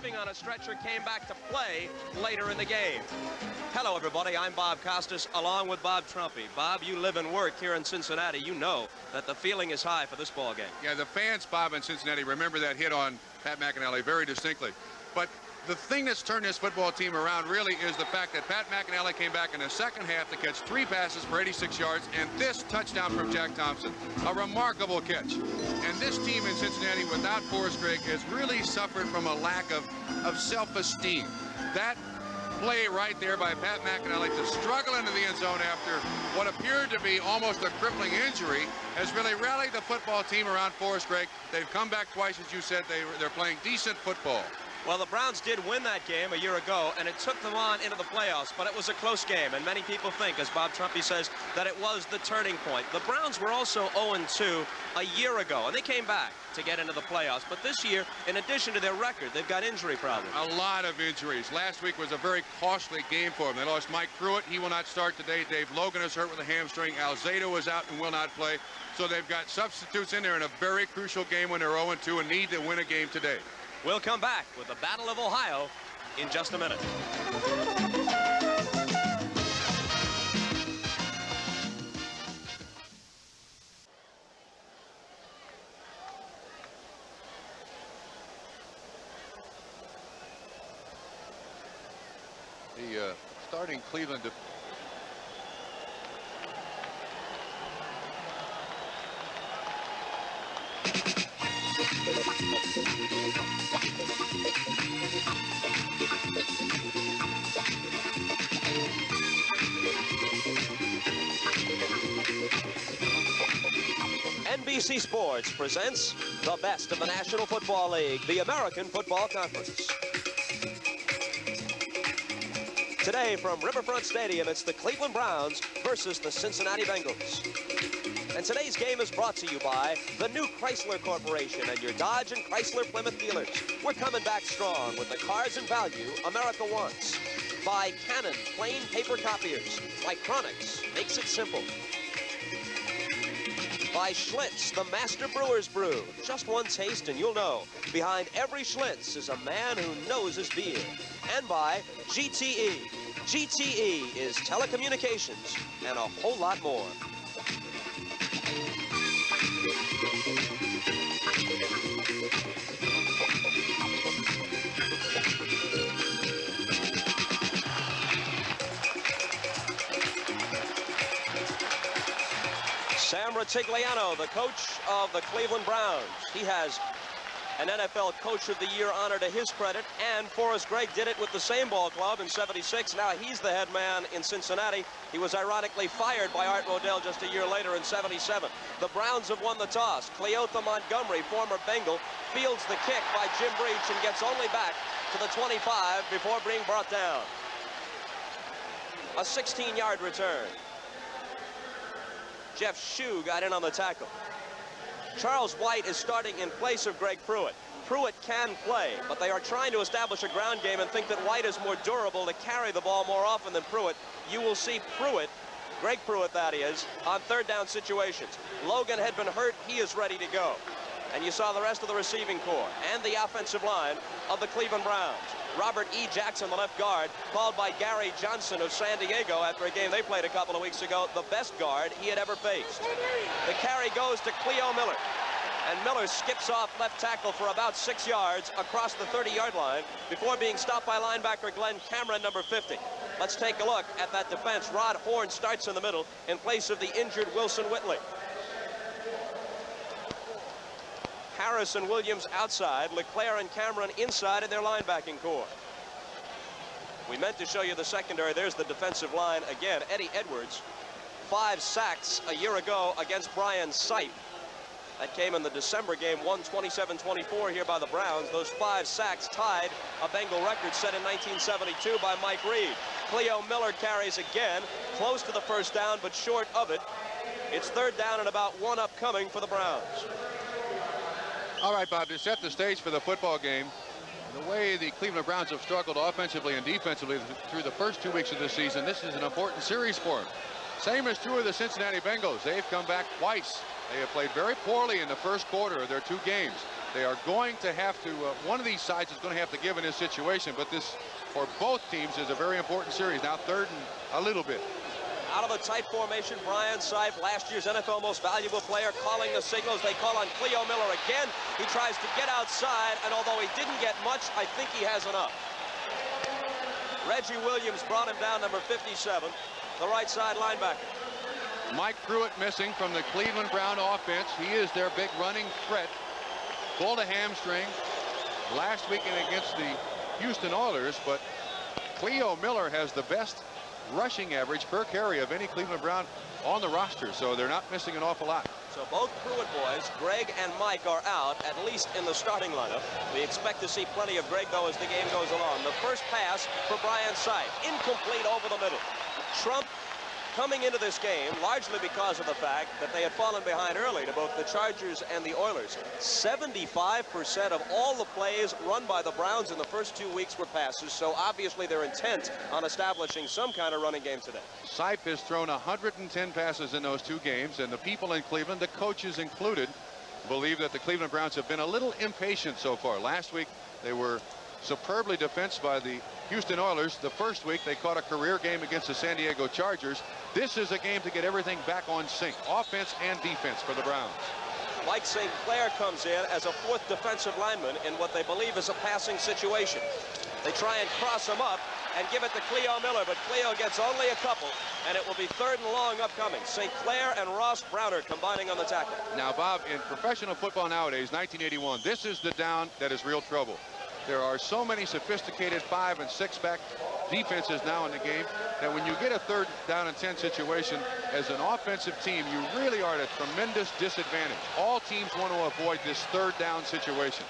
living on a stretcher, came back to play later in the game. Hello, everybody. I'm Bob Costas, along with Bob Trumpy. Bob, you live and work here in Cincinnati. You know that the feeling is high for this ball game. Yeah, the fans, Bob, in Cincinnati, remember that hit on Pat McInally very distinctly. But the thing that's turned this football team around really is the fact that Pat McInally came back in the second half to catch 3 passes for 86 yards and this touchdown from Jack Thompson. A remarkable catch. And this team in Cincinnati without Forrest Gregg has really suffered from a lack of self-esteem. That play right there by Pat McInally to struggle into the end zone after what appeared to be almost a crippling injury has really rallied the football team around Forrest Gregg. They've come back twice, as you said. They're playing decent football. Well, the Browns did win that game a year ago, and it took them on into the playoffs, but it was a close game, and many people think, as Bob Trumpy says, that it was the turning point. The Browns were also 0-2 a year ago, and they came back to get into the playoffs, but this year, in addition to their record, they've got injury problems. A lot of injuries. Last week was a very costly game for them. They lost Mike Pruitt. He will not start today. Dave Logan is hurt with a hamstring. Alzado is out and will not play. So they've got substitutes in there in a very crucial game when they're 0-2 and need to win a game today. We'll come back with the Battle of Ohio in just a minute. The starting Cleveland NBC Sports presents the best of the National Football League, the American Football Conference. Today from Riverfront Stadium, it's the Cleveland Browns versus the Cincinnati Bengals. And today's game is brought to you by the new Chrysler Corporation and your Dodge and Chrysler Plymouth dealers. We're coming back strong with the cars and value America wants. By Canon plain paper copiers. By Chronix, makes it simple. By Schlitz, the master brewer's brew. Just one taste and you'll know. Behind every Schlitz is a man who knows his beer. And by GTE. GTE is telecommunications and a whole lot more. Sam Ratigliano, the coach of the Cleveland Browns. He has an NFL Coach of the Year honor to his credit, and Forrest Gregg did it with the same ball club in '76. Now he's the head man in Cincinnati. He was ironically fired by Art Modell just a year later in '77. The Browns have won the toss. Cleotha Montgomery, former Bengal, fields the kick by Jim Breach and gets only back to the 25 before being brought down. A 16-yard return. Jeff Shue got in on the tackle. Charles White is starting in place of Greg Pruitt. Pruitt can play, but they are trying to establish a ground game and think that White is more durable to carry the ball more often than Pruitt. You will see Pruitt, Greg Pruitt that is, on third down situations. Logan had been hurt. He is ready to go. And you saw the rest of the receiving corps and the offensive line of the Cleveland Browns. Robert E. Jackson, the left guard, called by Gary Johnson of San Diego after a game they played a couple of weeks ago, the best guard he had ever faced. The carry goes to Cleo Miller, and Miller skips off left tackle for about 6 yards across the 30-yard line before being stopped by linebacker Glenn Cameron, number 50. Let's take a look at that defense. Rod Horn starts in the middle in place of the injured Wilson Whitley. Harris and Williams outside, LeClaire and Cameron inside in their linebacking core. We meant to show you the secondary. There's the defensive line again. Eddie Edwards, 5 sacks a year ago against Brian Sipe. That came in the December game, won 27-24 here by the Browns. Those 5 sacks tied a Bengal record set in 1972 by Mike Reed. Cleo Miller carries again, close to the first down, but short of it. It's third down and about 1 upcoming for the Browns. All right, Bob, to set the stage for the football game, the way the Cleveland Browns have struggled offensively and defensively through the first 2 weeks of the season, this is an important series for them. Same is true of the Cincinnati Bengals. They've come back twice. They have played very poorly in the first quarter of their 2 games. They are going to have to, one of these sides is going to have to give in this situation, but this, for both teams, is a very important series. Now 3rd and a little bit. Out of a tight formation, Brian Sipe, last year's NFL Most Valuable Player, calling the signals. They call on Cleo Miller again. He tries to get outside, and although he didn't get much, I think he has enough. Reggie Williams brought him down, number 57, the right side linebacker. Mike Pruitt missing from the Cleveland Brown offense. He is their big running threat. Pulled a hamstring last weekend against the Houston Oilers, but Cleo Miller has the best rushing average per carry of any Cleveland Brown on the roster, so they're not missing an awful lot. So both Pruitt boys, Greg and Mike, are out, at least in the starting lineup. We expect to see plenty of Greg, though, as the game goes along. The first pass for Brian Sipe, incomplete over the middle. Trump coming into this game, largely because of the fact that they had fallen behind early to both the Chargers and the Oilers. 75% of all the plays run by the Browns in the first 2 weeks were passes, so obviously they're intent on establishing some kind of running game today. Sipe has thrown 110 passes in those 2 games, and the people in Cleveland, the coaches included, believe that the Cleveland Browns have been a little impatient so far. Last week, they were superbly defensed by the Houston Oilers. The first week, they caught a career game against the San Diego Chargers. This is a game to get everything back on sync, offense and defense for the Browns. Mike St. Clair comes in as a 4th defensive lineman in what they believe is a passing situation. They try and cross him up and give it to Cleo Miller, but Cleo gets only a couple, and it will be 3rd and long upcoming. St. Clair and Ross Browner combining on the tackle. Now, Bob, in professional football nowadays, 1981, this is the down that is real trouble. There are so many sophisticated 5- and 6-back defenses now in the game that when you get a 3rd down and 10 situation as an offensive team, you really are at a tremendous disadvantage. All teams want to avoid this 3rd down situation.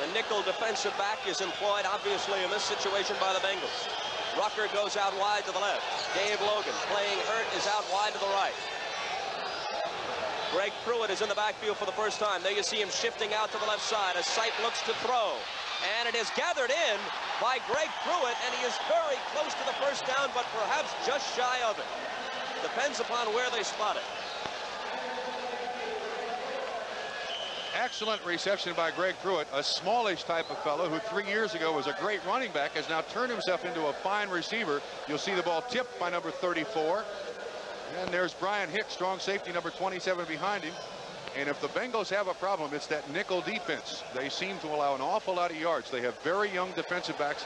The nickel defensive back is employed, obviously, in this situation by the Bengals. Rucker goes out wide to the left. Dave Logan, playing hurt, is out wide to the right. Greg Pruitt is in the backfield for the first time. There you see him shifting out to the left side as Sipe looks to throw. And it is gathered in by Greg Pruitt, and he is very close to the first down, but perhaps just shy of it. Depends upon where they spot it. Excellent reception by Greg Pruitt, a smallish type of fellow who 3 years ago was a great running back, has now turned himself into a fine receiver. You'll see the ball tipped by number 34. And there's Brian Hicks, strong safety, number 27 behind him. And if the Bengals have a problem, it's that nickel defense. They seem to allow an awful lot of yards. They have very young defensive backs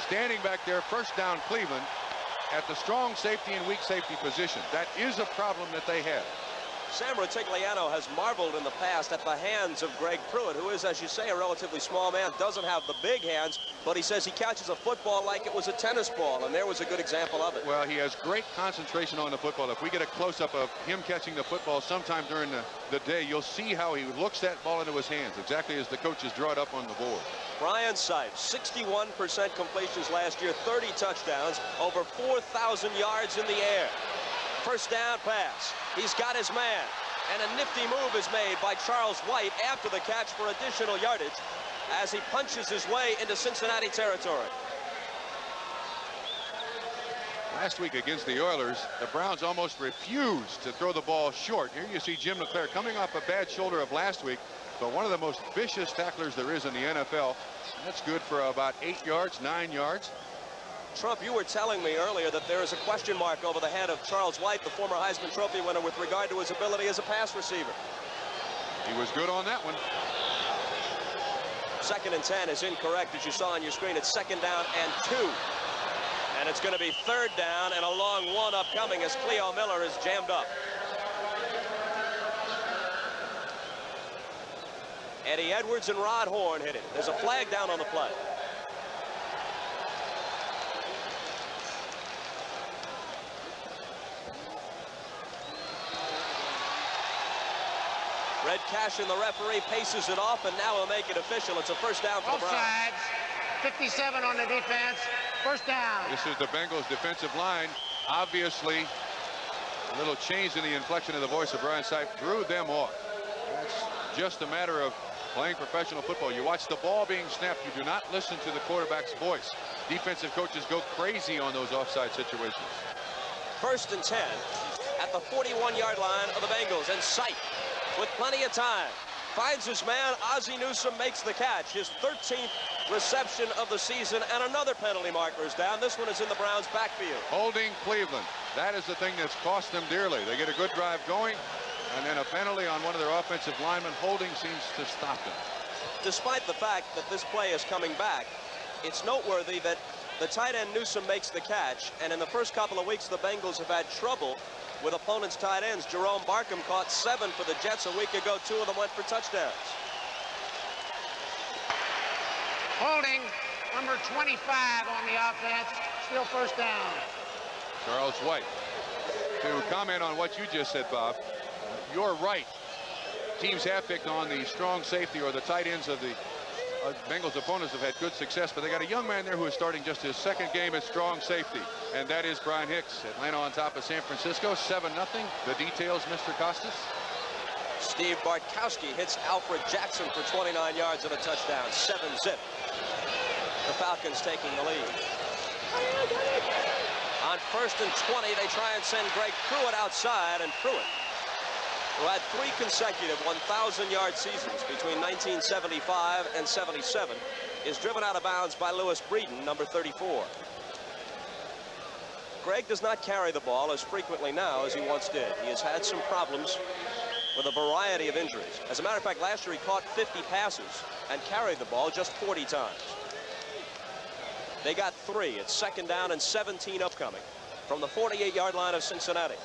standing back there, first down Cleveland, at the strong safety and weak safety position. That is a problem that they have. Sam Rutigliano has marveled in the past at the hands of Greg Pruitt, who is, as you say, a relatively small man, doesn't have the big hands, but he says he catches a football like it was a tennis ball, and there was a good example of it. Well, he has great concentration on the football. If we get a close-up of him catching the football sometime during the day, you'll see how he looks that ball into his hands, exactly as the coaches draw it up on the board. Brian Sipe, 61% completions last year, 30 touchdowns, over 4,000 yards in the air. First down pass. He's got his man. And a nifty move is made by Charles White after the catch for additional yardage as he punches his way into Cincinnati territory. Last week against the Oilers, the Browns almost refused to throw the ball short. Here you see Jim LeClaire coming off a bad shoulder of last week, but one of the most vicious tacklers there is in the NFL. That's good for about 8 yards, 9 yards. Trump, you were telling me earlier that there is a question mark over the head of Charles White, the former Heisman Trophy winner, with regard to his ability as a pass receiver. He was good on that one. 2nd and 10 is incorrect, as you saw on your screen. It's 2nd down and 2. And it's going to be 3rd down and a long one upcoming as Cleo Miller is jammed up. Eddie Edwards and Rod Horn hit it. There's a flag down on the play. Red Cashin, the referee, paces it off, and now he'll make it official. It's a first down for the Browns. Offsides. 57 on the defense. First down. This is the Bengals defensive line. Obviously, a little change in the inflection of the voice of Brian Sipe threw them off. It's just a matter of playing professional football. You watch the ball being snapped. You do not listen to the quarterback's voice. Defensive coaches go crazy on those offside situations. 1st and 10 at the 41-yard line of the Bengals, and Sipe with plenty of time finds his man. Ozzie Newsome makes the catch. His 13th reception of the season, and another penalty marker is down. This one is in the Browns' backfield. Holding Cleveland. That is the thing that's cost them dearly. They get a good drive going, and then a penalty on one of their offensive linemen. Holding seems to stop them. Despite the fact that this play is coming back, it's noteworthy that the tight end Newsome makes the catch, and in the first couple of weeks, the Bengals have had trouble with opponents' tight ends. Jerome Barkham caught 7 for the Jets a week ago. 2 of them went for touchdowns. Holding, number 25 on the offense. Still first down. Charles White. To comment on what you just said, Bob, you're right. Teams have picked on the strong safety or the tight ends of the Bengals opponents have had good success, but they got a young man there who is starting just his second game at strong safety, and that is Brian Hicks. Atlanta on top of San Francisco, 7-0. The details, Mr. Costas. Steve Bartkowski hits Alfred Jackson for 29 yards and a touchdown. 7-zip. The Falcons taking the lead. On 1st and 20, they try and send Greg Pruitt outside, and Pruitt, who had 3 consecutive 1,000-yard seasons between 1975 and 77, is driven out of bounds by Lewis Breeden, number 34. Greg does not carry the ball as frequently now as he once did. He has had some problems with a variety of injuries. As a matter of fact, last year he caught 50 passes and carried the ball just 40 times. They got 3. It's 2nd down and 17 upcoming from the 48-yard line of Cincinnati.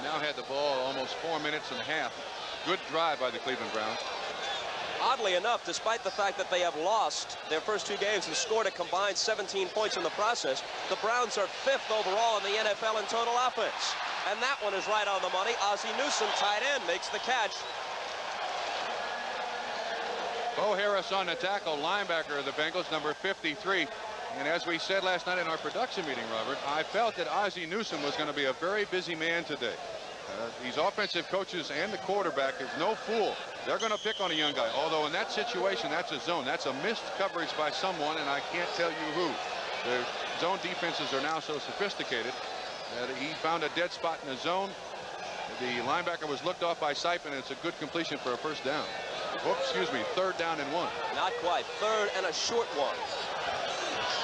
Now had the ball almost 4 minutes and a half. Good drive by the Cleveland Browns. Oddly enough, despite the fact that they have lost their first 2 games and scored a combined 17 points in the process, the Browns are 5th overall in the NFL in total offense. And that one is right on the money. Ozzie Newsome, tight end, makes the catch. Bo Harris on the tackle, linebacker of the Bengals, number 53. And as we said last night in our production meeting, Robert, I felt that Ozzie Newsome was going to be a very busy man today. These offensive coaches and the quarterback is no fool. They're going to pick on a young guy. Although in that situation, that's a zone. That's a missed coverage by someone, and I can't tell you who. The zone defenses are now so sophisticated that he found a dead spot in the zone. The linebacker was looked off by Sipe, and it's a good completion for a first down. Oops, excuse me, 3rd down and 1. Not quite. 3rd and a short one.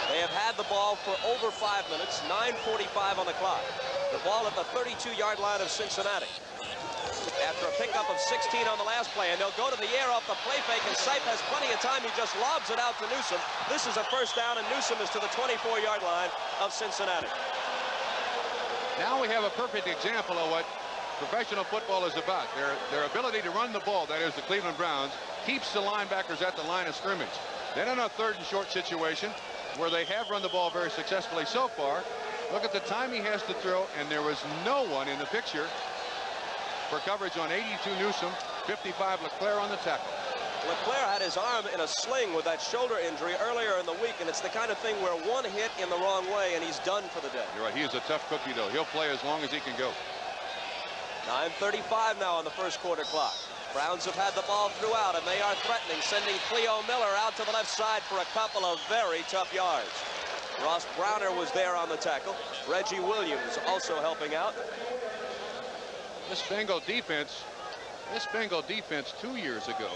They have had the ball for over 5 minutes, 9:45 on the clock. The ball at the 32-yard line of Cincinnati. After a pickup of 16 on the last play, and they'll go to the air off the play fake, and Sipe has plenty of time. He just lobs it out to Newsome. This is a first down, and Newsome is to the 24-yard line of Cincinnati. Now we have a perfect example of what professional football is about. Their ability to run the ball, that is the Cleveland Browns, keeps the linebackers at the line of scrimmage. Then in a 3rd and short situation, where they have run the ball very successfully so far, look at the time he has to throw, and there was no one in the picture for coverage on 82 Newsome, 55 LeClaire on the tackle. LeClaire had his arm in a sling with that shoulder injury earlier in the week, and it's the kind of thing where one hit in the wrong way and he's done for the day. You're right, he is a tough cookie though. He'll play as long as he can go. 9:35 now on the first quarter clock. Browns have had the ball throughout, and they are threatening, sending Cleo Miller out to the left side for a couple of very tough yards. Ross Browner was there on the tackle. Reggie Williams also helping out. This Bengal defense 2 years ago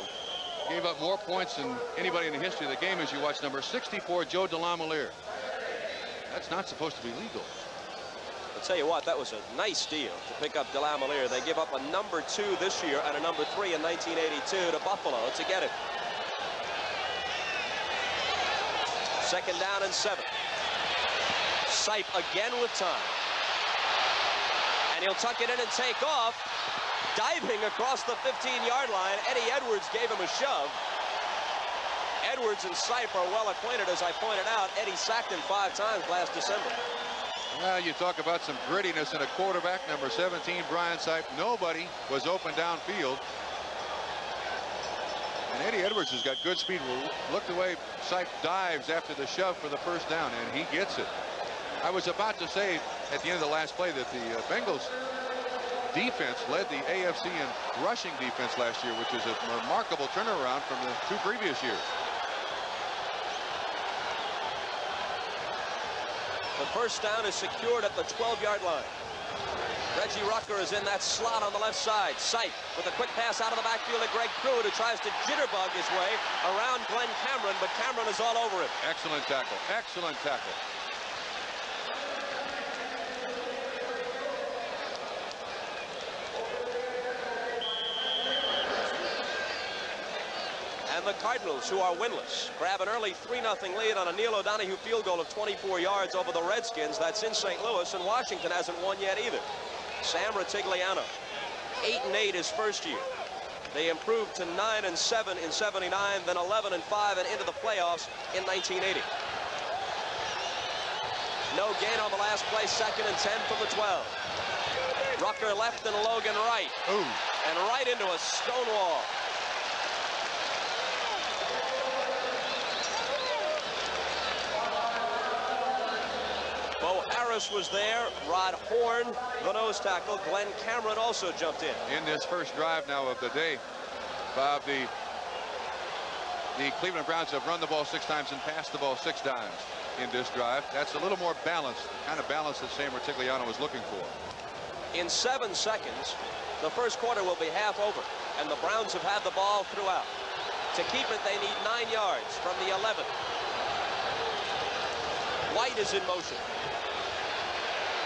gave up more points than anybody in the history of the game as you watch number 64, Joe DeLamielleure. That's not supposed to be legal. I'll tell you what, that was a nice deal to pick up DeLamielleure. They give up a number 2 this year and a number 3 in 1982 to Buffalo to get it. 2nd down and 7. Sipe again with time. And he'll tuck it in and take off. Diving across the 15-yard line, Eddie Edwards gave him a shove. Edwards and Sipe are well acquainted, as I pointed out. Eddie sacked him 5 times last December. Well, you talk about some grittiness in a quarterback, number 17, Brian Sipe. Nobody was open downfield. And Eddie Edwards has got good speed. Look the way Sipe dives after the shove for the first down, and he gets it. I was about to say at the end of the last play that the Bengals defense led the AFC in rushing defense last year, which is a remarkable turnaround from the 2 previous years. The first down is secured at the 12-yard line. Reggie Rucker is in that slot on the left side. Sipe with a quick pass out of the backfield to Greg Pruitt, who tries to jitterbug his way around Glenn Cameron, but Cameron is all over him. Excellent tackle. Excellent tackle. And the Cardinals, who are winless, grab an early 3-0 lead on a Neil O'Donoghue field goal of 24 yards over the Redskins. That's in St. Louis, and Washington hasn't won yet either. Sam Ratigliano, 8-8 his first year. They improved to 9-7 in '79, then 11-5 and into the playoffs in 1980. No gain on the last play, 2nd and 10 from the 12. Rucker left and Logan right. Ooh. And right into a stone wall. Bo Harris was there. Rod Horn, the nose tackle. Glenn Cameron also jumped in. In this first drive now of the day, Bob, the Cleveland Browns have run the ball 6 times and passed the ball 6 times in this drive. That's a little more balanced, the kind of balance that Sam Ratigliano was looking for. In 7 seconds, the first quarter will be half over, and the Browns have had the ball throughout. To keep it, they need 9 yards from the 11. White is in motion.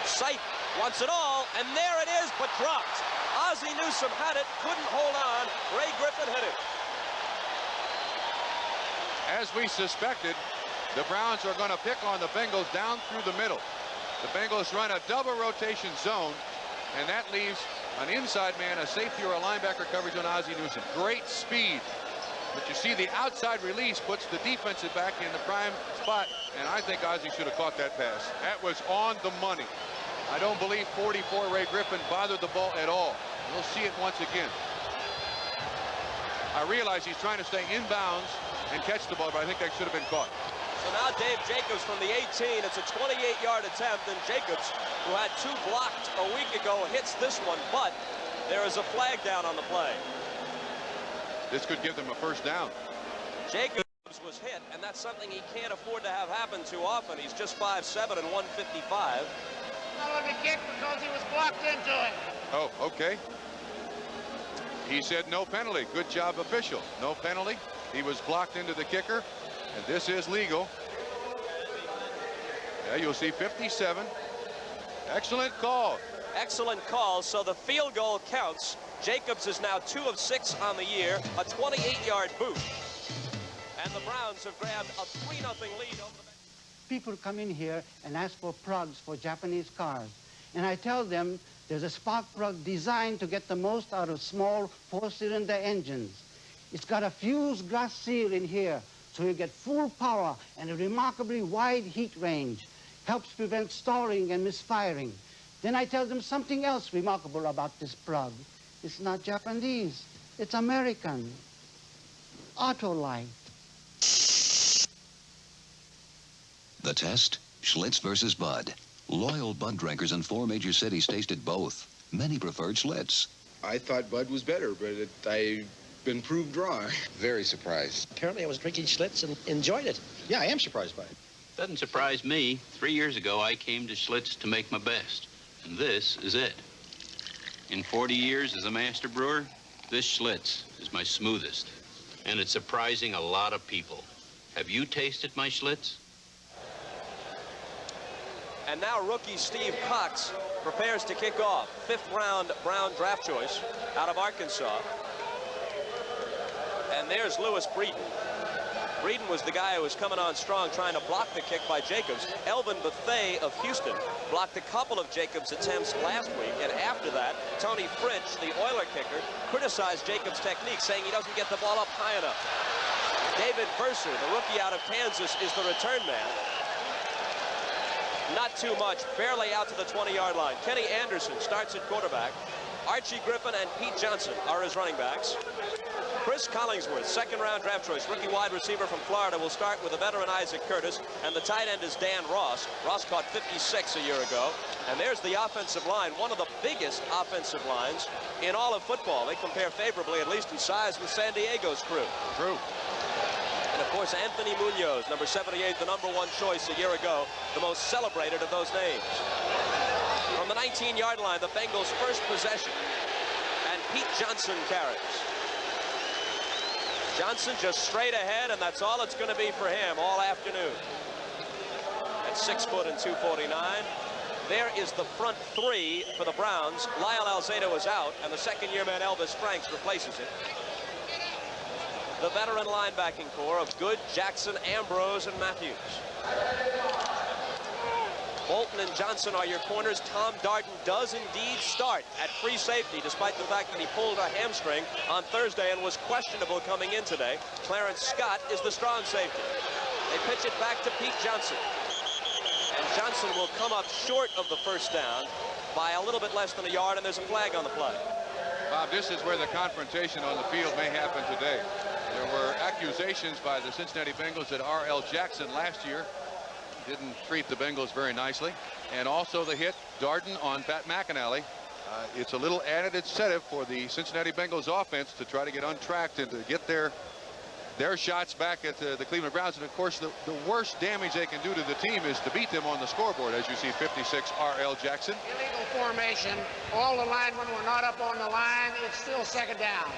Sipe wants it all, and there it is, but dropped. Ozzie Newsome had it, couldn't hold on. Ray Griffin hit it. As we suspected, the Browns are going to pick on the Bengals down through the middle. The Bengals run a double rotation zone, and that leaves an inside man, a safety or a linebacker coverage on Ozzie Newsome. Great speed. But you see the outside release puts the defensive back in the prime spot, and I think Ozzie should have caught that pass. That was on the money. I don't believe 44 Ray Griffin bothered the ball at all. We'll see it once again. I realize he's trying to stay inbounds and catch the ball, but I think that should have been caught. So now Dave Jacobs from the 18. It's a 28-yard attempt, and Jacobs, who had 2 blocked a week ago, hits this one, but there is a flag down on the play. This could give them a first down. Jacobs was hit, and that's something he can't afford to have happen too often. He's just 5'7" and 155. That would be kicked because he was blocked into it. Oh, okay. He said no penalty. Good job, official. No penalty. He was blocked into the kicker, and this is legal. Yeah, you'll see 57. Excellent call. Excellent call. So the field goal counts. Jacobs is now 2 of 6 on the year, a 28-yard boot. And the Browns have grabbed a 3-0 lead over the... People come in here and ask for plugs for Japanese cars. And I tell them there's a spark plug designed to get the most out of small 4-cylinder engines. It's got a fused glass seal in here, so you get full power and a remarkably wide heat range. Helps prevent stalling and misfiring. Then I tell them something else remarkable about this plug. It's not Japanese, it's American. Autolite. The test, Schlitz versus Bud. Loyal Bud drinkers in 4 major cities tasted both. Many preferred Schlitz. I thought Bud was better, but I've been proved wrong. Very surprised. Apparently I was drinking Schlitz and enjoyed it. Yeah, I am surprised by it. Doesn't surprise me. 3 years ago, I came to Schlitz to make my best. And this is it. In 40 years as a master brewer, this Schlitz is my smoothest. And it's surprising a lot of people. Have you tasted my Schlitz? And now rookie Steve Cox prepares to kick off. 5th round Brown draft choice out of Arkansas. And there's Lewis Breeden. Breeden was the guy who was coming on strong trying to block the kick by Jacobs. Elvin Bethea of Houston blocked a couple of Jacobs' attempts last week. And after that, Tony Fritsch, the Oiler kicker, criticized Jacobs' technique, saying he doesn't get the ball up high enough. David Verser, the rookie out of Kansas, is the return man. Not too much, barely out to the 20-yard line. Kenny Anderson starts at quarterback. Archie Griffin and Pete Johnson are his running backs. Chris Collingsworth, 2nd round draft choice, rookie wide receiver from Florida, will start with the veteran Isaac Curtis, and the tight end is Dan Ross. Ross caught 56 a year ago. And there's the offensive line, one of the biggest offensive lines in all of football. They compare favorably, at least in size, with San Diego's crew. True. And of course, Anthony Munoz, number 78, the #1 choice a year ago, the most celebrated of those names. From the the 19-yard line, the Bengals' first possession. And Pete Johnson carries. Johnson just straight ahead, and that's all it's going to be for him all afternoon. At 6 foot and 249. There is the front three for the Browns. Lyle Alzado is out, and the second-year man Elvis Franks replaces him. The veteran linebacking core of Good, Jackson, Ambrose, and Matthews. Bolton and Johnson are your corners. Tom Darden does indeed start at free safety, despite the fact that he pulled a hamstring on Thursday and was questionable coming in today. Clarence Scott is the strong safety. They pitch it back to Pete Johnson. And Johnson will come up short of the first down by a little bit less than a yard, and there's a flag on the play. Bob, this is where the confrontation on the field may happen today. There were accusations by the Cincinnati Bengals that R.L. Jackson last year didn't treat the Bengals very nicely. And also the hit, Darden, on Pat McInally. It's a little added incentive for the Cincinnati Bengals offense to try to get untracked and to get their shots back at the Cleveland Browns. And of course, the worst damage they can do to the team is to beat them on the scoreboard, as you see 56 R.L. Jackson. Illegal formation. All the linemen were not up on the line. It's still second down.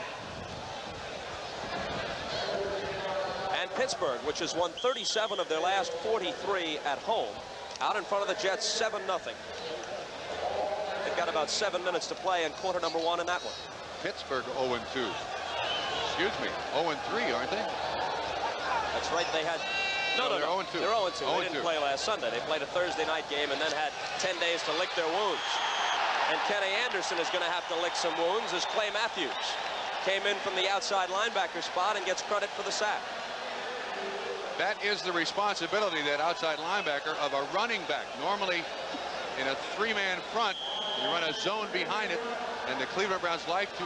And Pittsburgh, which has won 37 of their last 43 at home, out in front of the Jets 7-0. They've got about 7 minutes to play in quarter number 1 in that one. Pittsburgh 0-2. Excuse me, 0-3, aren't they? That's right, they had... No, they're 0-2. They're 0-2. They didn't play last Sunday. They played a Thursday night game and then had 10 days to lick their wounds. And Kenny Anderson is going to have to lick some wounds as Clay Matthews came in from the outside linebacker spot and gets credit for the sack. That is the responsibility, that outside linebacker, of a running back. Normally, in a three-man front, you run a zone behind it, and the Cleveland Browns like to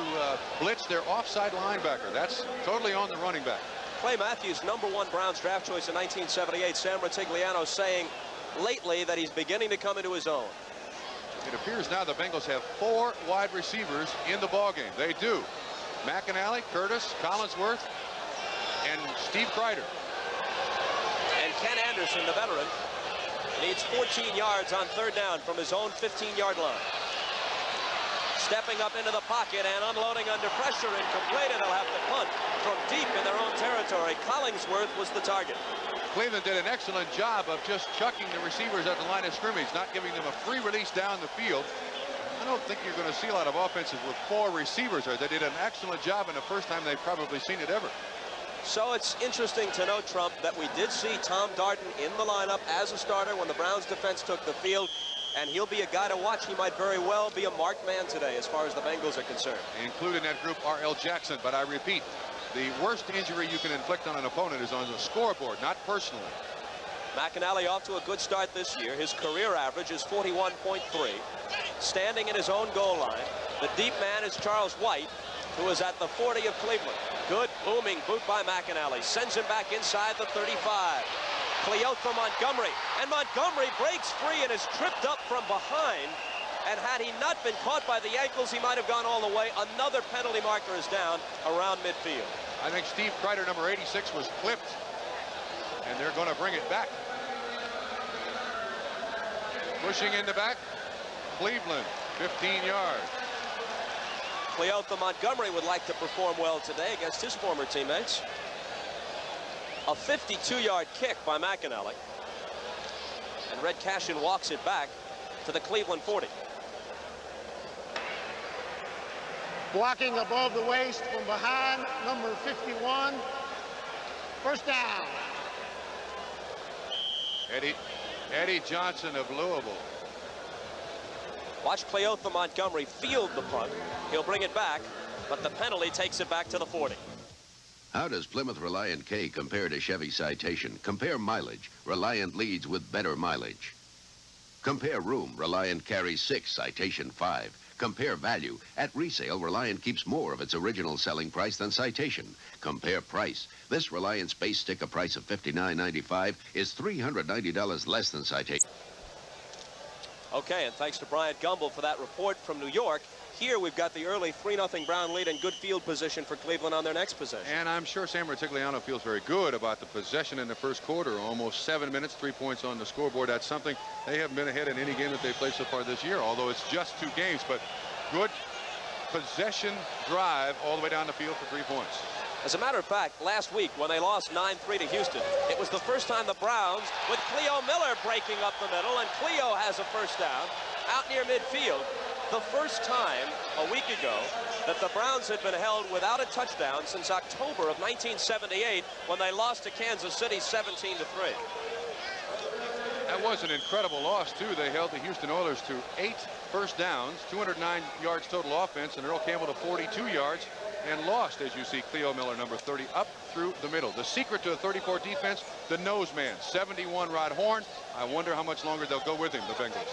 blitz their offside linebacker. That's totally on the running back. Clay Matthews, #1 Browns draft choice in 1978. Sam Ratigliano saying lately that he's beginning to come into his own. It appears now the Bengals have 4 wide receivers in the ballgame. They do. McInally, Curtis, Collinsworth, and Steve Kreider. And Ken Anderson, the veteran, needs 14 yards on third down from his own 15-yard line. Stepping up into the pocket and unloading under pressure, incomplete, and they'll have to punt from deep in their own territory. Collinsworth was the target. Cleveland did an excellent job of just chucking the receivers at the line of scrimmage, not giving them a free release down the field. I don't think you're going to see a lot of offenses with 4 receivers there. They did an excellent job, and the first time they've probably seen it ever. So it's interesting to note, Trump, that we did see Tom Darden in the lineup as a starter when the Browns defense took the field, and he'll be a guy to watch. He might very well be a marked man today as far as the Bengals are concerned. Included in that group, R.L. Jackson, but I repeat, the worst injury you can inflict on an opponent is on the scoreboard, not personally. McInally off to a good start this year. His career average is 41.3. Standing in his own goal line, the deep man is Charles White, who is at the 40 of Cleveland. Good booming boot by McInally. Sends him back inside the 35. Cleotha Montgomery. And Montgomery breaks free and is tripped up from behind. And had he not been caught by the ankles, he might have gone all the way. Another penalty marker is down around midfield. I think Steve Kreider, number 86, was clipped. And they're going to bring it back. Pushing in the back. Cleveland, 15 yards. Cleotha Montgomery would like to perform well today against his former teammates. A 52-yard kick by McInally. And Red Cashin walks it back to the Cleveland 40. Blocking above the waist from behind, number 51. First down. Eddie Johnson of Louisville. Watch Cleotha Montgomery field the punt. He'll bring it back, but the penalty takes it back to the 40. How does Plymouth Reliant K compare to Chevy Citation? Compare mileage. Reliant leads with better mileage. Compare room. Reliant carries 6, Citation 5. Compare value. At resale, Reliant keeps more of its original selling price than Citation. Compare price. This Reliant Space Sticker price of $59.95 is $390 less than Citation. Okay, and thanks to Bryant Gumbel for that report from New York. here we've got the early 3-0 Brown lead and good field position for Cleveland on their next possession. And I'm sure Sam Rutigliano feels very good about the possession in the first quarter. Almost 7 minutes, 3 points on the scoreboard. That's something they haven't been ahead in any game that they played so far this year, although it's just 2 games. But good possession drive all the way down the field for 3 points. As a matter of fact, last week when they lost 9-3 to Houston, it was the first time the Browns, with Cleo Miller breaking up the middle, and Cleo has a first down out near midfield. The first time a week ago that the Browns had been held without a touchdown since October of 1978 when they lost to Kansas City 17-3. That was an incredible loss, too. They held the Houston Oilers to 8 first downs, 209 yards total offense, and Earl Campbell to 42 yards, and lost, as you see, Cleo Miller, number 30, up through the middle. The secret to a 34 defense, the nose man, 71 Rod Horn. I wonder how much longer they'll go with him, the Bengals.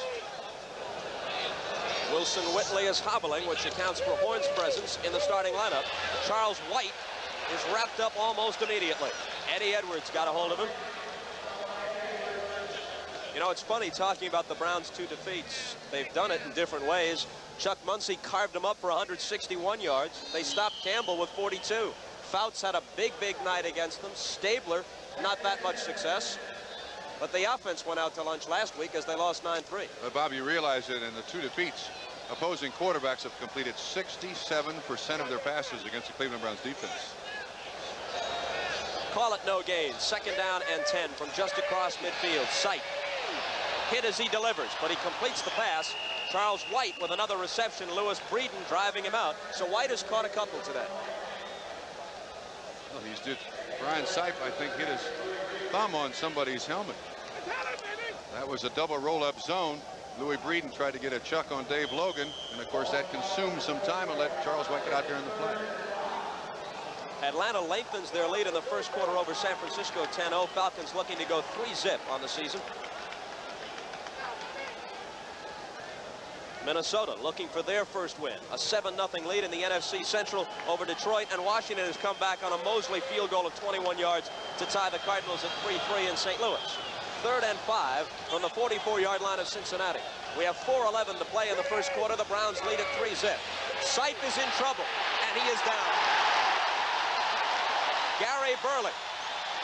Wilson Whitley is hobbling, which accounts for Horn's presence in the starting lineup. Charles White is wrapped up almost immediately. Eddie Edwards got a hold of him. You know, it's funny talking about the Browns' 2 defeats. They've done it in different ways. Chuck Muncie carved them up for 161 yards. They stopped Campbell with 42. Fouts had a big night against them. Stabler, not that much success. But the offense went out to lunch last week as they lost 9-3. But Bob, you realize that in the 2 defeats, opposing quarterbacks have completed 67% of their passes against the Cleveland Browns defense. Call it no gain. 2nd down and 10 from just across midfield. Sight hit as he delivers, but he completes the pass. Charles White with another reception. Lewis Breeden driving him out. So White has caught a couple today. Well, he's did. Brian Sipe, I think, hit his thumb on somebody's helmet. That was a double roll-up zone. Louis Breeden tried to get a chuck on Dave Logan, and of course that consumed some time and let Charles White get out there in the play. Atlanta lengthens their lead in the first quarter over San Francisco 10-0. Falcons looking to go 3-zip on the season. Minnesota looking for their first win. A 7-0 lead in the NFC Central over Detroit, and Washington has come back on a Mosley field goal of 21 yards to tie the Cardinals at 3-3 in St. Louis. 3rd and 5 from the 44-yard line of Cincinnati. We have 4:11 to play in the first quarter. The Browns lead at 3-zip. Sipe is in trouble, and he is down. Gary Burley,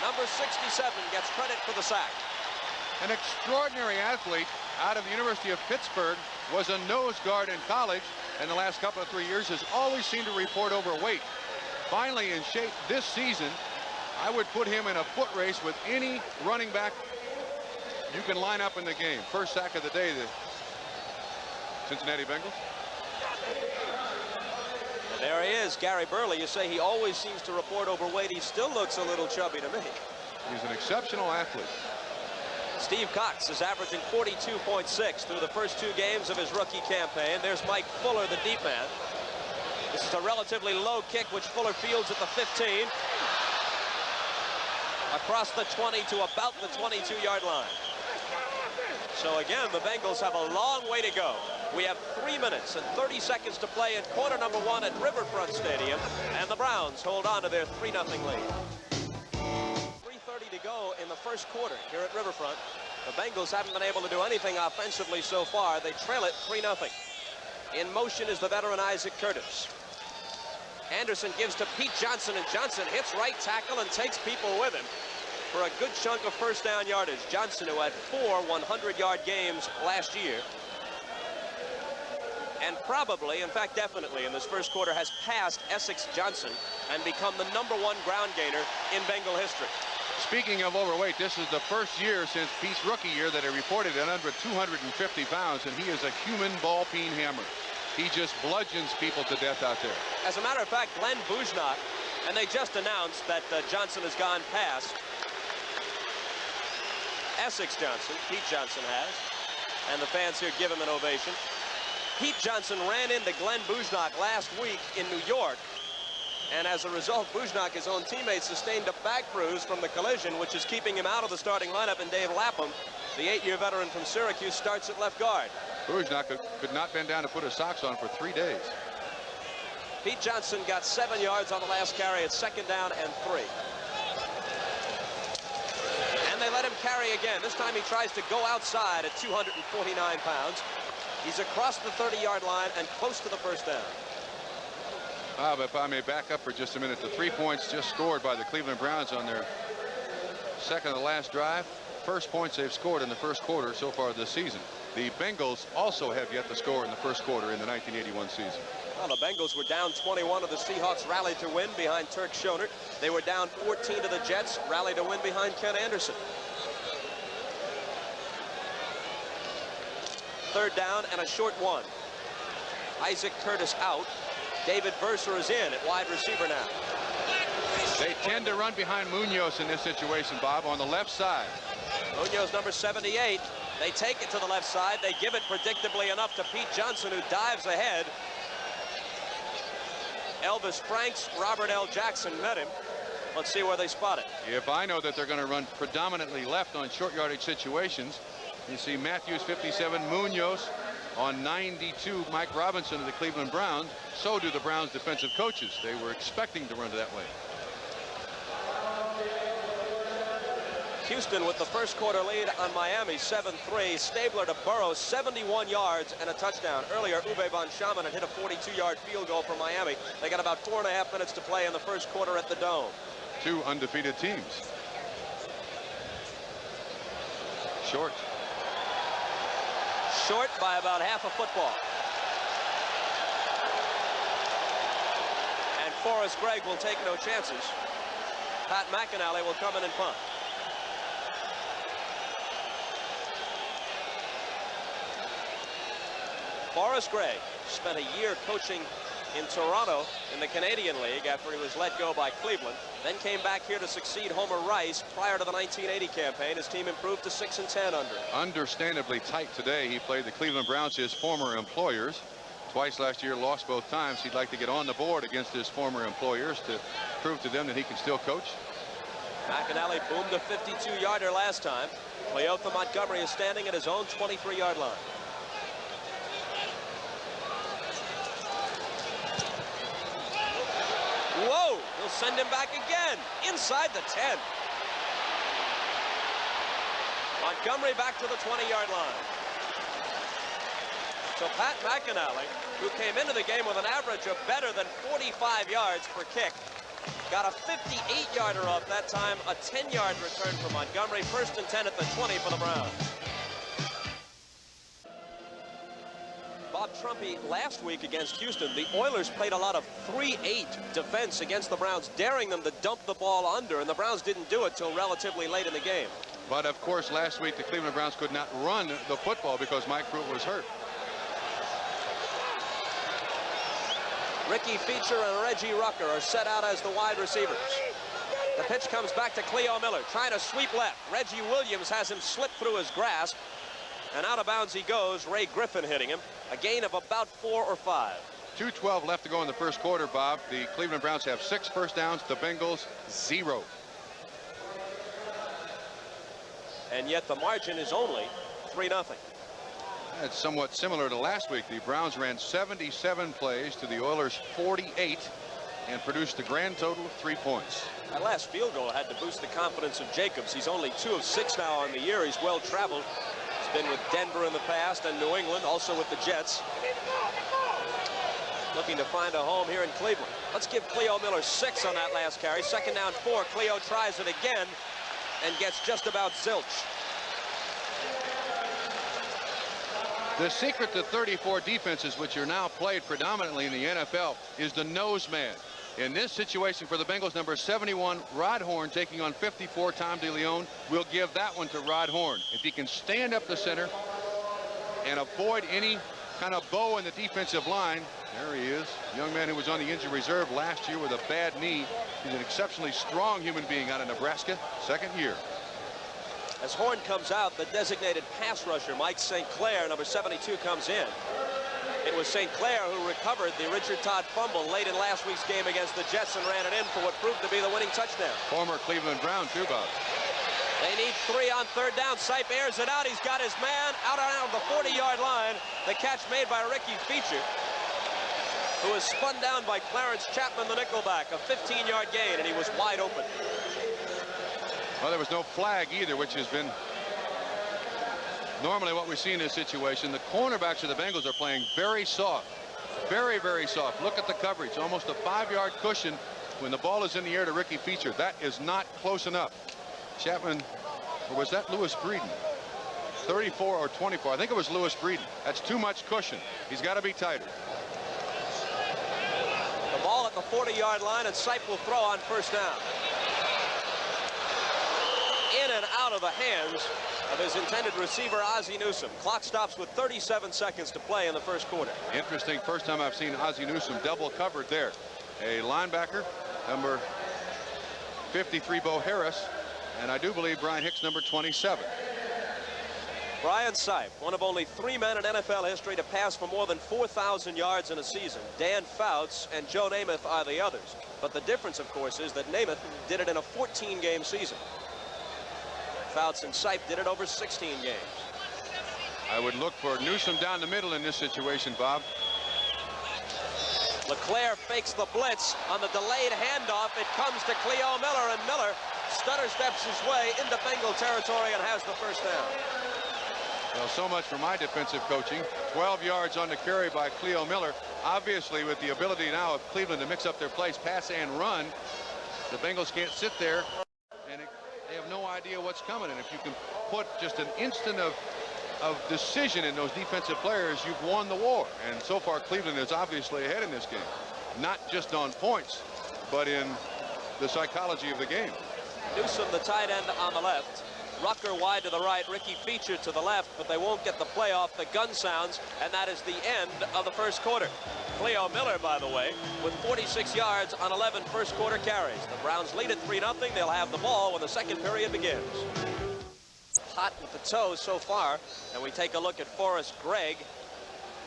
number 67, gets credit for the sack. An extraordinary athlete out of the University of Pittsburgh, was a nose guard in college, and the last couple of 3 years has always seemed to report overweight. Finally in shape this season. I would put him in a foot race with any running back you can line up in the game. First sack of the day, the Cincinnati Bengals. And there he is, Gary Burley. You say he always seems to report overweight. He still looks a little chubby to me. He's an exceptional athlete. Steve Cox is averaging 42.6 through the first 2 games of his rookie campaign. There's Mike Fuller, the deep man. This is a relatively low kick, which Fuller fields at the 15. Across the 20 to about the 22-yard line. So again, the Bengals have a long way to go. We have 3 minutes and 30 seconds to play in quarter number 1 at Riverfront Stadium, and the Browns hold on to their 3-0 lead. 3:30 to go in the first quarter here at Riverfront. The Bengals haven't been able to do anything offensively so far. They trail it 3-0. In motion is the veteran Isaac Curtis. Anderson gives to Pete Johnson, and Johnson hits right tackle and takes people with him for a good chunk of first down yardage. Johnson, who had 4 100-yard games last year, and probably, in fact definitely in this first quarter, has passed Essex Johnson and become the #1 ground gainer in Bengal history. Speaking of overweight, this is the first year since Pete's rookie year that he reported at under 250 pounds, and he is a human ball-peen hammer. He just bludgeons people to death out there. As a matter of fact, Glenn Bujnak, and they just announced that Johnson has gone past Essex Johnson. Pete Johnson has, and the fans here give him an ovation. Pete Johnson ran into Glenn Bujnak last week in New York, and as a result, Bujnak, his own teammate, sustained a back bruise from the collision, which is keeping him out of the starting lineup, and Dave Lapham, the 8-year veteran from Syracuse, starts at left guard. Bujnak could not bend down to put his socks on for 3 days. Pete Johnson got 7 yards on the last carry at 2nd down and 3. And they let him carry again. This time he tries to go outside at 249 pounds. He's across the 30-yard line and close to the first down. Bob, if I may back up for just a minute, the 3 points just scored by the Cleveland Browns on their second to the last drive. First points they've scored in the first quarter so far this season. The Bengals also have yet to score in the first quarter in the 1981 season. Well, the Bengals were down 21 to the Seahawks, rallied to win behind Turk Schonert. They were down 14 to the Jets, rallied to win behind Ken Anderson. Third down and a short one. Isaac Curtis out. David Verser is in at wide receiver now. They tend to run behind Munoz in this situation, Bob, on the left side. Munoz, number 78. They take it to the left side. They give it predictably enough to Pete Johnson, who dives ahead. Elvis Franks, Robert L. Jackson met him. Let's see where they spot it. If I know that they're going to run predominantly left on short yardage situations, you see Matthews 57, Munoz on 92, Mike Robinson of the Cleveland Browns. So do the Browns defensive coaches. They were expecting to run that way. Houston with the first quarter lead on Miami, 7-3. Stabler to Burrow, 71 yards and a touchdown. Earlier, Uwe von Schamann had hit a 42-yard field goal for Miami. They got about 4.5 minutes to play in the first quarter at the Dome. Two undefeated teams. Short. Short by about half a football. And Forrest Gregg will take no chances. Pat McInally will come in and punt. Forrest Gregg spent a year coaching in Toronto in the Canadian League after he was let go by Cleveland. Then came back here to succeed Homer Rice prior to the 1980 campaign. His team improved to 6-10 under him. Understandably tight today. He played the Cleveland Browns, his former employers. Twice last year, lost both times. He'd like to get on the board against his former employers to prove to them that he can still coach. McInally boomed a 52-yarder last time. Cleotha Montgomery is standing at his own 23-yard line. Whoa, he'll send him back again, inside the 10. Montgomery back to the 20-yard line. So Pat McInally, who came into the game with an average of better than 45 yards per kick, got a 58-yarder off that time, a 10-yard return for Montgomery. First and 10 at the 20 for the Browns. Bob Trumpy, last week against Houston, the Oilers played a lot of 3-8 defense against the Browns, daring them to dump the ball under, and the Browns didn't do it till relatively late in the game. But of course, last week the Cleveland Browns could not run the football because Mike Pruitt was hurt. Ricky Feature and Reggie Rucker are set out as the wide receivers. The pitch comes back to Cleo Miller, trying to sweep left. Reggie Williams has him slip through his grasp, and out of bounds he goes. Ray Griffin hitting him. A gain of about 4 or 5. 2:12 left to go in the first quarter, Bob. The Cleveland Browns have 6 first downs. The Bengals, 0. And yet the margin is only 3-0. That's somewhat similar to last week. The Browns ran 77 plays to the Oilers 48 and produced a grand total of 3 points. That last field goal had to boost the confidence of Jacobs. He's only 2 of 6 now on the year. He's well traveled. He's been with Denver in the past and New England, also with the Jets. Looking to find a home here in Cleveland. Let's give Cleo Miller 6 on that last carry. Second down 4. Cleo tries it again and gets just about zilch. The secret to 34 defenses, which are now played predominantly in the NFL, is the nose man. In this situation for the Bengals, number 71, Rod Horn, taking on 54, Tom DeLeon, will give that one to Rod Horn. If he can stand up the center and avoid any kind of bow in the defensive line, there he is. Young man who was on the injured reserve last year with a bad knee. He's an exceptionally strong human being out of Nebraska, second year. As Horn comes out, the designated pass rusher, Mike St. Clair, number 72, comes in. It was St. Clair who recovered the Richard Todd fumble late in last week's game against the Jets and ran it in for what proved to be the winning touchdown. Former Cleveland Brown, too, Bob. They need 3 on third down. Sipe airs it out. He's got his man out around the 40-yard line. The catch made by Ricky Feature, who was spun down by Clarence Chapman, the nickelback. A 15-yard gain, and he was wide open. Well, there was no flag either, which has been Normally what we see in this situation, the cornerbacks of the Bengals are playing very soft. Very, very soft. Look at the coverage. Almost a 5-yard cushion when the ball is in the air to Ricky Feature. That is not close enough. Chapman, or was that Lewis Breeden? 34 or 24. I think it was Lewis Breeden. That's too much cushion. He's got to be tighter. The ball at the 40-yard line, and Sipe will throw on first down. In and out of the hands of his intended receiver, Ozzie Newsome. Clock stops with 37 seconds to play in the first quarter. Interesting. First time I've seen Ozzie Newsome double covered there. A linebacker, number 53, Bo Harris, and I do believe Brian Hicks, number 27. Brian Sipe, one of only 3 men in NFL history to pass for more than 4,000 yards in a season. Dan Fouts and Joe Namath are the others. But the difference, of course, is that Namath did it in a 14-game season. Fouts and Sipe did it over 16 games. I would look for Newsome down the middle in this situation, Bob. LeClaire fakes the blitz on the delayed handoff. It comes to Cleo Miller, and Miller stutter steps his way into Bengal territory and has the first down. Well, so much for my defensive coaching. 12 yards on the carry by Cleo Miller. Obviously, with the ability now of Cleveland to mix up their plays, pass and run, the Bengals can't sit there and they have no idea what's coming. And if you can put just an instant of decision in those defensive players, you've won the war. And so far, Cleveland is obviously ahead in this game, not just on points, but in the psychology of the game. Newsome, the tight end, on the left. Rucker wide to the right, Ricky Feature to the left, but they won't get the play off. The gun sounds, and that is the end of the first quarter. Cleo Miller, by the way, with 46 yards on 11 first quarter carries. The Browns lead at 3-0. They'll have the ball when the second period begins. Hot with the toes so far, and we take a look at Forrest Gregg,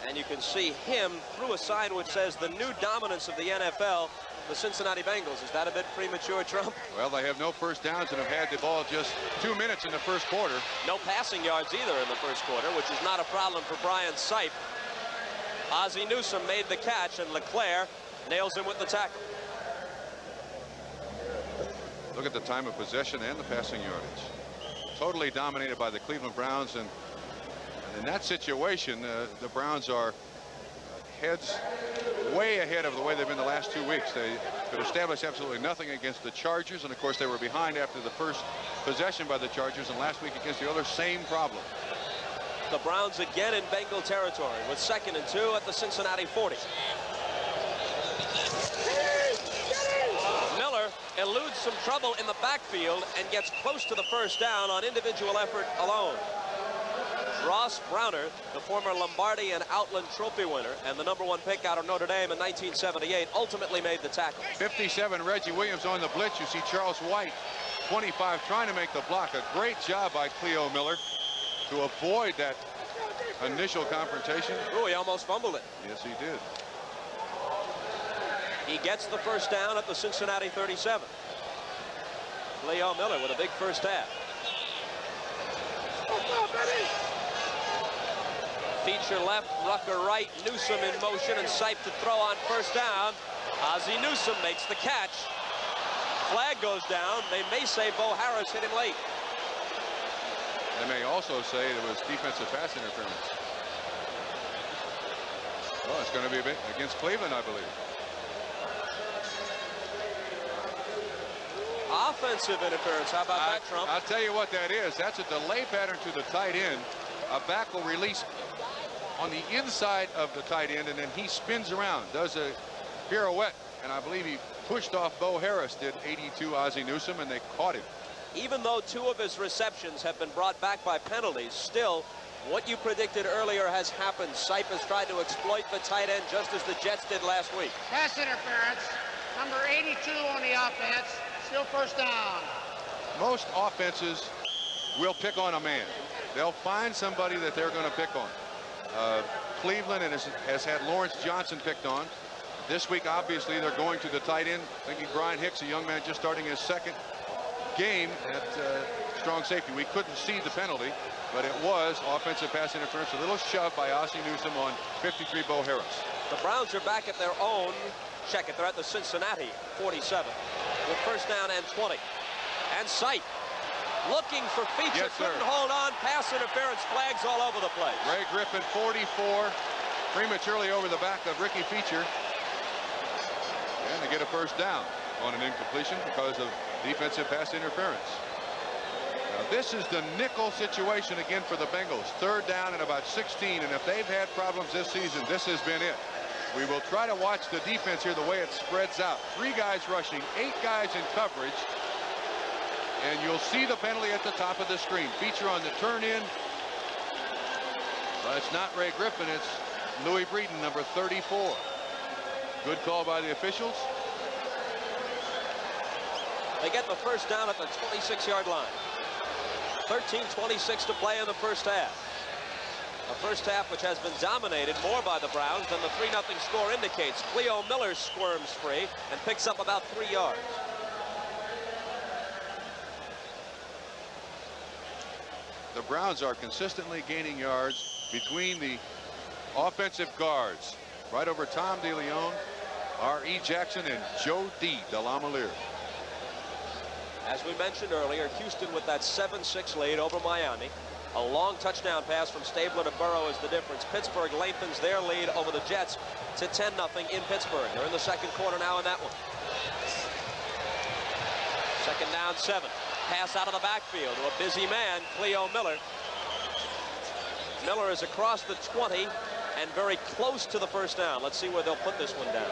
and you can see him through a sign which says the new dominance of the NFL, the Cincinnati Bengals. Is that a bit premature, Trump? Well, they have no first downs and have had the ball just 2 minutes in the first quarter. No passing yards either in the first quarter, which is not a problem for Brian Sipe. Ozzie Newsome made the catch, and LeClaire nails him with the tackle. Look at the time of possession and the passing yardage. Totally dominated by the Cleveland Browns, and in that situation, the Browns are heads way ahead of the way they've been the last 2 weeks. They could establish absolutely nothing against the Chargers, and of course they were behind after the first possession by the Chargers, and last week against the Oilers, same problem. The Browns again in Bengal territory with 2nd and 2 at the Cincinnati 40. Miller eludes some trouble in the backfield and gets close to the first down on individual effort alone. Ross Browner, the former Lombardi and Outland Trophy winner and the #1 pick out of Notre Dame in 1978, ultimately made the tackle. 57, Reggie Williams on the blitz. You see Charles White, 25, trying to make the block. A great job by Cleo Miller to avoid that initial confrontation. Ooh, he almost fumbled it. Yes, he did. He gets the first down at the Cincinnati 37. Cleo Miller with a big first half. Feature left, Rucker right, Newsome in motion, and Sipe to throw on first down. Ozzie Newsome makes the catch. Flag goes down. They may say Bo Harris hit him late. They may also say it was defensive pass interference. Well, it's going to be against Cleveland, I believe. Offensive interference. How about that, Trump? I'll tell you what that is. That's a delay pattern to the tight end. A back will release on the inside of the tight end, and then he spins around, does a pirouette, and I believe he pushed off Bo Harris, did 82 Ozzie Newsome, and they caught him. Even though 2 of his receptions have been brought back by penalties, still, what you predicted earlier has happened. Sipe has tried to exploit the tight end just as the Jets did last week. Pass interference. Number 82 on the offense. Still first down. Most offenses will pick on a man. They'll find somebody that they're going to pick on. Cleveland has had Lawrence Johnson picked on. This week, obviously, they're going to the tight end, thinking Brian Hicks, a young man just starting his 2nd game at strong safety. We couldn't see the penalty, but it was offensive pass interference. A little shove by Ozzie Newsome on 53 Bo Harris. The Browns are back at their own. Check it. They're at the Cincinnati 47 with first down and 20. And Sipe looking for feature. Yes, sir. Couldn't hold on. Pass interference flags all over the place. Ray Griffin, 44, prematurely over the back of Ricky Feature. And they get a first down on an incompletion because of defensive pass interference. Now, this is the nickel situation again for the Bengals. Third down and about 16, and if they've had problems this season, this has been it. We will try to watch the defense here the way it spreads out. 3 guys rushing, 8 guys in coverage, and you'll see the penalty at the top of the screen. Feature on the turn in. Well, it's not Ray Griffin, it's Louis Breeden, number 34. Good call by the officials. They get the first down at the 26-yard line. 13:26 to play in the first half. A first half which has been dominated more by the Browns than the 3-0 score indicates. Cleo Miller squirms free and picks up about 3 yards. The Browns are consistently gaining yards between the offensive guards. Right over Tom DeLeon, R.E. Jackson, and Joe D. DeLamiere. As we mentioned earlier, Houston with that 7-6 lead over Miami. A long touchdown pass from Stabler to Burrow is the difference. Pittsburgh lengthens their lead over the Jets to 10-0 in Pittsburgh. They're in the second quarter now in that one. Second down, 7. Pass out of the backfield to a busy man, Cleo Miller. Miller is across the 20 and very close to the first down. Let's see where they'll put this one down.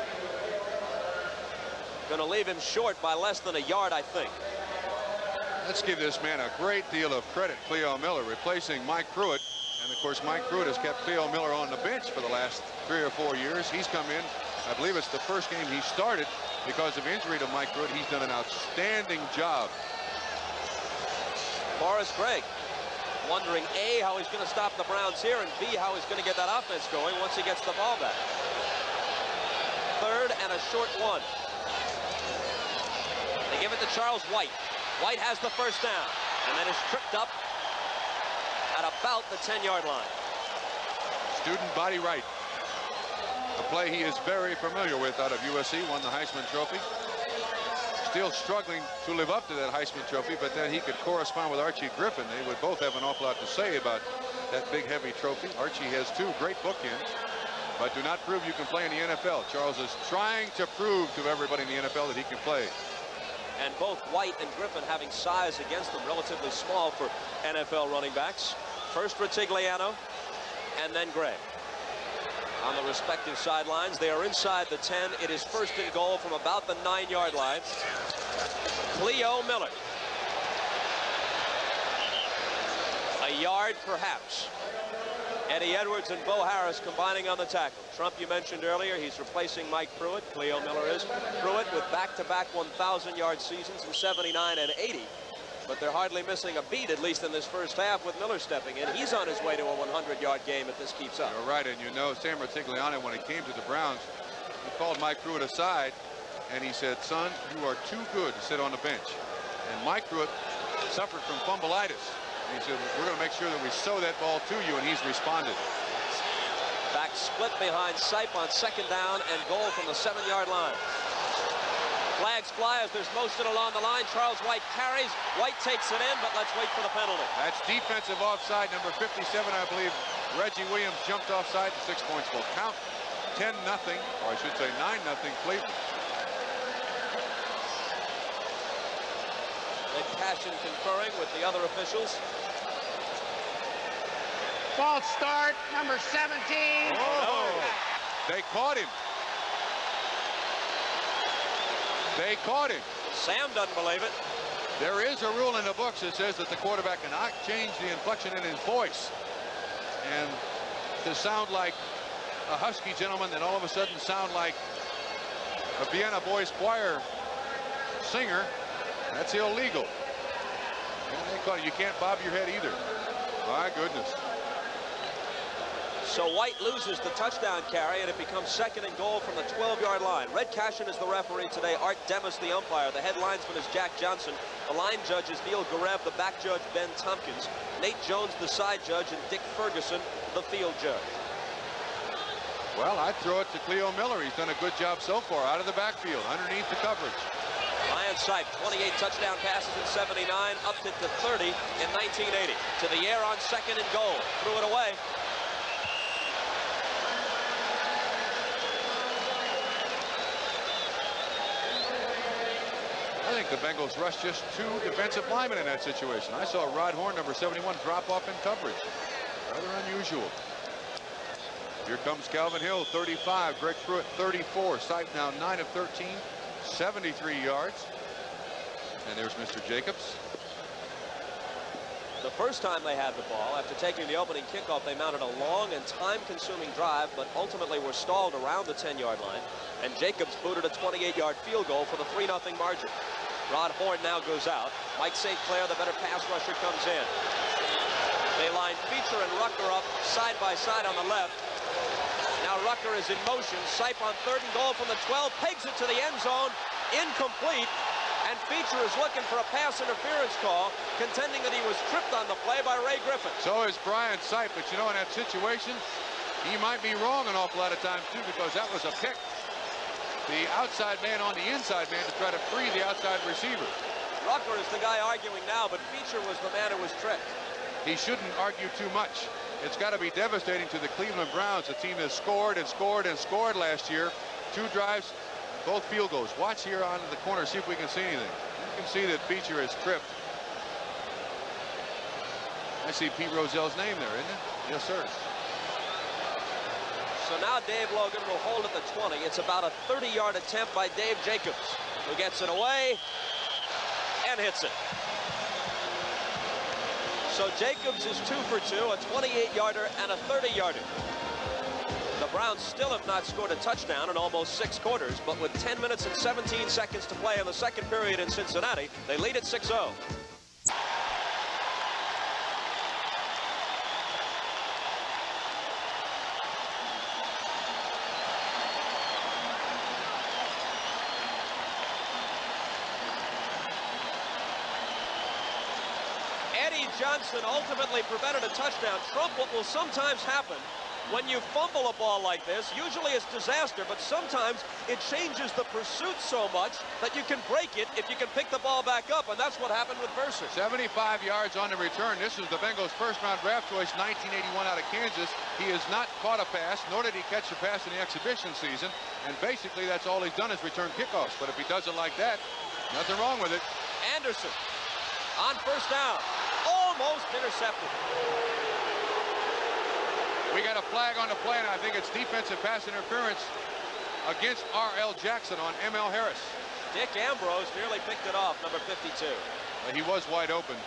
Going to leave him short by less than a yard, I think. Let's give this man a great deal of credit, Cleo Miller, replacing Mike Pruitt. And, of course, Mike Pruitt has kept Cleo Miller on the bench for the last 3 or 4 years. He's come in. I believe it's the first game he started because of injury to Mike Pruitt. He's done an outstanding job. Forrest Gregg wondering, A, how he's going to stop the Browns here, and B, how he's going to get that offense going once he gets the ball back. Third and a short 1. They give it to Charles White. White has the first down and then is tripped up at about the 10-yard line. Student body right. A play he is very familiar with out of USC, won the Heisman Trophy. Still struggling to live up to that Heisman Trophy, but then he could correspond with Archie Griffin. They would both have an awful lot to say about that big, heavy trophy. Archie has 2 great bookends, but do not prove you can play in the NFL. Charles is trying to prove to everybody in the NFL that he can play. And both White and Griffin having size against them, relatively small for NFL running backs. First Retigliano and then Gray. On the respective sidelines, they are inside the 10. It is first and goal from about the 9-yard line. Cleo Miller. A yard perhaps. Eddie Edwards and Bo Harris combining on the tackle. Trump, you mentioned earlier, he's replacing Mike Pruitt. Cleo Miller is. Pruitt with back-to-back 1,000-yard seasons in 79 and 80. But they're hardly missing a beat, at least in this first half, with Miller stepping in. He's on his way to a 100-yard game if this keeps up. You're right, and you know, Sam Retigliano, when he came to the Browns, he called Mike Pruitt aside, and he said, son, you are too good to sit on the bench. And Mike Pruitt suffered from fumbleitis. He said, we're going to make sure that we sow that ball to you, and he's responded. Back split behind Sipe on second down and goal from the 7-yard line. Flags fly as there's motion along the line. Charles White carries. White takes it in, but let's wait for the penalty. That's defensive offside, number 57, I believe. Reggie Williams jumped offside. The 6 points will count. 10-0, or I should say 9-0 Cleveland. Ed Cashin conferring with the other officials. False start, number 17. Oh, they caught him. They caught him. Sam doesn't believe it. There is a rule in the books that says that the quarterback cannot change the inflection in his voice. And to sound like a husky gentleman that all of a sudden sound like a Vienna Boys Choir singer, that's illegal. And they caught it. You can't bob your head either. My goodness. So White loses the touchdown carry, and it becomes second and goal from the 12-yard line. Red Cashin is the referee today. Art Demis the umpire. The head linesman is Jack Johnson. The line judge is Neil Garev. The back judge, Ben Tompkins. Nate Jones, the side judge, and Dick Ferguson, the field judge. Well, I'd throw it to Cleo Miller. He's done a good job so far out of the backfield, underneath the coverage. Lions Brian Sipe, 28 touchdown passes in 79, upped it to 30 in 1980. To the air on 2nd and goal. Threw it away. I think the Bengals rushed just 2 defensive linemen in that situation. I saw Rod Horn, number 71, drop off in coverage. Rather unusual. Here comes Calvin Hill, 35. Greg Pruitt, 34. Sipe now 9 of 13, 73 yards. And there's Mr. Jacobs. The first time they had the ball, after taking the opening kickoff, they mounted a long and time-consuming drive, but ultimately were stalled around the 10-yard line. And Jacobs booted a 28-yard field goal for the 3-0 margin. Rod Horn now goes out. Mike St. Clair, the better pass rusher, comes in. They line Feature and Rucker up side by side on the left. Now Rucker is in motion. Sipe on 3rd and goal from the 12, pegs it to the end zone, incomplete. And Feature is looking for a pass interference call, contending that he was tripped on the play by Ray Griffin. So is Brian Sipe, but you know, in that situation, he might be wrong an awful lot of times too, because that was a pick. The outside man on the inside man to try to free the outside receiver. Rucker is the guy arguing now, but Feature was the man who was tricked. He shouldn't argue too much. It's got to be devastating to the Cleveland Browns. The team has scored and scored and scored last year. 2 drives, both field goals. Watch here on the corner, see if we can see anything. You can see that Feature is tripped. I see Pete Rozell's name there, isn't it? Yes, sir. So now Dave Logan will hold at the 20. It's about a 30-yard attempt by Dave Jacobs, who gets it away and hits it. So Jacobs is 2 for 2, a 28-yarder and a 30-yarder. The Browns still have not scored a touchdown in almost 6 quarters, but with 10 minutes and 17 seconds to play in the second period in Cincinnati, they lead at 6-0. Johnson ultimately prevented a touchdown. Trump, what will sometimes happen when you fumble a ball like this, usually it's disaster, but sometimes it changes the pursuit so much that you can break it if you can pick the ball back up, and that's what happened with Mercer. 75 yards on the return. This is the Bengals' first-round draft choice, 1981 out of Kansas. He has not caught a pass, nor did he catch a pass in the exhibition season, and basically that's all he's done is return kickoffs. But if he does it like that, nothing wrong with it. Anderson on first down. Almost intercepted. We got a flag on the play, and I think it's defensive pass interference against R.L. Jackson on M.L. Harris. Dick Ambrose nearly picked it off, number 52. He was wide open.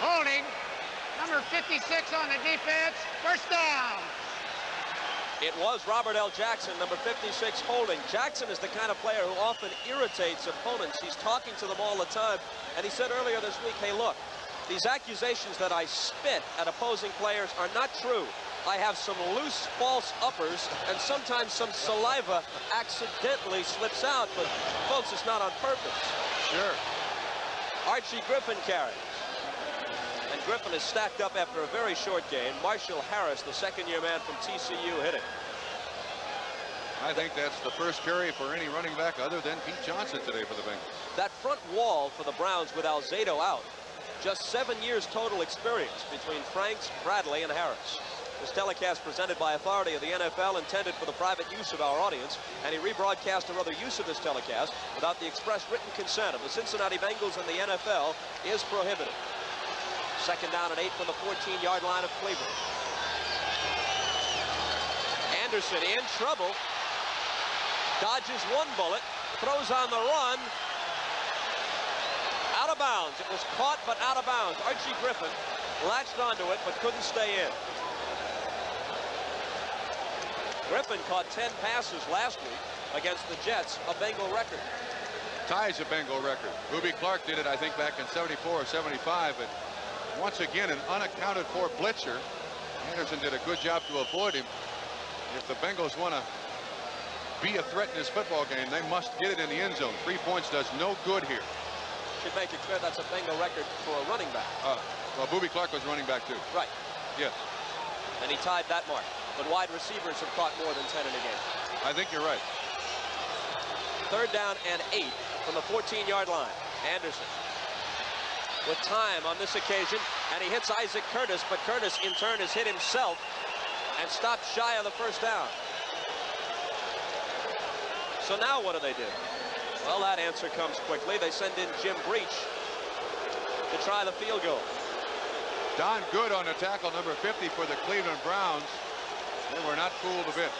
Holding. Number 56 on the defense. First down. It was Robert L. Jackson, number 56, holding. Jackson is the kind of player who often irritates opponents. He's talking to them all the time. And he said earlier this week, hey, look, these accusations that I spit at opposing players are not true. I have some loose, false uppers, and sometimes some saliva accidentally slips out. But, folks, it's not on purpose. Sure. Archie Griffin carries. And Griffin is stacked up after a very short game. Marshall Harris, the second-year man from TCU, hit it. I think that's the first carry for any running back other than Pete Johnson today for the Bengals. That front wall for the Browns with Alzado out. Just 7 years total experience between Franks, Bradley, and Harris. This telecast presented by authority of the NFL, intended for the private use of our audience. Any rebroadcast or other use of this telecast without the express written consent of the Cincinnati Bengals and the NFL is prohibited. Second down and 8 from the 14-yard line of Cleveland. Anderson in trouble. Dodges one bullet. Throws on the run. Out of bounds. It was caught, but out of bounds. Archie Griffin latched onto it, but couldn't stay in. Griffin caught 10 passes last week against the Jets, a Bengal record. Ties a Bengal record. Ruby Clark did it, I think, back in 74 or 75, but once again, an unaccounted for blitzer. Anderson did a good job to avoid him. If the Bengals want to be a threat in this football game, they must get it in the end zone. 3 points does no good here. should make it clear that's a Bengal record for a running back. Well, Booby Clark was running back too. Right. Yes. And he tied that mark. But wide receivers have caught more than 10 in a game. I think you're right. 3rd down and 8 from the 14-yard line. Anderson with time on this occasion, and he hits Isaac Curtis, but Curtis in turn has hit himself and stopped shy of the 1st down. So now what do? Well, that answer comes quickly. They send in Jim Breach to try the field goal. Don Good on the tackle, number 50 for the Cleveland Browns. They were not fooled a bit.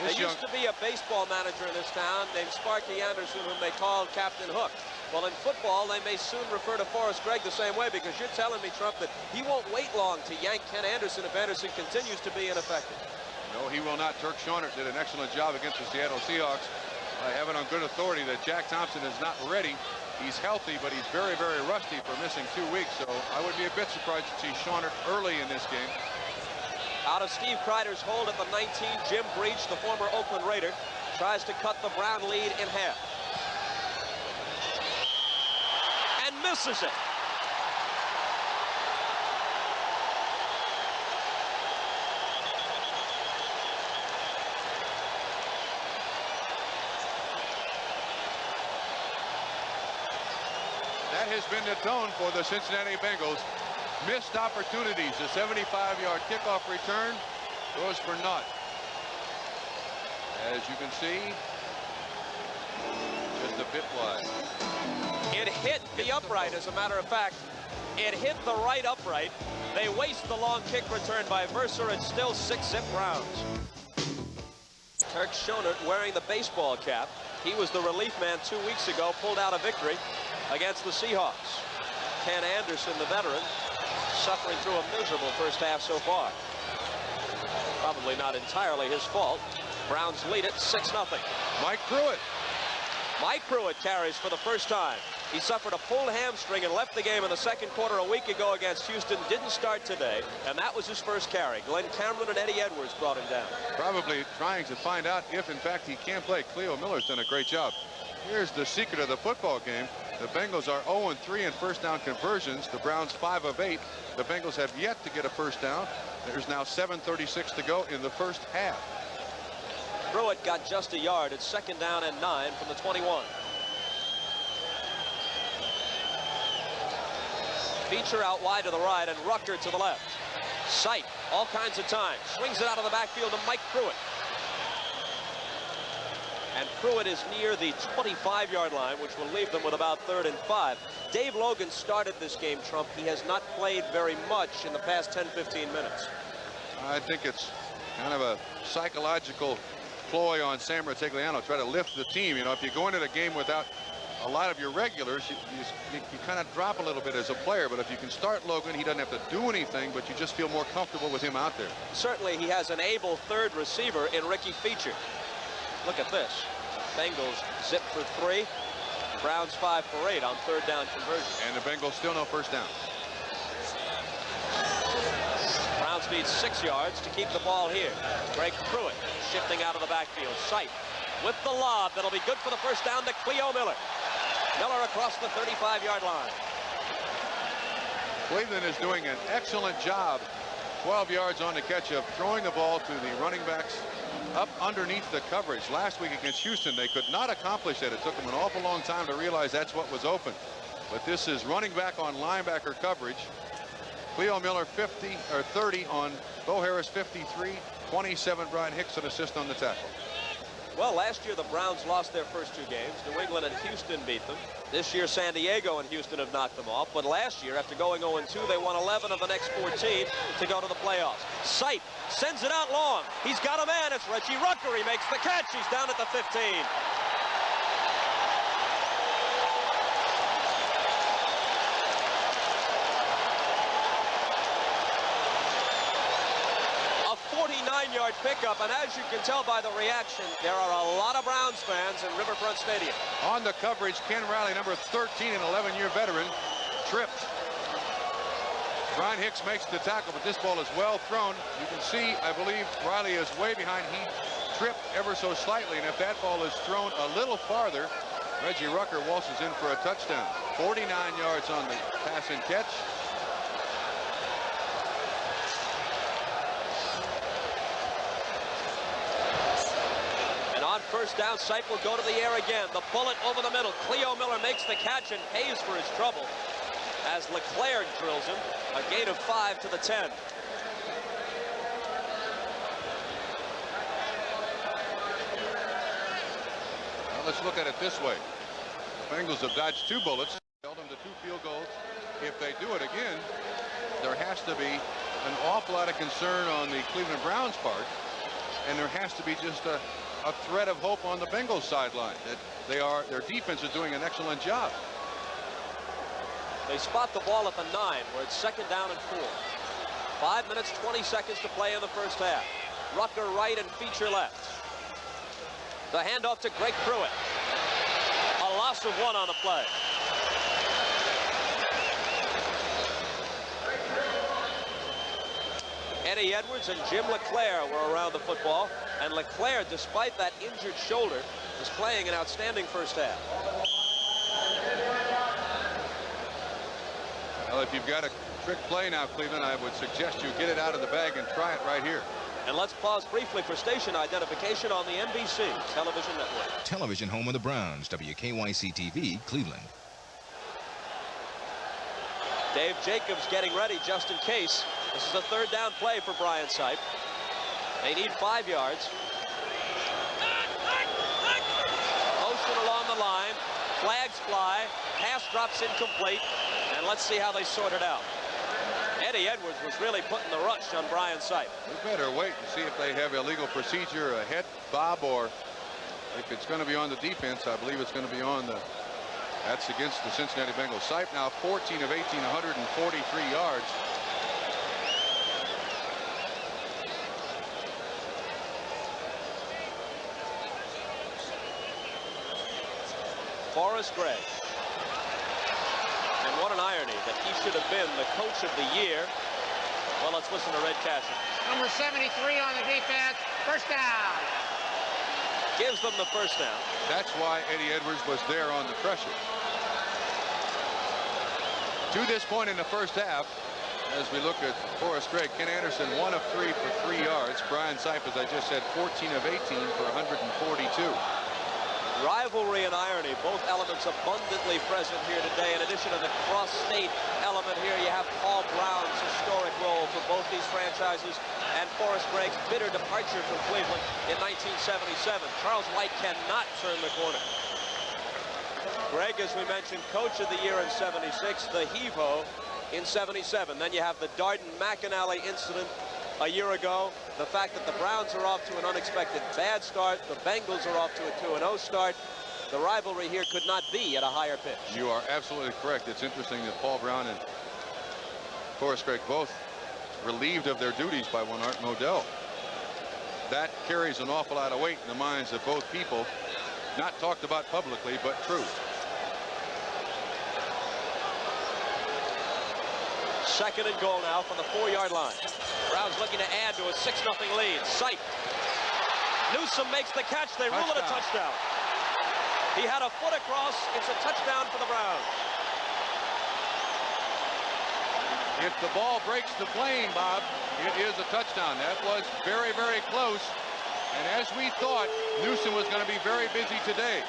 There used to be a baseball manager in this town named Sparky Anderson, whom they called Captain Hook. Well, in football, they may soon refer to Forrest Gregg the same way, because you're telling me, Trump, that he won't wait long to yank Ken Anderson if Anderson continues to be ineffective. No, he will not. Turk Schoenert did an excellent job against the Seattle Seahawks. I have it on good authority that Jack Thompson is not ready. He's healthy, but he's very, very rusty for missing 2 weeks. So I would be a bit surprised to see Schoenert early in this game. Out of Steve Kreider's hold at the 19, Jim Breach, the former Oakland Raider, tries to cut the Brown lead in half. And misses it. That has been the tone for the Cincinnati Bengals. Missed opportunities. The 75-yard kickoff return goes for naught. As you can see, just a bit wide. It hit the upright, as a matter of fact. It hit the right upright. They waste the long kick return by Mercer. It's still 6-zip Browns. Turk Schoenert wearing the baseball cap. He was the relief man 2 weeks ago, pulled out a victory against the Seahawks. Ken Anderson, the veteran, suffering through a miserable 1st half so far. Probably not entirely his fault. Browns lead it 6-0. Mike Pruitt. Mike Pruitt carries for the 1st time. He suffered a pulled hamstring and left the game in the 2nd quarter a week ago against Houston. Didn't start today, and that was his 1st carry. Glenn Cameron and Eddie Edwards brought him down. Probably trying to find out if, in fact, he can play. Cleo Miller's done a great job. Here's the secret of the football game. The Bengals are 0-3 in 1st down conversions. The Browns 5 of 8. The Bengals have yet to get a 1st down. There's now 7:36 to go in the 1st half. Pruitt got just a yard. It's 2nd down and 9 from the 21. Feature out wide to the right and Rucker to the left. Sight, all kinds of time. Swings it out of the backfield to Mike Pruitt. And Pruitt is near the 25-yard line, which will leave them with about 3rd and 5. Dave Logan started this game, Trump. He has not played very much in the past 10-15 minutes. I think it's kind of a psychological ploy on Sam Rutigliano, try to lift the team. You know, if you go into the game without a lot of your regulars, you kind of drop a little bit as a player. But if you can start Logan, he doesn't have to do anything, but you just feel more comfortable with him out there. Certainly, he has an able 3rd receiver in Ricky Feature. Look at this. Bengals zip for 3. Browns 5 for 8 on 3rd down conversion. And the Bengals still no 1st down. Browns need 6 yards to keep the ball here. Greg Pruitt shifting out of the backfield. Sight with the lob. That'll be good for the 1st down to Cleo Miller. Miller across the 35-yard line. Cleveland is doing an excellent job, 12 yards on the catch, of throwing the ball to the running backs up underneath the coverage. Last week against Houston, they could not accomplish that. It took them an awful long time to realize that's what was open. But this is running back on linebacker coverage. Cleo Miller 30 on Bo Harris 53, 27 Brian Hicks, an assist on the tackle. Well, last year the Browns lost their first 2 games. New England and Houston beat them. This year San Diego and Houston have knocked them off. But last year, after going 0-2, they won 11 of the next 14 to go to the playoffs. Sight sends it out long. He's got a man. It's Reggie Rucker. He makes the catch. He's down at the 15. A 49-yard pickup, and as you can tell by the reaction, there are a lot of Browns fans in Riverfront Stadium. On the coverage, Ken Riley, number 13, an 11-year veteran, tripped. Brian Hicks makes the tackle, but this ball is well thrown. You can see, I believe, Riley is way behind. He tripped ever so slightly, and if that ball is thrown a little farther, Reggie Rucker waltzes in for a touchdown. 49 yards on the pass and catch. And on first down, Sipe will go to the air again. The bullet over the middle. Cleo Miller makes the catch and pays for his trouble as LeClaire drills him. A gain of 5 to the 10. Let's look at it this way. The Bengals have dodged 2 bullets, held them to 2 field goals. If they do it again, there has to be an awful lot of concern on the Cleveland Browns part, and there has to be just a thread of hope on the Bengals sideline that their defense is doing an excellent job. They spot the ball at the 9, where it's 2nd down and 4. 5 minutes, 20 seconds to play in the first half. Rucker right and Feature left. The handoff to Greg Pruitt. A loss of 1 on the play. Eddie Edwards and Jim LeClaire were around the football, and LeClaire, despite that injured shoulder, is playing an outstanding first half. Well, if you've got a trick play now, Cleveland, I would suggest you get it out of the bag and try it right here. And let's pause briefly for station identification on the NBC television network. Television home of the Browns, WKYC-TV, Cleveland. Dave Jacobs getting ready just in case. This is a 3rd down play for Brian Sipe. They need 5 yards. Motion along the line. Flags fly. Pass drops incomplete. And let's see how they sort it out. Eddie Edwards was really putting the rush on Brian Sipe. We better wait and see if they have illegal procedure ahead, Bob, or if it's going to be on the defense. I believe it's going to be on the... That's against the Cincinnati Bengals. Sipe now 14 of 18, 143 yards. Forrest Gregg. And what an irony that he should have been the coach of the year. Well, let's listen to Red Cashin. Number 73 on the defense. First down. Gives them the first down. That's why Eddie Edwards was there on the pressure. To this point in the first half, as we look at Forrest Gregg, Ken Anderson 1 of 3 for 3 yards. Brian Sipe, as I just said, 14 of 18 for 142. Rivalry and irony, both elements abundantly present here today. In addition to the cross-state element here, you have Paul Brown's historic role for both these franchises and Forrest Gregg's bitter departure from Cleveland in 1977. Charles White cannot turn the corner. Gregg, as we mentioned, coach of the year in 76, the heave-ho in 77. Then you have the Darden-McAnally incident a year ago. The fact that the Browns are off to an unexpected bad start. The Bengals are off to a 2-0 start. The rivalry here could not be at a higher pitch. You are absolutely correct. It's interesting that Paul Brown and Forrest Gregg both relieved of their duties by one Art Modell. That carries an awful lot of weight in the minds of both people. Not talked about publicly, but true. Second and goal now from the 4-yard line. Browns looking to add to a 6-0 lead. Sipe. Newsome makes the catch. They rule it a touchdown. He had a foot across. It's a touchdown for the Browns. If the ball breaks the plane, Bob, it is a touchdown. That was very, very close. And as we thought, Newsome was going to be very busy today.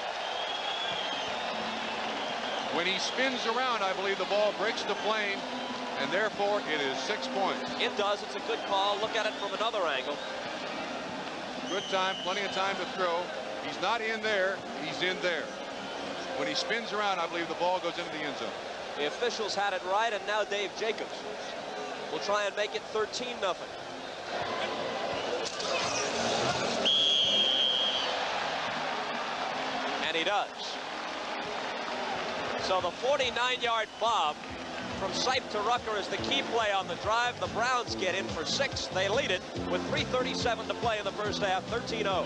When he spins around, I believe the ball breaks the plane, and therefore it is 6 points. It does. It's a good call. Look at it from another angle. Good time, plenty of time to throw. He's not in there, he's in there. When he spins around, I believe the ball goes into the end zone. The officials had it right, and now Dave Jacobs will try and make it 13-0. And he does. So the 49-yard bomb from Sipe to Rucker is the key play on the drive. The Browns get in for 6. They lead it with 3:37 to play in the first half, 13-0.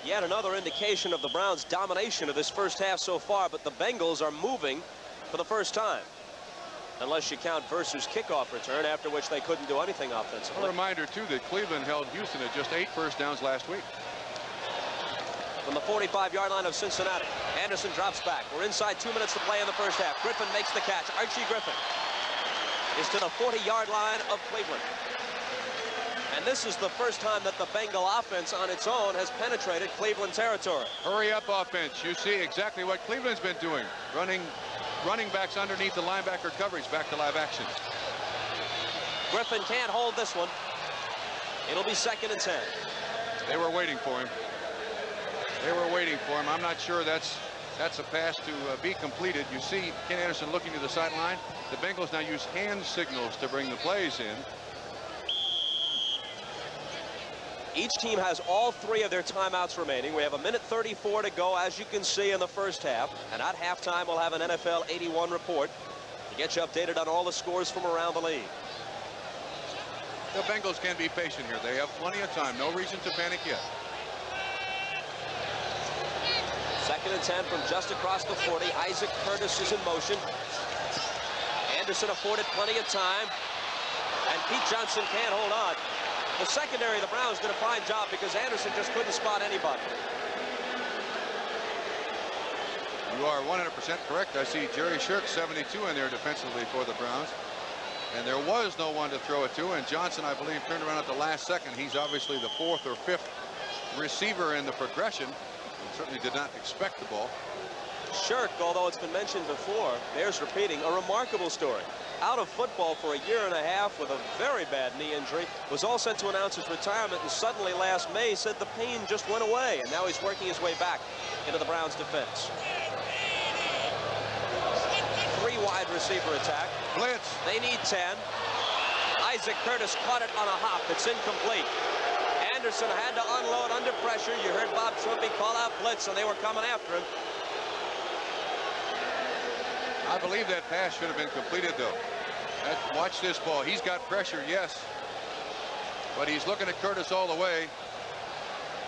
Yet another indication of the Browns' domination of this first half so far, but the Bengals are moving for the first time. Unless you count Versus kickoff return, after which they couldn't do anything offensively. A reminder, too, that Cleveland held Houston at just 8 first downs last week. from the 45-yard line of Cincinnati. Anderson drops back. We're inside 2 minutes to play in the first half. Griffin makes the catch. Archie Griffin is to the 40-yard line of Cleveland. And this is the first time that the Bengal offense on its own has penetrated Cleveland territory. Hurry up offense. You see exactly what Cleveland's been doing. Running backs underneath the linebacker coverage. Back to live action. Griffin can't hold this one. It'll be 2nd and 10. They were waiting for him. They were waiting for him. I'm not sure that's a pass to be completed. You see Ken Anderson looking to the sideline. The Bengals now use hand signals to bring the plays in. Each team has all 3 of their timeouts remaining. We have 1:34 to go, as you can see, in the first half. And at halftime, we'll have an NFL 81 report to get you updated on all the scores from around the league. The Bengals can be patient here. They have plenty of time. No reason to panic yet. 2nd and 10 from just across the 40. Isaac Curtis is in motion. Anderson afforded plenty of time. And Pete Johnson can't hold on. The secondary of the Browns did a fine job because Anderson just couldn't spot anybody. You are 100% correct. I see Jerry Shirk, 72 in there defensively for the Browns. And there was no one to throw it to. And Johnson, I believe, turned around at the last second. He's obviously the 4th or 5th receiver in the progression. He certainly did not expect the ball. Shirk, although it's been mentioned before, bears repeating, a remarkable story. Out of football for a year and a half with a very bad knee injury, was all set to announce his retirement, and suddenly last May said the pain just went away, and now he's working his way back into the Browns defense. 3 wide receiver attack. Blitz. They need 10. Isaac Curtis caught it on a hop. It's incomplete. Anderson had to unload under pressure. You heard Bob Trumpy call out blitz, and they were coming after him. I believe that pass should have been completed, though. Watch this ball. He's got pressure, yes. But he's looking at Curtis all the way.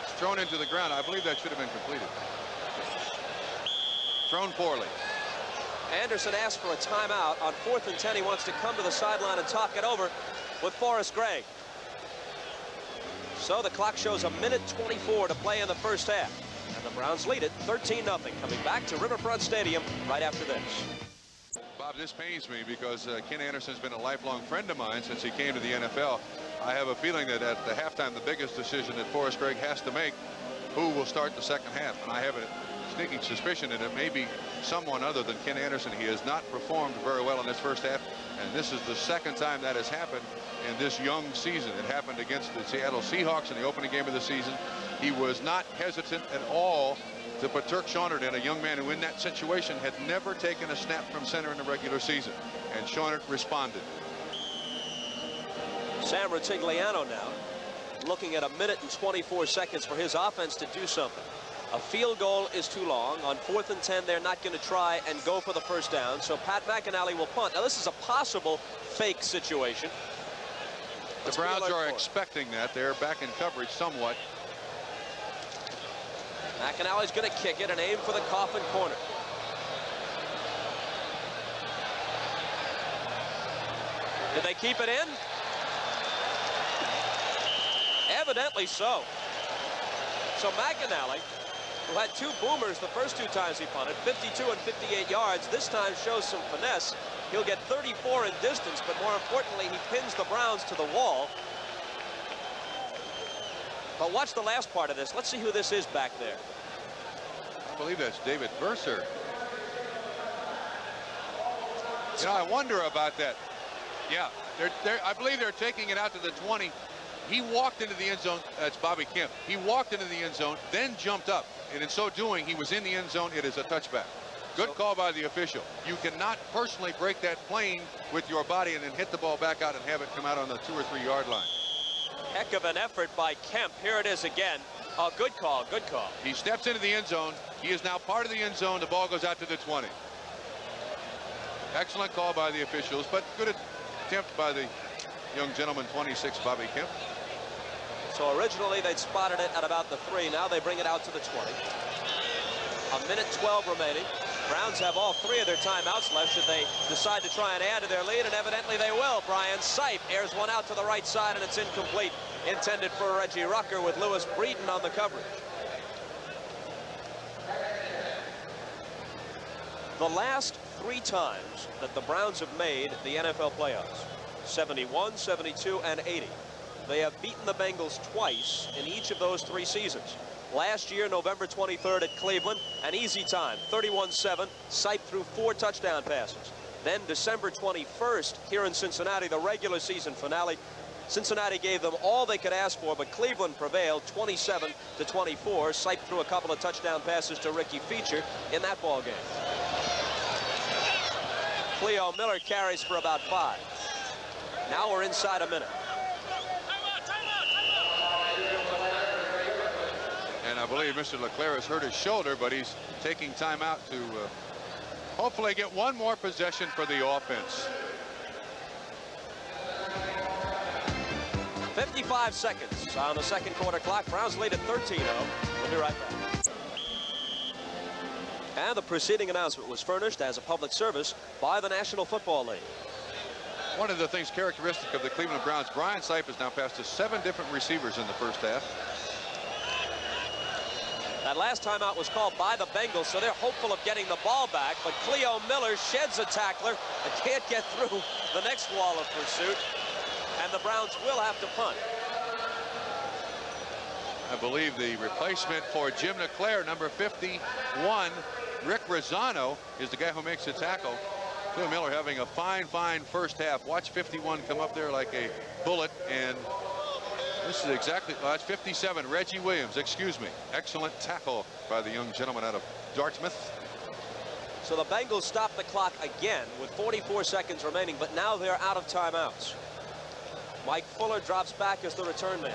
It's thrown into the ground. I believe that should have been completed. Thrown poorly. Anderson asked for a timeout. On 4th and 10, he wants to come to the sideline and talk it over with Forrest Gregg. So the clock shows 1:24 to play in the first half. And the Browns lead it 13-0. Coming back to Riverfront Stadium right after this. Bob, this pains me because Ken Anderson's been a lifelong friend of mine since he came to the NFL. I have a feeling that at the halftime, the biggest decision that Forrest Gregg has to make, who will start the second half. And I have a sneaking suspicion that it may be someone other than Ken Anderson. He has not performed very well in this first half, and this is the 2nd time that has happened in this young season. It happened against the Seattle Seahawks in the opening game of the season. He was not hesitant at all to put Turk Shaunert in, a young man who in that situation had never taken a snap from center in the regular season, and Shaunert responded. Sam Rutigliano now looking at 1:24 for his offense to do something. A field goal is too long. On 4th and 10, they're not going to try and go for the first down, so Pat McInally will punt. Now, this is a possible fake situation. The Browns are expecting that. They're back in coverage somewhat. McInally's going to kick it and aim for the coffin corner. Did they keep it in? Evidently so. So McInally, who had 2 boomers the first 2 times he punted, 52 and 58 yards, this time shows some finesse. He'll get 34 in distance, but more importantly, he pins the Browns to the wall. But watch the last part of this. Let's see who this is back there. I believe that's David Verser. You know, I wonder about that. Yeah, I believe they're taking it out to the 20. He walked into the end zone. That's Bobby Kemp. He walked into the end zone, then jumped up. And in so doing, he was in the end zone. It is a touchback. Good call by the official. You cannot personally break that plane with your body and then hit the ball back out and have it come out on the 2 or 3 yard line. Heck of an effort by Kemp. Here it is again. Oh, good call, good call. He steps into the end zone. He is now part of the end zone. The ball goes out to the 20. Excellent call by the officials, but good attempt by the young gentleman, 26, Bobby Kemp. So originally they'd spotted it at about the 3. Now they bring it out to the 20. 1:12 remaining. Browns have all 3 of their timeouts left should they decide to try and add to their lead, and evidently they will. Brian Sipe airs one out to the right side, and it's incomplete. Intended for Reggie Rucker with Lewis Breeden on the coverage. The last 3 times that the Browns have made the NFL playoffs, 71, 72, and 80, they have beaten the Bengals twice in each of those 3 seasons. Last year, November 23rd at Cleveland, an easy time, 31-7. Sipe threw 4 touchdown passes. Then December 21st here in Cincinnati, the regular season finale. Cincinnati gave them all they could ask for, but Cleveland prevailed 27-24. Sipe threw a couple of touchdown passes to Ricky Feature in that ball game. Cleo Miller carries for about 5. Now we're inside a minute. And I believe Mr. LeClaire has hurt his shoulder, but he's taking time out to hopefully get one more possession for the offense. 55 seconds on the second quarter clock. Browns lead at 13-0. We'll be right back. And the preceding announcement was furnished as a public service by the National Football League. One of the things characteristic of the Cleveland Browns, Brian Sipe has now passed to 7 different receivers in the first half. That last timeout was called by the Bengals, so they're hopeful of getting the ball back, but Cleo Miller sheds a tackler and can't get through the next wall of pursuit, and the Browns will have to punt. I believe the replacement for Jim LeClaire, number 51, Rick Rosano, is the guy who makes the tackle. Cleo Miller having a fine first half. Watch 51 come up there like a bullet, and this is exactly, that's 57, Reggie Williams, excuse me. Excellent tackle by the young gentleman out of Dartmouth. So the Bengals stop the clock again with 44 seconds remaining, but now they're out of timeouts. Mike Fuller drops back as the return man.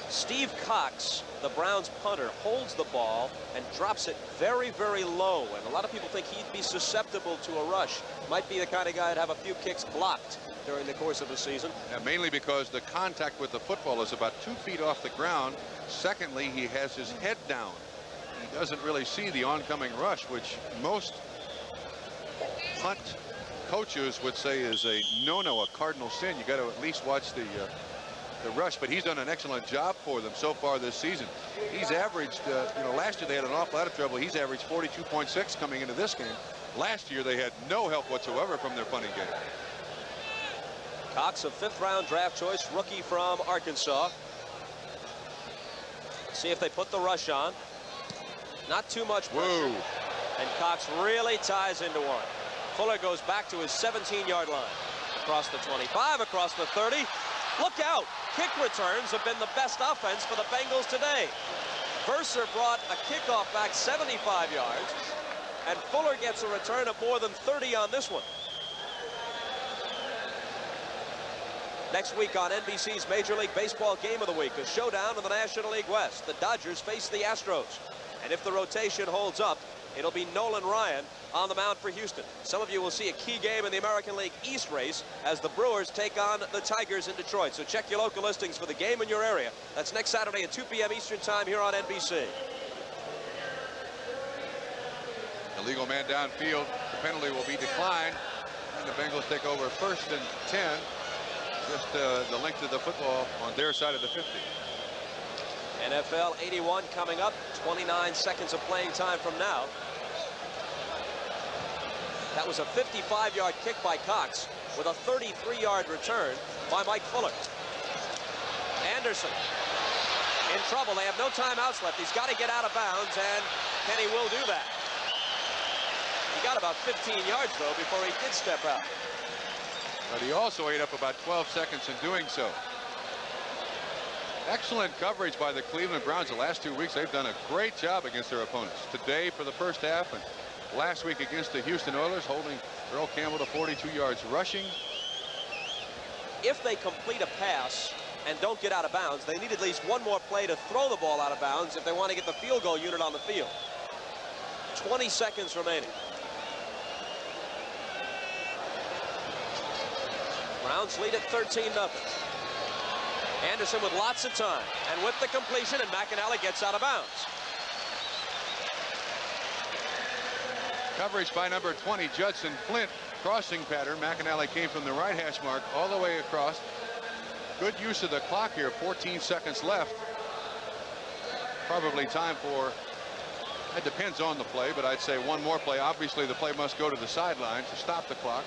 Steve Cox, the Browns punter, holds the ball and drops it very low, and a lot of people think he'd be susceptible to a rush. Might be the kind of guy that'd have a few kicks blocked during the course of the season. Yeah, mainly because the contact with the football is about 2 feet off the ground. Secondly, he has his head down. He doesn't really see the oncoming rush, which most punt coaches would say is a no-no, a cardinal sin. You got to at least watch the rush, but he's done an excellent job for them so far this season. He's averaged, last year they had an awful lot of trouble. He's averaged 42.6 coming into this game. Last year they had no help whatsoever from their punting game. Cox, a 5th-round draft choice, rookie from Arkansas. See if they put the rush on. Not too much pressure. Whoa. And Cox really ties into one. Fuller goes back to his 17-yard line. Across the 25, across the 30. Look out! Kick returns have been the best offense for the Bengals today. Verser brought a kickoff back 75 yards, and Fuller gets a return of more than 30 on this one. Next week on NBC's Major League Baseball Game of the Week, a showdown in the National League West. The Dodgers face the Astros, and if the rotation holds up, it'll be Nolan Ryan on the mound for Houston. Some of you will see a key game in the American League East race as the Brewers take on the Tigers in Detroit. So check your local listings for the game in your area. That's next Saturday at 2 p.m. Eastern Time here on NBC. Illegal man downfield. The penalty will be declined, and the Bengals take over 1st and 10. Just the length of the football on their side of the 50. NFL 81 coming up. 29 seconds of playing time from now. That was a 55-yard kick by Cox with a 33-yard return by Mike Fuller. Anderson in trouble. They have no timeouts left. He's got to get out of bounds, and Kenny will do that. He got about 15 yards, though, before he did step out. But he also ate up about 12 seconds in doing so. Excellent coverage by the Cleveland Browns the last 2 weeks. They've done a great job against their opponents. Today for the first half, and last week against the Houston Oilers, holding Earl Campbell to 42 yards rushing. If they complete a pass and don't get out of bounds, they need at least one more play to throw the ball out of bounds if they want to get the field goal unit on the field. 20 seconds remaining. Browns lead at 13-0. Anderson with lots of time, and with the completion, and McAnally gets out of bounds. Coverage by number 20, Judson Flint. Crossing pattern. McAnally came from the right hash mark all the way across. Good use of the clock here. 14 seconds left. probably time for, it depends on the play, but I'd say one more play. Obviously, the play must go to the sideline to stop the clock.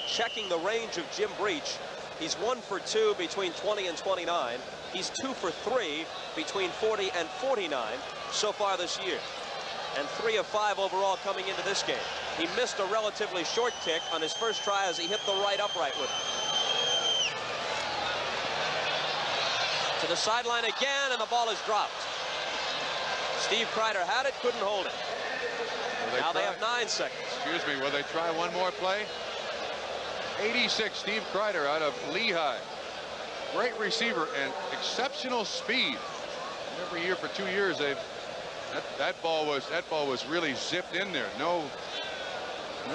Checking the range of Jim Breach. He's 1 for 2 between 20 and 29. He's 2 for 3 between 40 and 49 so far this year. And 3 of 5 overall coming into this game. He missed a relatively short kick on his first try as he hit the right upright with it. To the sideline again, and the ball is dropped. Steve Kreider had it, couldn't hold it. Now they have 9 seconds. Excuse me, will they try one more play? 86, Steve Kreider out of Lehigh. Great receiver and exceptional speed. Every year for 2 years, that ball was really zipped in there. No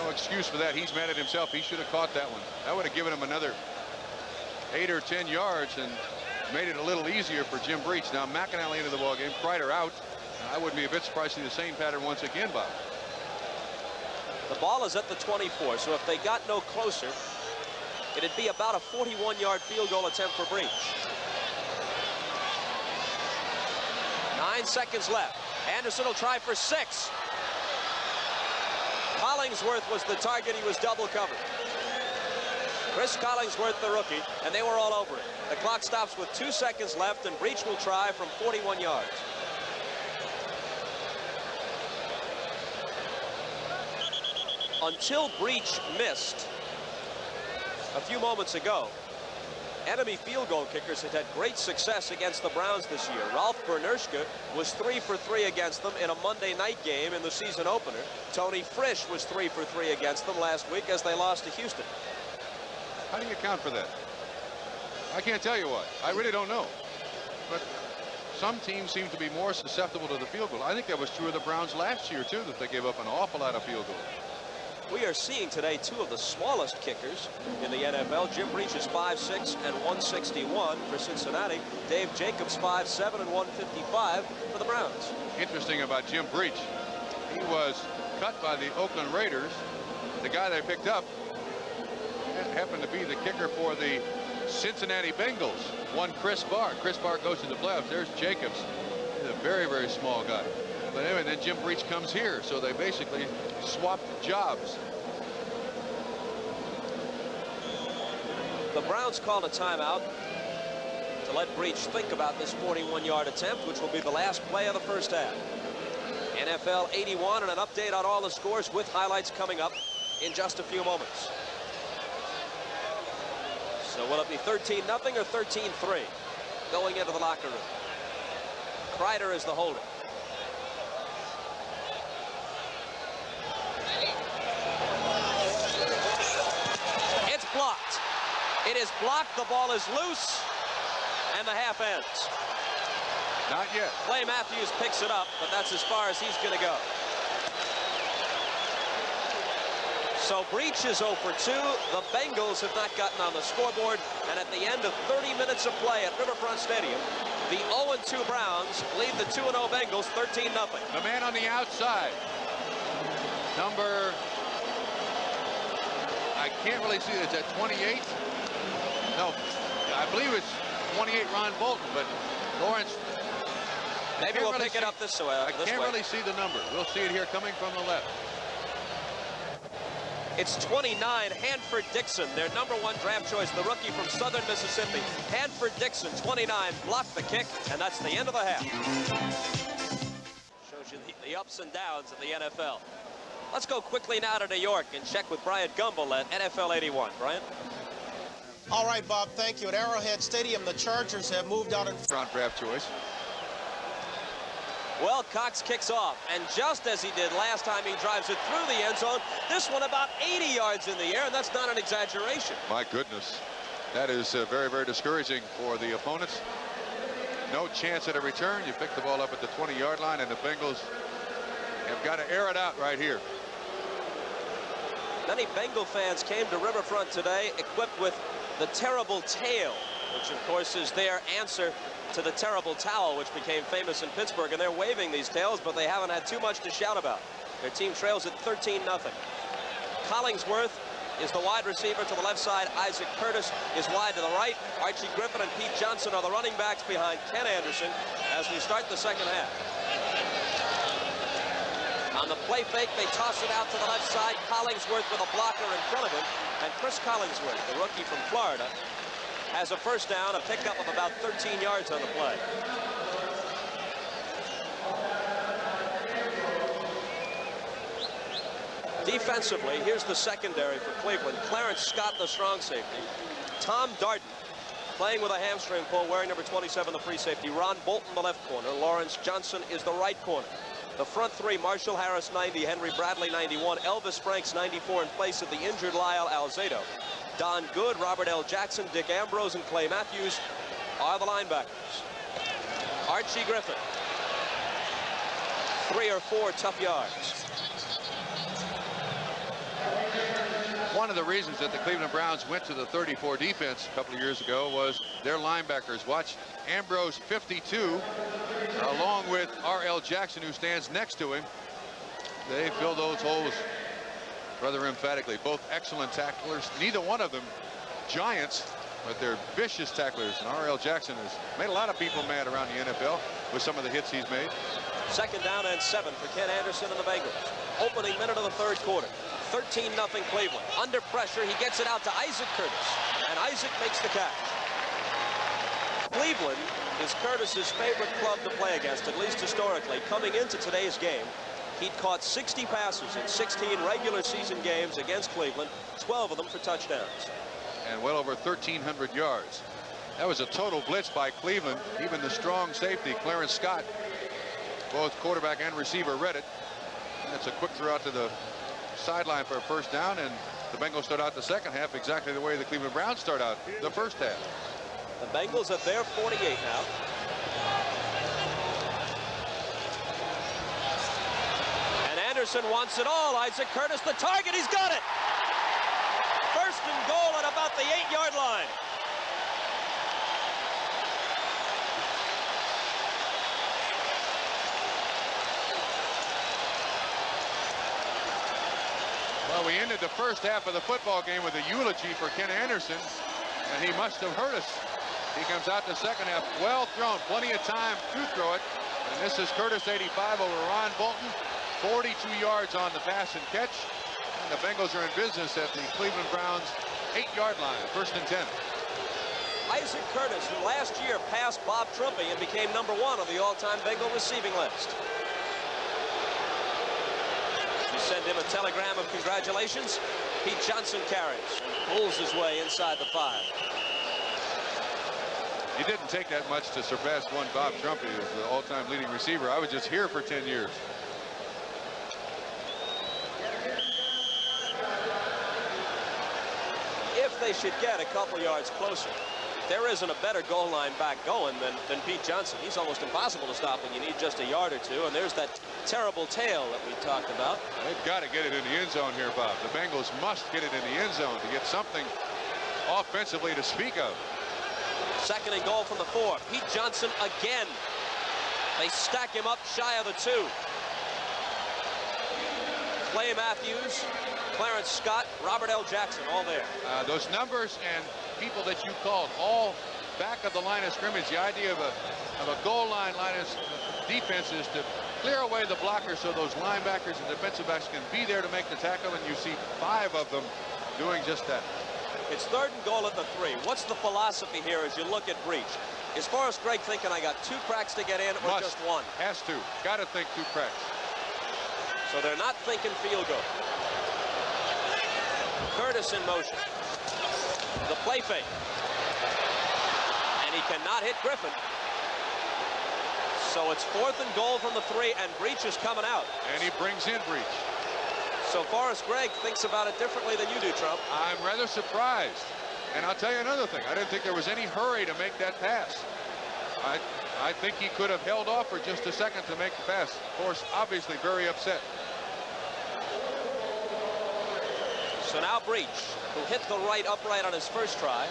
excuse for that. He's mad at himself. He should have caught that one. That would have given him another 8 or 10 yards and made it a little easier for Jim Breach. Now McAnally into the ball game. Kreider out. I wouldn't be a bit surprised to see the same pattern once again, Bob. The ball is at the 24, so if they got no closer, it'd be about a 41-yard field goal attempt for Breach. 9 seconds left. Anderson will try for 6. Collingsworth was the target. He was double covered. Chris Collingsworth, the rookie, and they were all over it. The clock stops with 2 seconds left, and Breach will try from 41 yards. Until Breach missed a few moments ago, enemy field goal kickers had had great success against the Browns this year. Ralph Bernerschke was 3 for 3 against them in a Monday night game in the season opener. Tony Frisch was 3 for 3 against them last week as they lost to Houston. How do you account for that? I can't tell you what. I really don't know. But some teams seem to be more susceptible to the field goal. I think that was true of the Browns last year, too, that they gave up an awful lot of field goals. We are seeing today 2 of the smallest kickers in the NFL. Jim Breach is 5'6" and 161 for Cincinnati. Dave Jacobs 5'7" and 155 for the Browns. Interesting about Jim Breach. He was cut by the Oakland Raiders. The guy they picked up happened to be the kicker for the Cincinnati Bengals. One Chris Barr. Chris Barr goes to the playoffs. There's Jacobs. He's a very, very small guy. But anyway, then Jim Breach comes here, so they basically swapped jobs. The Browns called a timeout to let Breach think about this 41-yard attempt, which will be the last play of the first half. NFL 81 and an update on all the scores with highlights coming up in just a few moments. So will it be 13-0 or 13-3 going into the locker room? Kreider is the holder. It's blocked. It is blocked. The ball is loose, and the half ends. Not yet. Clay Matthews picks it up, but that's as far as he's going to go. So Breach is 0 for 2. The Bengals have not gotten on the scoreboard, and at the end of 30 minutes of play at Riverfront Stadium, the 0-2 Browns lead the 2-0 Bengals 13-0. The man on the outside, number, I can't really see it. Is that 28? No, I believe it's 28 Ron Bolton, but Lawrence. Maybe we'll pick it up this way. I can't really see the number. We'll see it here coming from the left. It's 29, Hanford Dixon, their #1 draft choice, the rookie from Southern Mississippi. Hanford Dixon, 29, blocked the kick, and that's the end of the half. Shows you the ups and downs of the NFL. Let's go quickly now to New York and check with Brian Gumbel at NFL 81. Brian? All right, Bob, thank you. At Arrowhead Stadium, the Chargers have moved out in front. Draft choice. Well, Cox kicks off, and just as he did last time, he drives it through the end zone. This one about 80 yards in the air, and that's not an exaggeration. My goodness. That is very, very discouraging for the opponents. No chance at a return. You pick the ball up at the 20-yard line, and the Bengals have got to air it out right here. Many Bengal fans came to Riverfront today equipped with the terrible tail, which, of course, is their answer to the terrible towel, which became famous in Pittsburgh, and they're waving these tails, but they haven't had too much to shout about. Their team trails at 13-0. Collingsworth is the wide receiver to the left side. Isaac Curtis is wide to the right. Archie Griffin and Pete Johnson are the running backs behind Ken Anderson as we start the second half. On the play fake, they toss it out to the left side. Collingsworth with a blocker in front of him. And Chris Collingsworth, the rookie from Florida, has a first down, a pickup of about 13 yards on the play. Defensively, here's the secondary for Cleveland. Clarence Scott, the strong safety. Tom Darden, playing with a hamstring pull, wearing number 27, the free safety. Ron Bolton, the left corner. Lawrence Johnson is the right corner. The front three, Marshall Harris, 90, Henry Bradley, 91, Elvis Franks, 94, in place of the injured Lyle Alzado. Don Good, Robert L. Jackson, Dick Ambrose, and Clay Matthews are the linebackers. Archie Griffin, 3 or 4 tough yards. One of the reasons that the Cleveland Browns went to the 34 defense a couple of years ago was their linebackers. Watch Ambrose, 52, along with R.L. Jackson, who stands next to him. They fill those holes rather emphatically. Both excellent tacklers. Neither one of them giants, but they're vicious tacklers. And R.L. Jackson has made a lot of people mad around the NFL with some of the hits he's made. 2nd down and 7 for Ken Anderson and the Bengals. Opening minute of the 3rd quarter. 13-0 Cleveland. Under pressure, he gets it out to Isaac Curtis, and Isaac makes the catch. Cleveland is Curtis's favorite club to play against, at least historically. Coming into today's game, he'd caught 60 passes in 16 regular season games against Cleveland, 12 of them for touchdowns. And well over 1,300 yards. That was a total blitz by Cleveland. Even the strong safety, Clarence Scott, both quarterback and receiver, read it. That's a quick throw out to the sideline for a first down, and the Bengals start out the second half exactly the way the Cleveland Browns start out the first half. The Bengals at their 48 now. And Anderson wants it all. Isaac Curtis, the target. He's got it. 1st and goal at about the 8-yard line. Well, we ended the first half of the football game with a eulogy for Ken Anderson, and he must have hurt us. He comes out the second half, well thrown, plenty of time to throw it. And this is Curtis, 85, over Ron Bolton, 42 yards on the pass and catch. And the Bengals are in business at the Cleveland Browns 8-yard line, 1st and 10. Isaac Curtis, who last year passed Bob Trumpy and became #1 on the all-time Bengal receiving list. Send him a telegram of congratulations. Pete Johnson carries, pulls his way inside the 5. It didn't take that much to surpass one Bob Trumpy as the all-time leading receiver. I was just here for 10 years. If they should get a couple yards closer, there isn't a better goal line back going than Pete Johnson. He's almost impossible to stop when you need just a yard or two. And there's that terrible tail that we talked about. They've got to get it in the end zone here, Bob. The Bengals must get it in the end zone to get something offensively to speak of. 2nd and goal from the 4. Pete Johnson again. They stack him up shy of the 2. Clay Matthews, Clarence Scott, Robert L. Jackson, all there. Those numbers and people that you called all back of the line of scrimmage. The idea of a goal line of defense is to clear away the blockers so those linebackers and defensive backs can be there to make the tackle, and you see 5 of them doing just that. It's 3rd and goal at the 3. What's the philosophy here as you look at breach? Is Forrest Gregg thinking I got 2 cracks to get in or just 1? Has to. Got to think 2 cracks. So they're not thinking field goal. Curtis in motion. The play fake. And he cannot hit Griffin. So it's 4th and goal from the 3, and Breach is coming out. And he brings in Breach. So Forrest Gregg thinks about it differently than you do, Trump. I'm rather surprised. And I'll tell you another thing. I didn't think there was any hurry to make that pass. I think he could have held off for just a second to make the pass. Of course, obviously very upset. So now Breach, who hit the right upright on his first try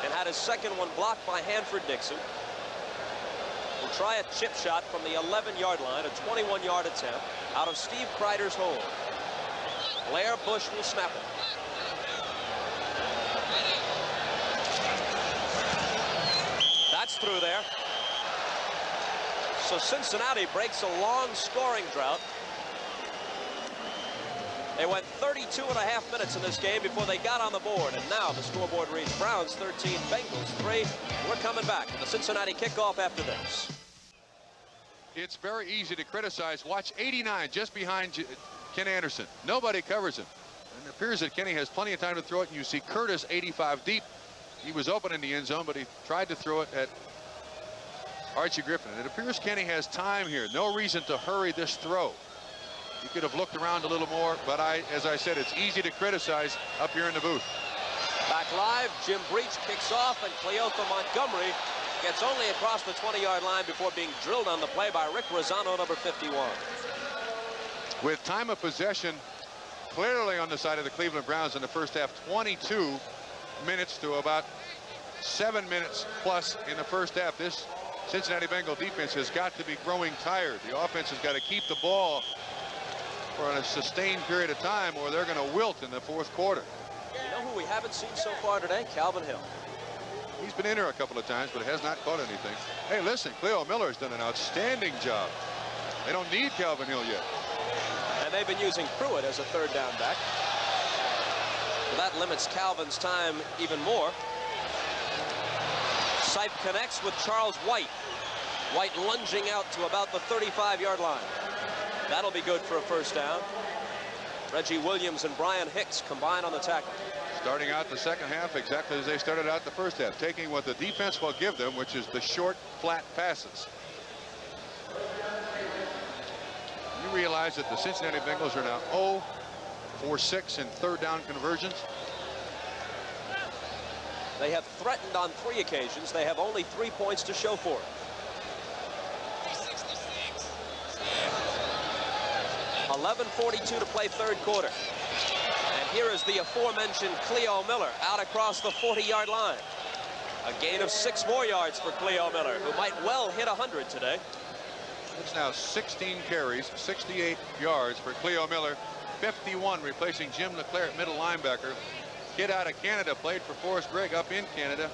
and had his second one blocked by Hanford Dixon, will try a chip shot from the 11-yard line, a 21-yard attempt out of Steve Kreider's hole. Blair Bush will snap it. That's through there. So Cincinnati breaks a long scoring drought. They went 32.5 minutes in this game before they got on the board, and now the scoreboard reads Browns 13, Bengals 3. We're coming back to the Cincinnati kickoff after this. It's very easy to criticize. Watch 89 just behind Ken Anderson. Nobody covers him. And it appears that Kenny has plenty of time to throw it. And you see Curtis 85 deep. He was open in the end zone, but he tried to throw it at Archie Griffin. It appears Kenny has time here. No reason to hurry this throw. He could have looked around a little more, but as I said, it's easy to criticize up here in the booth. Back live, Jim Breach kicks off, and Cleotha Montgomery gets only across the 20-yard line before being drilled on the play by Rick Rosano, number 51. With time of possession clearly on the side of the Cleveland Browns in the first half, 22 minutes to about 7 minutes plus in the first half. This Cincinnati Bengal defense has got to be growing tired. The offense has got to keep the ball for a sustained period of time, or they're going to wilt in the fourth quarter. You know who we haven't seen so far today? Calvin Hill. He's been in here a couple of times, but has not caught anything. Hey, listen, Cleo Miller has done an outstanding job. They don't need Calvin Hill yet. And they've been using Pruitt as a third down back. So that limits Calvin's time even more. Sipe connects with Charles White. White lunging out to about the 35-yard line. That'll be good for a first down. Reggie Williams and Brian Hicks combine on the tackle. Starting out the second half exactly as they started out the first half, taking what the defense will give them, which is the short, flat passes. You realize that the Cincinnati Bengals are now 0 for 6 in third down conversions. They have threatened on 3 occasions. They have only 3 points to show for it. 11:42 to play third quarter. And here is the aforementioned Cleo Miller out across the 40-yard line. A gain of 6 more yards for Cleo Miller, who might well hit 100 today. It's now 16 carries, 68 yards for Cleo Miller. 51 replacing Jim Leclerc, middle linebacker. Kid out of Canada, played for Forrest Gregg up in Canada.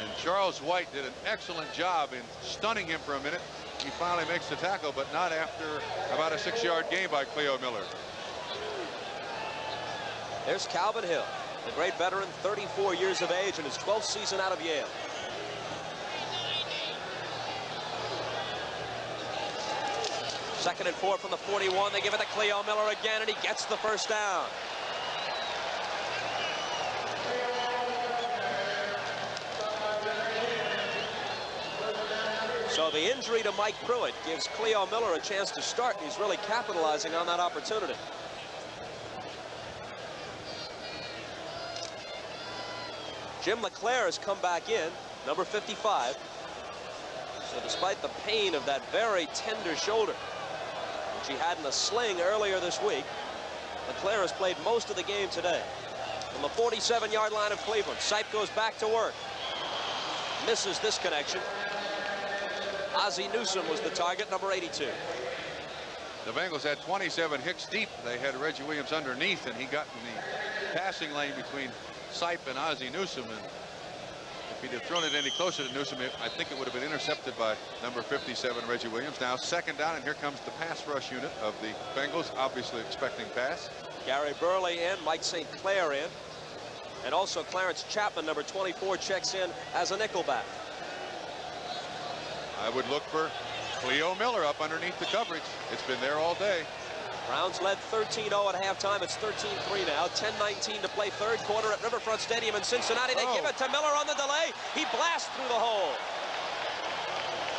And Charles White did an excellent job in stunning him for a minute. He finally makes the tackle, but not after about a 6-yard gain by Cleo Miller. There's Calvin Hill, the great veteran, 34 years of age, in his 12th season out of Yale. Second and 4 from the 41. They give it to Cleo Miller again, and he gets the first down. So the injury to Mike Pruitt gives Cleo Miller a chance to start, and he's really capitalizing on that opportunity. Jim Leclerc has come back in, number 55. So despite the pain of that very tender shoulder, which he had in a sling earlier this week, Leclerc has played most of the game today. From the 47-yard line of Cleveland, Sipe goes back to work. Misses this connection. Ozzie Newsome was the target, number 82. The Bengals had 27 Hicks deep. They had Reggie Williams underneath, and he got in the passing lane between Sipe and Ozzie Newsome. And if he'd have thrown it any closer to Newsome, I think it would have been intercepted by number 57, Reggie Williams. Now second down, and here comes the pass rush unit of the Bengals, obviously expecting pass. Gary Burley in, Mike St. Clair in, and also Clarence Chapman, number 24, checks in as a nickelback. I would look for Cleo Miller up underneath the coverage. It's been there all day. Browns led 13-0 at halftime. It's 13-3 now. 10:19 to play third quarter at Riverfront Stadium in Cincinnati. They give it to Miller on the delay. He blasts through the hole.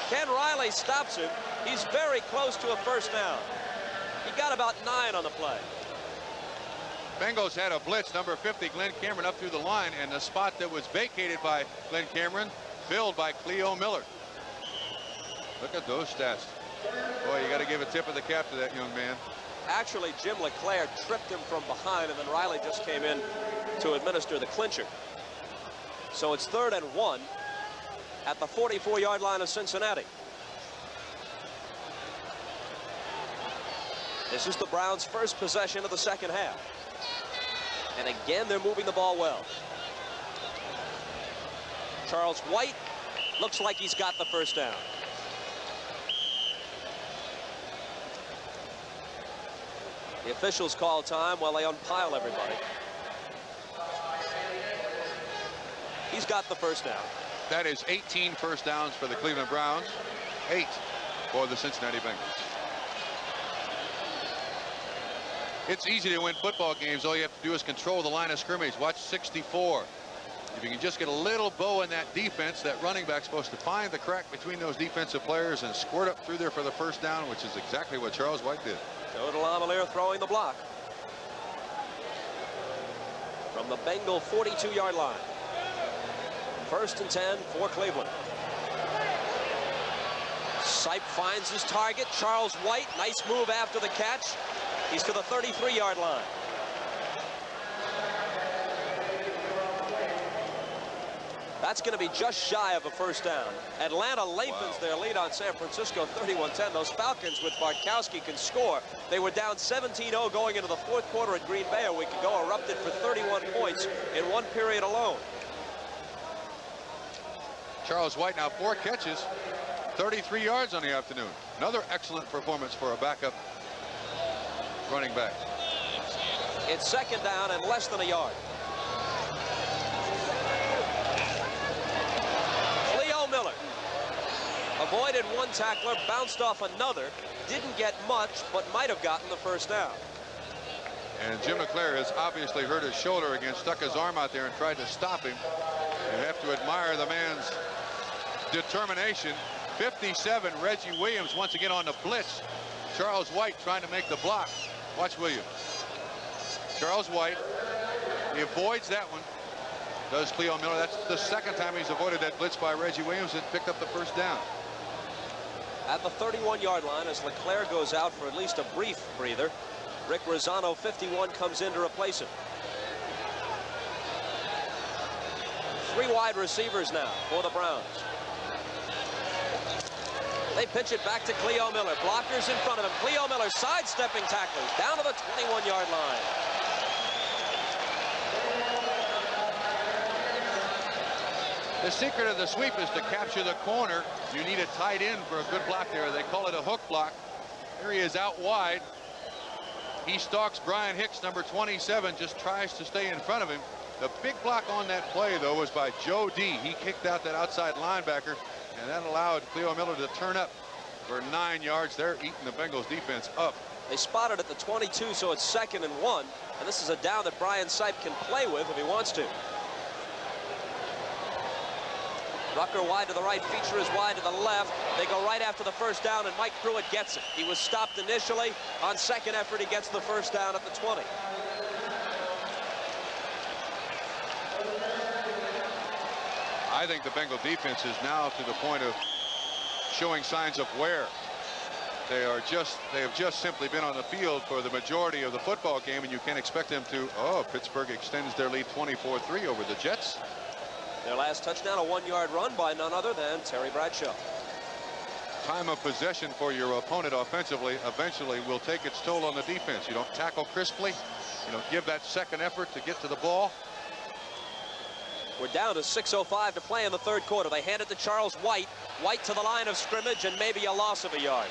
Ken Riley stops him. He's very close to a first down. He got about 9 on the play. Bengals had a blitz, number 50, Glenn Cameron, up through the line, and the spot that was vacated by Glenn Cameron filled by Cleo Miller. Look at those stats. Boy, you got to give a tip of the cap to that young man. Actually, Jim Leclerc tripped him from behind, and then Riley just came in to administer the clincher. So it's 3rd and 1 at the 44-yard line of Cincinnati. This is the Browns' first possession of the second half. And again, they're moving the ball well. Charles White looks like he's got the first down. The officials call time while they unpile everybody. He's got the first down. That is 18 first downs for the Cleveland Browns, 8 for the Cincinnati Bengals. It's easy to win football games. All you have to do is control the line of scrimmage. Watch 64. If you can just get a little bow in that defense, that running back's supposed to find the crack between those defensive players and squirt up through there for the first down, which is exactly what Charles White did. Joe DeLamielleure throwing the block from the Bengal 42-yard line. 1st and 10 for Cleveland. Sipe finds his target. Charles White, nice move after the catch. He's to the 33-yard line. That's going to be just shy of a first down. Atlanta lengthens their lead on San Francisco, 31-10. Those Falcons with Bartkowski can score. They were down 17-0 going into the 4th quarter at Green Bay a week ago, erupted for 31 points in one period alone. Charles White now 4 catches, 33 yards on the afternoon. Another excellent performance for a backup running back. It's 2nd down and less than a yard. Miller avoided one tackler, bounced off another, didn't get much, but might have gotten the first down. And Jim LeClaire has obviously hurt his shoulder again, stuck his arm out there and tried to stop him. You have to admire the man's determination. 57, Reggie Williams once again on the blitz. Charles White trying to make the block. Watch Williams. Charles White, he avoids that one. Does Cleo Miller. That's the 2nd time he's avoided that blitz by Reggie Williams and picked up the first down. At the 31-yard line, as LeClaire goes out for at least a brief breather, Rick Rosano, 51, comes in to replace him. 3 wide receivers now for the Browns. They pitch it back to Cleo Miller. Blockers in front of him. Cleo Miller sidestepping tacklers down to the 21-yard line. The secret of the sweep is to capture the corner. You need a tight end for a good block there. They call it a hook block. Here he is out wide. He stalks Brian Hicks, number 27, just tries to stay in front of him. The big block on that play, though, was by Joe D. He kicked out that outside linebacker, and that allowed Cleo Miller to turn up for 9 yards. They're eating the Bengals defense up. They spotted at the 22, so it's 2nd and 1. And this is a down that Brian Sipe can play with if he wants to. Rucker wide to the right, Feature is wide to the left. They go right after the first down, and Mike Pruitt gets it. He was stopped initially. On 2nd effort, he gets the first down at the 20. I think the Bengal defense is now to the point of showing signs of wear. They have just simply been on the field for the majority of the football game, and you can't expect them to. Oh, Pittsburgh extends their lead 24-3 over the Jets. Their last touchdown, a 1-yard run by none other than Terry Bradshaw. Time of possession for your opponent offensively eventually will take its toll on the defense. You don't tackle crisply. You don't give that 2nd effort to get to the ball. We're down to 6:05 to play in the 3rd quarter. They hand it to Charles White. White to the line of scrimmage, and maybe a loss of a yard.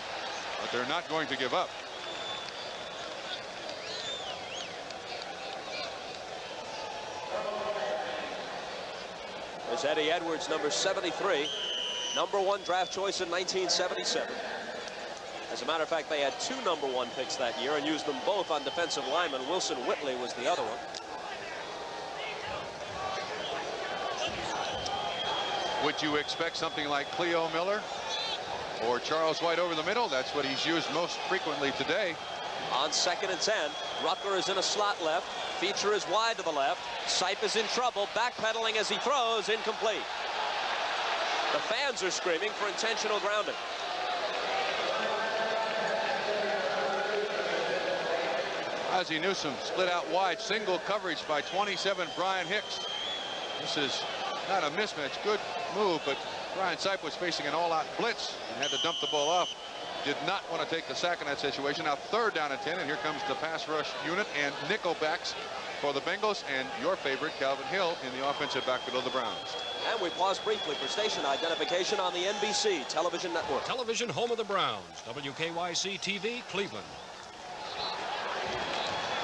But they're not going to give up. There's Eddie Edwards, number 73, number 1 draft choice in 1977. As a matter of fact, they had 2 number 1 picks that year and used them both on defensive linemen. Wilson Whitley was the other one. Would you expect something like Cleo Miller or Charles White over the middle? That's what he's used most frequently today. On 2nd and 10, Rucker is in a slot left. Feature is wide to the left. Sipe is in trouble, backpedaling as he throws, incomplete. The fans are screaming for intentional grounding. Ozzie Newsome split out wide, single coverage by 27 Brian Hicks. This is not a mismatch, good move, but Brian Sipe was facing an all-out blitz and had to dump the ball off. Did not want to take the sack in that situation. Now 3rd down and 10, and here comes the pass rush unit and nickel backs for the Bengals, and your favorite Calvin Hill in the offensive backfield of the Browns. And we pause briefly for station identification on the NBC television network. Television home of the Browns, WKYC TV, Cleveland.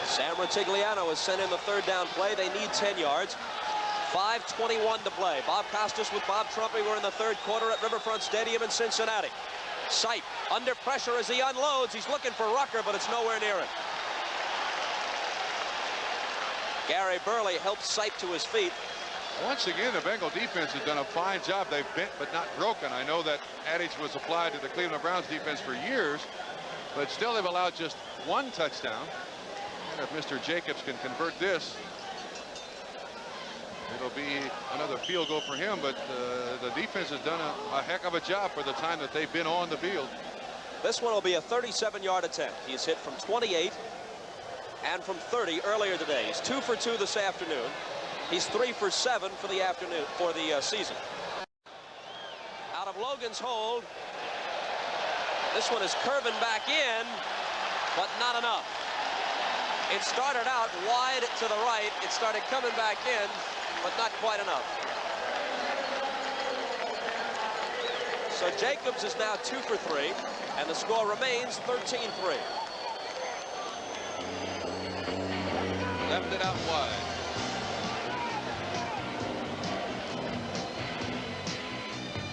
Sam Ratigliano has sent in the third down play. They need 10 yards. 5:21 to play. Bob Costas with Bob Trumpy. We're in the third quarter at Riverfront Stadium in Cincinnati. Sipe under pressure as he unloads. He's looking for Rucker, but it's nowhere near him. Gary Burley helps Sipe to his feet. Once again, the Bengal defense has done a fine job. They've bent but not broken. I know that adage was applied to the Cleveland Browns defense for years, but still they've allowed just one touchdown. And if Mr. Jacobs can convert this, it'll be another field goal for him. But the defense has done a heck of a job for the time that they've been on the field. This one will be a 37-yard attempt. He's hit from 28 and from 30 earlier today. He's 2 for 2 this afternoon. He's 3 for 7 for the afternoon, for the season. Out of Logan's hold. This one is curving back in, but not enough. It started out wide to the right. It started coming back in, but not quite enough. So Jacobs is now 2 for 3, and the score remains 13-3. Left it out wide.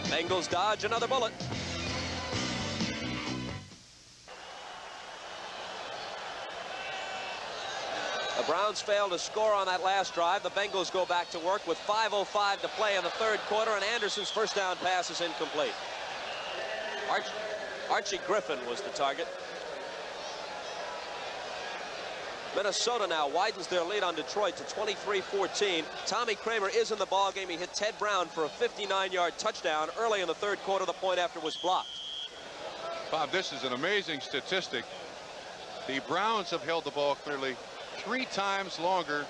Bengals dodge another bullet. The Browns fail to score on that last drive. The Bengals go back to work with 5:05 to play in the third quarter, and Anderson's first down pass is incomplete. Archie Griffin was the target. Minnesota now widens their lead on Detroit to 23-14. Tommy Kramer is in the ballgame. He hit Ted Brown for a 59-yard touchdown early in the third quarter. The point after was blocked. Bob, this is an amazing statistic. The Browns have held the ball clearly 3 times longer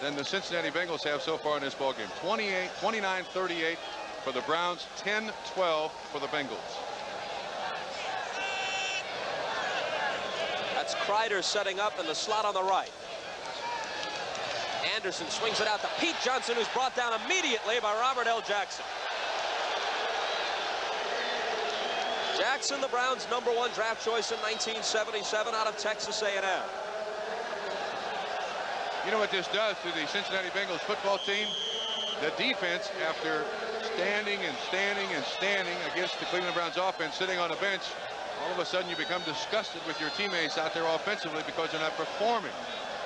than the Cincinnati Bengals have so far in this ballgame. 29-38 for the Browns, 10-12 for the Bengals. That's Kreider setting up in the slot on the right. Anderson swings it out to Pete Johnson, who's brought down immediately by Robert L. Jackson. Jackson, the Browns' #1 draft choice in 1977 out of Texas A&M. You know what this does to the Cincinnati Bengals football team? The defense, after standing and standing and standing against the Cleveland Browns offense, sitting on a bench, all of a sudden you become disgusted with your teammates out there offensively because they're not performing.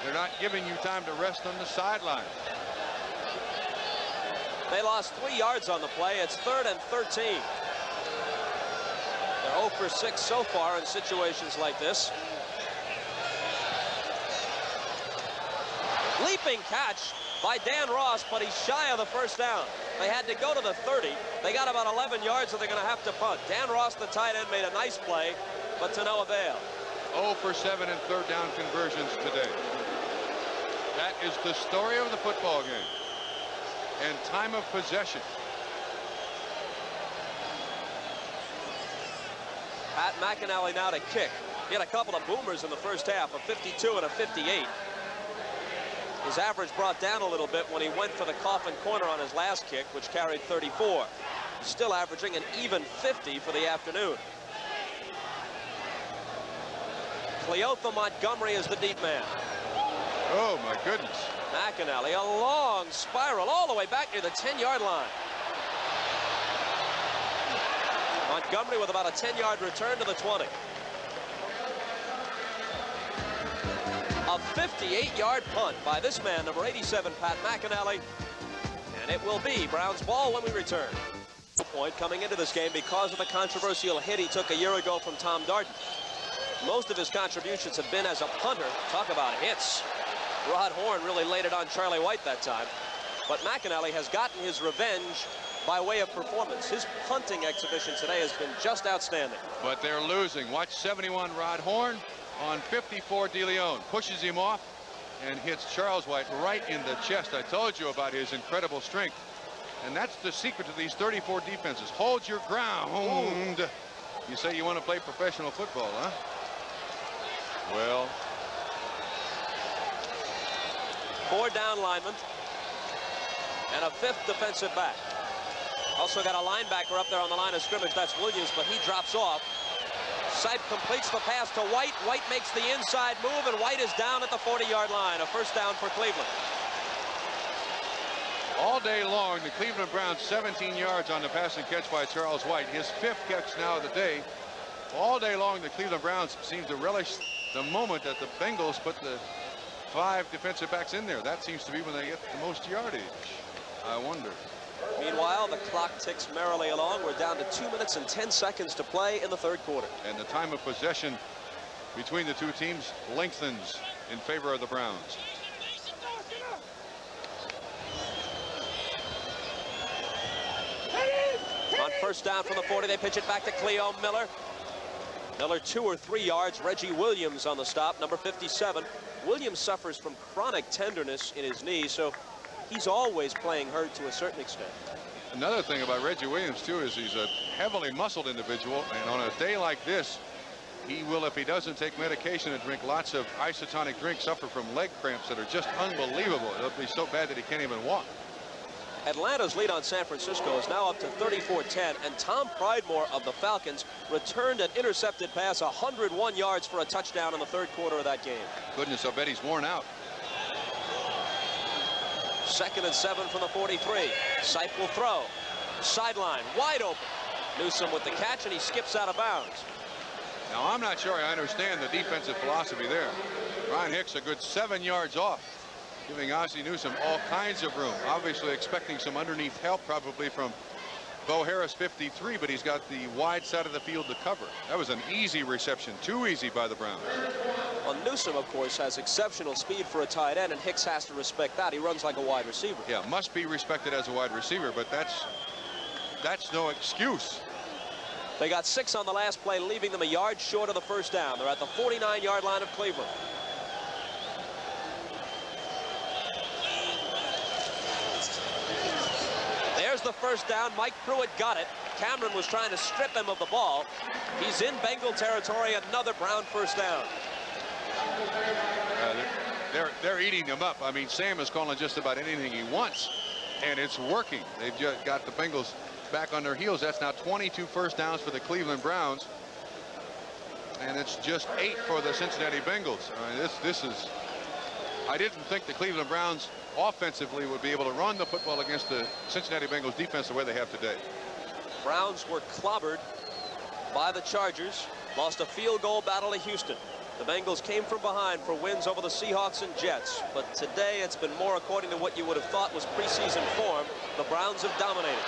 They're not giving you time to rest on the sideline. They lost 3 yards on the play. It's 3rd and 13. They're 0 for 6 so far in situations like this. Leaping catch by Dan Ross, but he's shy of the first down. They had to go to the 30. They got about 11 yards, so they're going to have to punt. Dan Ross, the tight end, made a nice play, but to no avail. 0 for 7 in third down conversions today. That is the story of the football game. And time of possession. Pat McInally now to kick. He had a couple of boomers in the first half, a 52 and a 58. His average brought down a little bit when he went for the coffin corner on his last kick, which carried 34. He's still averaging an even 50 for the afternoon. Cleotha Montgomery is the deep man. Oh, my goodness. McInally, a long spiral all the way back near the 10-yard line. Montgomery with about a 10-yard return to the 20. A 58-yard punt by this man, number 87, Pat McInally. And it will be Browns ball when we return. Point coming into this game because of the controversial hit he took a year ago from Tom Darden. Most of his contributions have been as a punter. Talk about hits. Rod Horn really laid it on Charlie White that time. But McInally has gotten his revenge by way of performance. His punting exhibition today has been just outstanding. But they're losing. Watch 71 Rod Horn on 54 DeLeon. Pushes him off and hits Charles White right in the chest. I told you about his incredible strength. And that's the secret to these 34 defenses. Hold your ground. Ooh. You say you want to play professional football, huh? Well. 4 down linemen and a 5th defensive back. Also got a linebacker up there on the line of scrimmage. That's Williams, but he drops off. Sipe completes the pass to White. White makes the inside move, and White is down at the 40-yard line. A first down for Cleveland. All day long, the Cleveland Browns 17 yards on the pass and catch by Charles White. His 5th catch now of the day. All day long, the Cleveland Browns seem to relish the moment that the Bengals put the 5 defensive backs in there. That seems to be when they get the most yardage. I wonder. Meanwhile, the clock ticks merrily along. We're down to 2 minutes and 10 seconds to play in the third quarter. And the time of possession between the two teams lengthens in favor of the Browns. On first down from the 40, they pitch it back to Cleo Miller. Miller 2 or 3 yards. Reggie Williams on the stop, number 57. Williams suffers from chronic tenderness in his knee, so he's always playing hurt to a certain extent. Another thing about Reggie Williams, too, is he's a heavily muscled individual, and on a day like this, he will, if he doesn't take medication and drink lots of isotonic drinks, suffer from leg cramps that are just unbelievable. It'll be so bad that he can't even walk. Atlanta's lead on San Francisco is now up to 34-10, and Tom Pridemore of the Falcons returned an intercepted pass 101 yards for a touchdown in the third quarter of that game. Goodness, I bet he's worn out. 2nd and 7 from the 43. Sipe will throw. Sideline, wide open. Newsome with the catch, and he skips out of bounds. Now, I'm not sure I understand the defensive philosophy there. Ryan Hicks a good 7 yards off, giving Ozzie Newsome all kinds of room. Obviously expecting some underneath help probably from Bo Harris, 53, but he's got the wide side of the field to cover. That was an easy reception, too easy by the Browns. Well, Newsome, of course, has exceptional speed for a tight end, and Hicks has to respect that. He runs like a wide receiver. Yeah, must be respected as a wide receiver, but that's no excuse. They got 6 on the last play, leaving them a yard short of the first down. They're at the 49-yard line of Cleveland. There's the first down. Mike Pruitt got it. Cameron was trying to strip him of the ball. He's in Bengal territory. Another Brown first down. They're eating him up. I mean, Sam is calling just about anything he wants, and it's working. They've just got the Bengals back on their heels. That's now 22 first downs for the Cleveland Browns, and it's just 8 for the Cincinnati Bengals. I mean, this is. I didn't think the Cleveland Browns offensively would be able to run the football against the Cincinnati Bengals defense the way they have today. Browns were clobbered by the Chargers, lost a field goal battle to Houston. The Bengals came from behind for wins over the Seahawks and Jets, but today it's been more according to what you would have thought was preseason form. The Browns have dominated.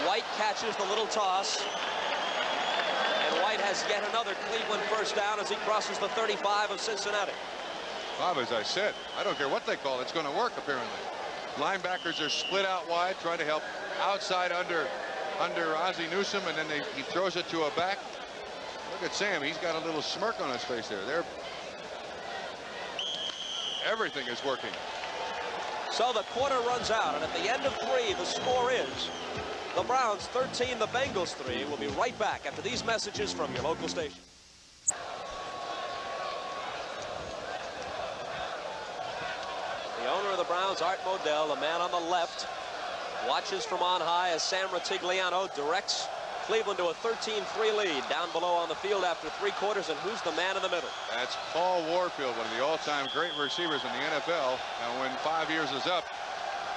White catches the little toss, and White has yet another Cleveland first down as he crosses the 35 of Cincinnati. Bob, as I said, I don't care what they call it, it's going to work apparently. Linebackers are split out wide, trying to help outside under Ozzie Newsome, and then he throws it to a back. Look at Sam, he's got a little smirk on his face there. Everything is working. So the quarter runs out, and at the end of 3, the score is the Browns 13, the Bengals 3. We'll be right back after these messages from your local station. The owner of the Browns, Art Modell, the man on the left, watches from on high as Sam Ratigliano directs Cleveland to a 13-3 lead. Down below on the field after 3 quarters, and who's the man in the middle? That's Paul Warfield, one of the all-time great receivers in the NFL. And when 5 years is up,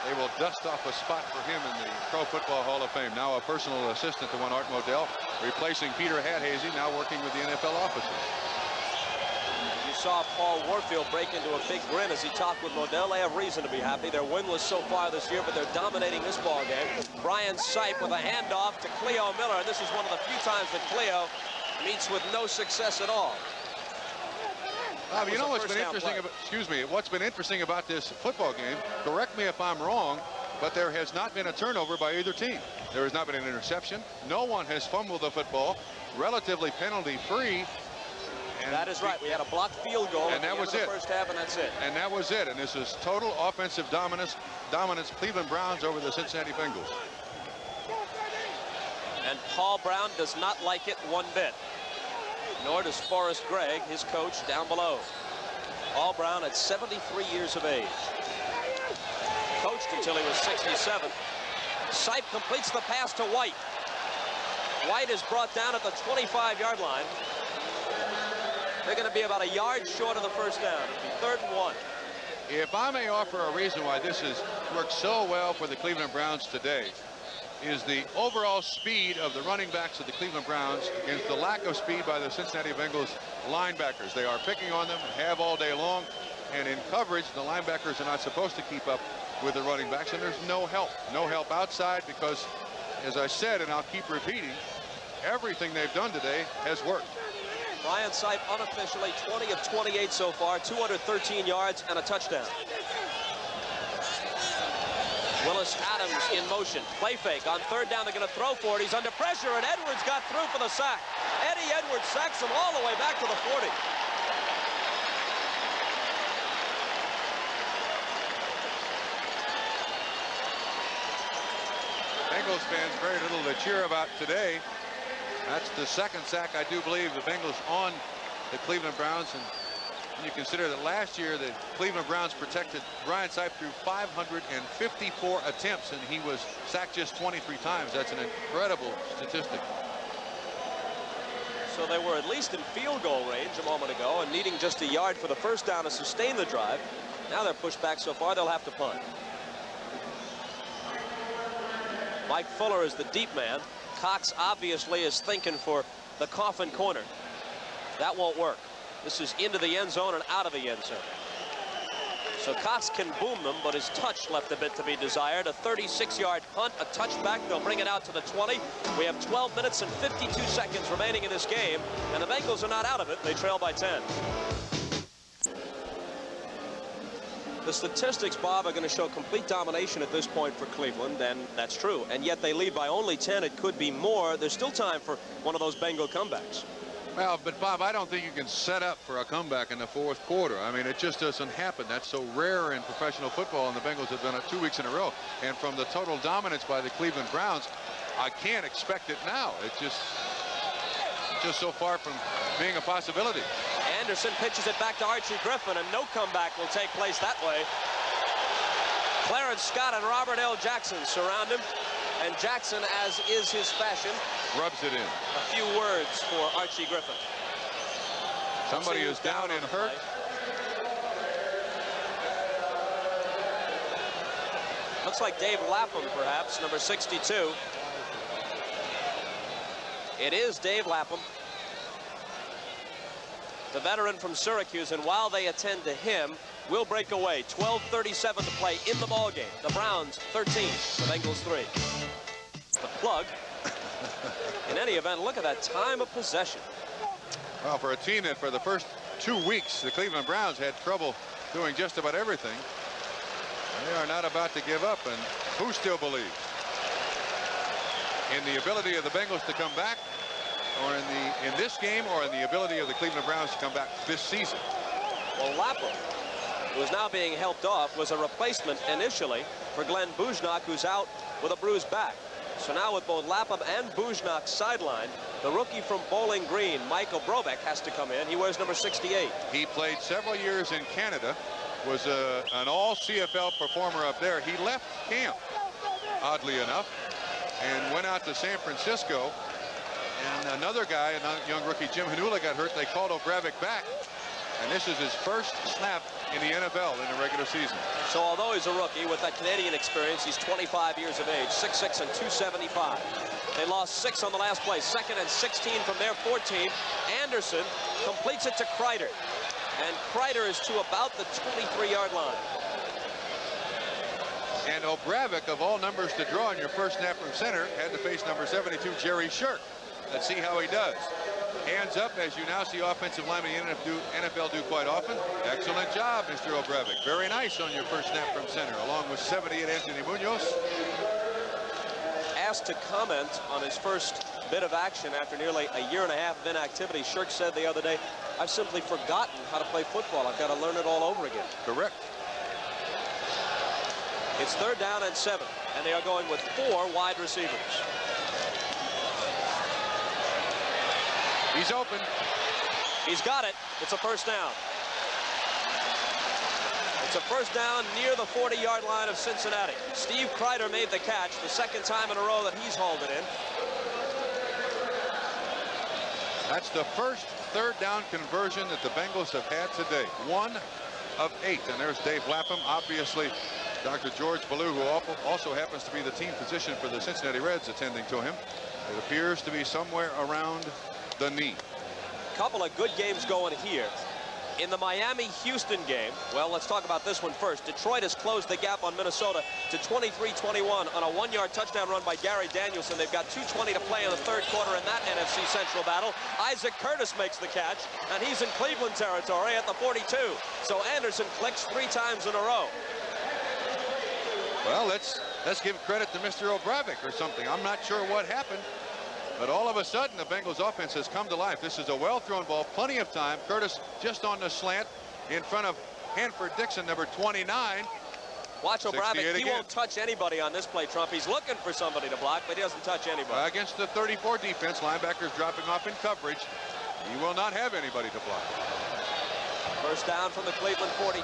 they will dust off a spot for him in the Pro Football Hall of Fame. Now a personal assistant to one Art Modell, replacing Peter Hadhazy, now working with the NFL offices. You saw Paul Warfield break into a big grin as he talked with Modell. They have reason to be happy. They're winless so far this year, but they're dominating this ball game. Brian Sipe with a handoff to Cleo Miller, and this is one of the few times that Cleo meets with no success at all. Bob, you know what's been interesting about, what's been interesting about this football game, correct me if I'm wrong, but there has not been a turnover by either team. There has not been an interception. No one has fumbled the football, relatively penalty-free. And that is right. We had a blocked field goal and that was it. First half, and that's it. And that was it. And this is total offensive dominance. Cleveland Browns over the Cincinnati Bengals. And Paul Brown does not like it one bit. Nor does Forrest Gregg, his coach, down below. Paul Brown at 73 years of age. Coached until he was 67. Sipe completes the pass to White. White is brought down at the 25-yard line. They're going to be about a yard short of the first down. It'll be 3rd and 1. If I may offer a reason why this has worked so well for the Cleveland Browns today, is the overall speed of the running backs of the Cleveland Browns against the lack of speed by the Cincinnati Bengals linebackers. They are picking on them and have all day long. And in coverage, the linebackers are not supposed to keep up with the running backs, and there's no help. No help outside because, as I said, and I'll keep repeating, everything they've done today has worked. Ryan Sipe unofficially 20 of 28 so far, 213 yards and a touchdown. Willis Adams in motion. Play fake on 3rd down. They're going to throw for it. He's under pressure, and Edwards got through for the sack. Eddie Edwards sacks him all the way back to the 40. Bengals fans very little to cheer about today. That's the 2nd sack, I do believe, the Bengals on the Cleveland Browns. And when you consider that last year the Cleveland Browns protected Ryan Sipe through 554 attempts, and he was sacked just 23 times. That's an incredible statistic. So they were at least in field goal range a moment ago and needing just a yard for the first down to sustain the drive. Now they're pushed back so far they'll have to punt. Mike Fuller is the deep man. Cox obviously is thinking for the coffin corner. That won't work. This is into the end zone and out of the end zone. So Cox can boom them, but his touch left a bit to be desired. A 36-yard punt, a touchback. They'll bring it out to the 20. We have 12 minutes and 52 seconds remaining in this game, and the Bengals are not out of it. They trail by 10. The statistics, Bob, are going to show complete domination at this point for Cleveland, and that's true. And yet they lead by only 10. It could be more. There's still time for one of those Bengal comebacks. Well, but Bob, I don't think you can set up for a comeback in the 4th quarter. I mean, it just doesn't happen. That's so rare in professional football, and the Bengals have done it 2 weeks in a row. And from the total dominance by the Cleveland Browns, I can't expect it now. It's just so far from being a possibility. Anderson pitches it back to Archie Griffin, and no comeback will take place that way. Clarence Scott and Robert L. Jackson surround him, and Jackson, as is his fashion, rubs it in. A few words for Archie Griffin. Somebody is down and hurt. Looks like Dave Lapham, perhaps, number 62. It is Dave Lapham, the veteran from Syracuse, and while they attend to him, we'll break away. 12:37 to play in the ball game. The Browns 13, the Bengals 3. The plug. In any event, look at that time of possession. Well, for a team that for the first 2 weeks, the Cleveland Browns had trouble doing just about everything, they are not about to give up, and who still believes in the ability of the Bengals to come back, or in this game, or in the ability of the Cleveland Browns to come back this season? Well, Lapham, who is now being helped off, was a replacement initially for Glenn Bujnak, who's out with a bruised back. So now with both Lapham and Bujnak sidelined, the rookie from Bowling Green, Michael Brobeck, has to come in. He wears number 68. He played several years in Canada, was an all-CFL performer up there. He left camp, oddly enough, and went out to San Francisco. And another guy, a young rookie, Jim Hanula, got hurt. They called O'Bravick back, and this is his first snap in the NFL in the regular season. So although he's a rookie with that Canadian experience, he's 25 years of age, 6'6" and 275. They lost 6 on the last play, 2nd and 16 from their 14. Anderson completes it to Kreider, and Kreider is to about the 23-yard line. And O'Bravick, of all numbers to draw on your first snap from center, had to face number 72, Jerry Shirk. Let's see how he does. Hands up, as you now see offensive linemen in the NFL do quite often. Excellent job, Mr. O'Bravick. Very nice on your first snap from center, along with 78, Anthony Munoz. Asked to comment on his first bit of action after nearly a year and a half of inactivity, Shirk said the other day, I've simply forgotten how to play football. I've got to learn it all over again. Correct. It's 3rd down and 7, and they are going with 4 wide receivers. He's open. He's got it. It's a first down. It's a first down near the 40-yard line of Cincinnati. Steve Kreider made the catch, the second time in a row that he's hauled it in. That's the first third down conversion that the Bengals have had today. 1 of 8. And there's Dave Lapham. Obviously, Dr. George Ballou, who also happens to be the team physician for the Cincinnati Reds, attending to him. It appears to be somewhere around the knee. Couple of good games going here. In the Miami-Houston game, well, let's talk about this one first. Detroit has closed the gap on Minnesota to 23-21 on a 1-yard touchdown run by Gary Danielson. They've got 2:20 to play in the third quarter in that NFC Central battle. Isaac Curtis makes the catch, and he's in Cleveland territory at the 42. So Anderson clicks 3 times in a row. Well, let's give credit to Mr. O'Bravik or something. I'm not sure what happened, but all of a sudden the Bengals offense has come to life. This is a well-thrown ball, plenty of time. Curtis just on the slant in front of Hanford Dixon, number 29. Watch O'Bravik. He won't touch anybody on this play, Trump. He's looking for somebody to block, but he doesn't touch anybody. Against the 34 defense, linebackers dropping off in coverage. He will not have anybody to block. First down from the Cleveland 42.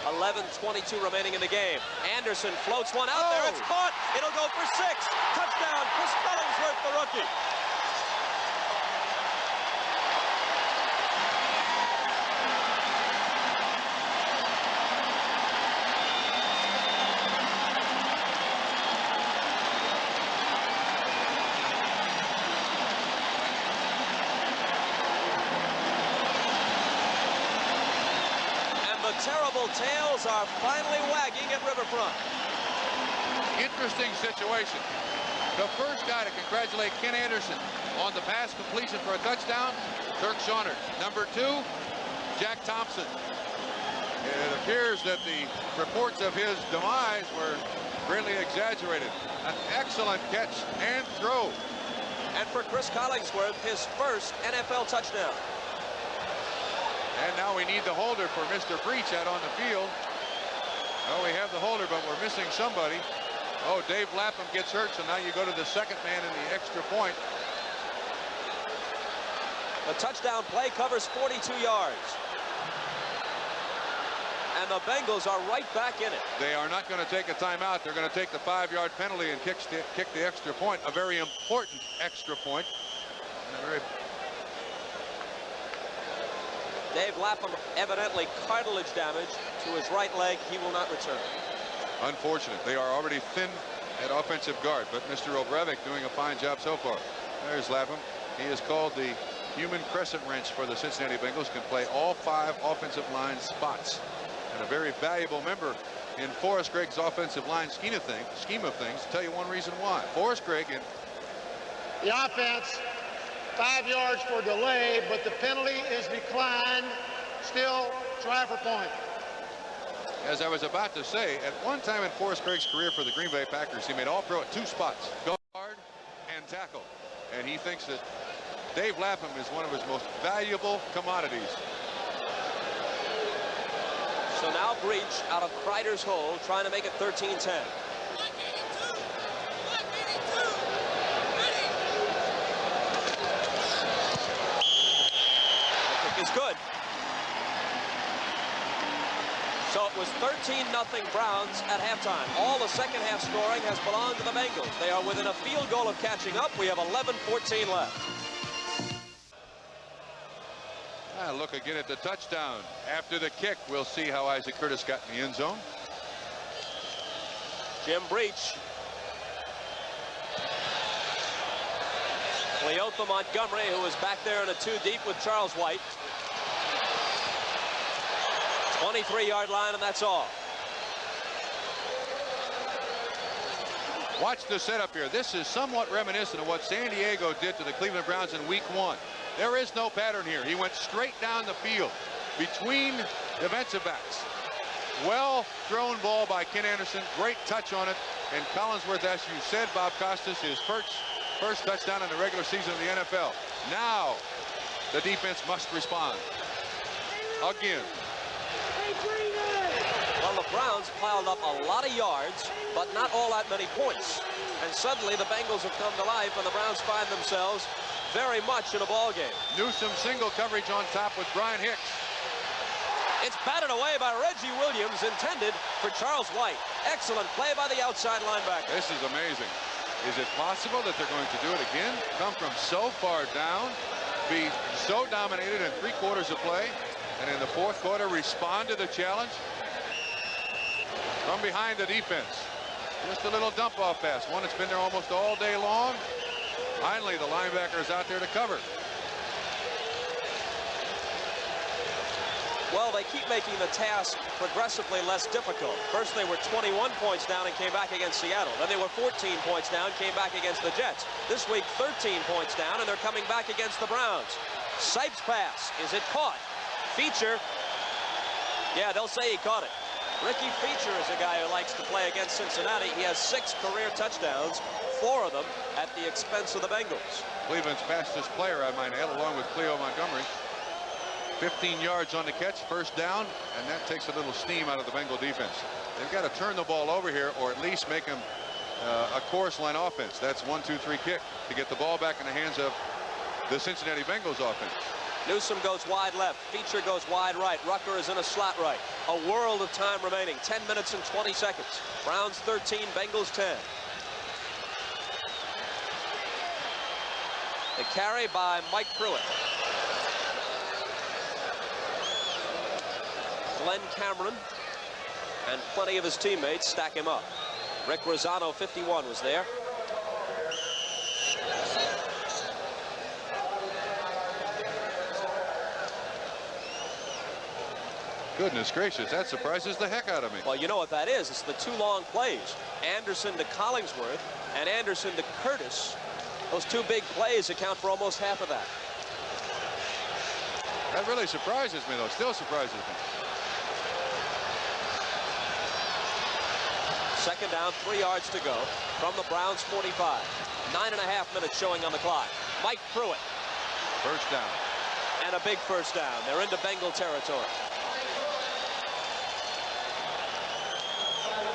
11:22 remaining in the game. Anderson floats one out there. It's caught. It'll go for 6. Touchdown, Chris Collinsworth, the rookie. Terrible tails are finally wagging at Riverfront. Interesting situation. The first guy to congratulate Ken Anderson on the pass completion for a touchdown, Kirk Shawnard. Number 2, Jack Thompson. It appears that the reports of his demise were greatly exaggerated. An excellent catch and throw. And for Chris Collinsworth, his first NFL touchdown. And now we need the holder for Mr. Breach out on the field. Well, we have the holder, but we're missing somebody. Oh, Dave Lapham gets hurt, so now you go to the second man in the extra point. The touchdown play covers 42 yards. And the Bengals are right back in it. They are not going to take a timeout. They're going to take the 5-yard penalty and kick the extra point, a very important extra point. And a very Dave Lapham evidently cartilage damage to his right leg. He will not return. Unfortunate. They are already thin at offensive guard, but Mr. O'Bravik doing a fine job so far. There's Lapham. He is called the human crescent wrench for the Cincinnati Bengals. Can play all 5 offensive line spots. And a very valuable member in Forrest Gregg's offensive line scheme of things. To tell you one reason why. Forrest Gregg in the offense, 5 yards for delay, but the penalty is declined. Still try for point. As I was about to say, at one time in Forrest Gregg's career for the Green Bay Packers, he made all-pro at 2 spots, guard and tackle. And he thinks that Dave Lapham is one of his most valuable commodities. So now Breach out of Kreider's hole, trying to make it 13-10. Is good. So it was 13-0 Browns at halftime. All the second half scoring has belonged to the Bengals. They are within a field goal of catching up. We have 11:14 left. Look again at the touchdown. After the kick, we'll see how Isaac Curtis got in the end zone. Jim Breach. Cleotha Montgomery, who was back there in a 2 deep with Charles White. 23-yard line, and that's all. Watch the setup here. This is somewhat reminiscent of what San Diego did to the Cleveland Browns in Week 1. There is no pattern here. He went straight down the field between defensive backs. Well thrown ball by Ken Anderson. Great touch on it. And Collinsworth, as you said, Bob Costas, his first touchdown in the regular season of the NFL. Now the defense must respond. Again. Well, the Browns piled up a lot of yards, but not all that many points. And suddenly the Bengals have come to life, and the Browns find themselves very much in a ball game. Newsome single coverage on top with Brian Hicks. It's batted away by Reggie Williams, intended for Charles White. Excellent play by the outside linebacker. This is amazing. Is it possible that they're going to do it again? Come from so far down, be so dominated in 3/4 of play, and in the 4th quarter respond to the challenge? From behind the defense. Just a little dump-off pass. One that's been there almost all day long. Finally, the linebacker is out there to cover. Well, they keep making the task progressively less difficult. First, they were 21 points down and came back against Seattle. Then they were 14 points down, came back against the Jets. This week, 13 points down, and they're coming back against the Browns. Sipes pass. Is it caught? Feature. Yeah, they'll say he caught it. Ricky Feature is a guy who likes to play against Cincinnati. He has 6 career touchdowns, 4 of them at the expense of the Bengals. Cleveland's fastest player, I might add, along with Cleo Montgomery. 15 yards on the catch, first down, and that takes a little steam out of the Bengal defense. They've got to turn the ball over here, or at least make them a chorus line offense. That's 1-2-3 kick to get the ball back in the hands of the Cincinnati Bengals offense. Newsome goes wide left. Feature goes wide right. Rucker is in a slot right. A world of time remaining. 10 minutes and 20 seconds. Browns 13, Bengals 10. The carry by Mike Pruitt. Glenn Cameron and plenty of his teammates stack him up. Rick Rosano, 51, was there. Goodness gracious, that surprises the heck out of me. Well, you know what that is. It's the 2 long plays. Anderson to Collingsworth and Anderson to Curtis. Those 2 big plays account for almost half of that. That really surprises me, though. Still surprises me. Second down, 3 yards to go from the Browns 45. 9.5 minutes showing on the clock. Mike Pruitt. First down. And a big first down. They're into Bengal territory.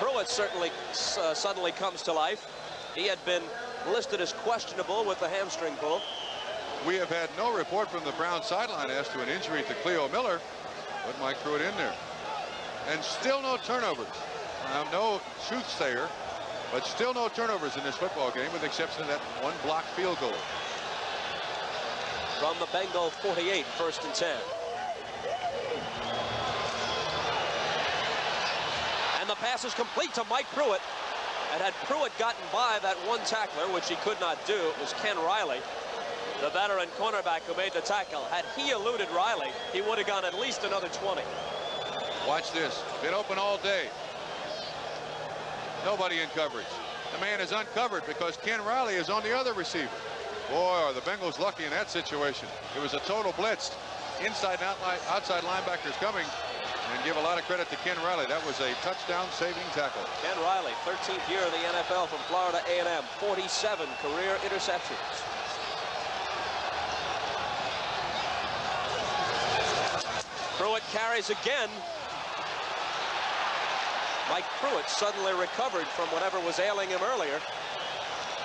Pruitt certainly suddenly comes to life. He had been listed as questionable with the hamstring pull. We have had no report from the Browns sideline as to an injury to Cleo Miller. Put Mike Pruitt in there. And still no turnovers. Now, no soothsayer, but still no turnovers in this football game, with the exception of that 1 blocked field goal. From the Bengal 48, 1st and 10. And the pass is complete to Mike Pruitt. And had Pruitt gotten by that 1 tackler, which he could not do, it was Ken Riley, the veteran cornerback who made the tackle. Had he eluded Riley, he would have gone at least another 20. Watch this. Been open all day. Nobody in coverage. The man is uncovered because Ken Riley is on the other receiver. Boy, are the Bengals lucky in that situation. It was a total blitz. Inside and outside linebackers coming. And give a lot of credit to Ken Riley. That was a touchdown-saving tackle. Ken Riley, 13th year in the NFL from Florida A&M. 47 career interceptions. Pruitt carries again. Mike Pruitt suddenly recovered from whatever was ailing him earlier.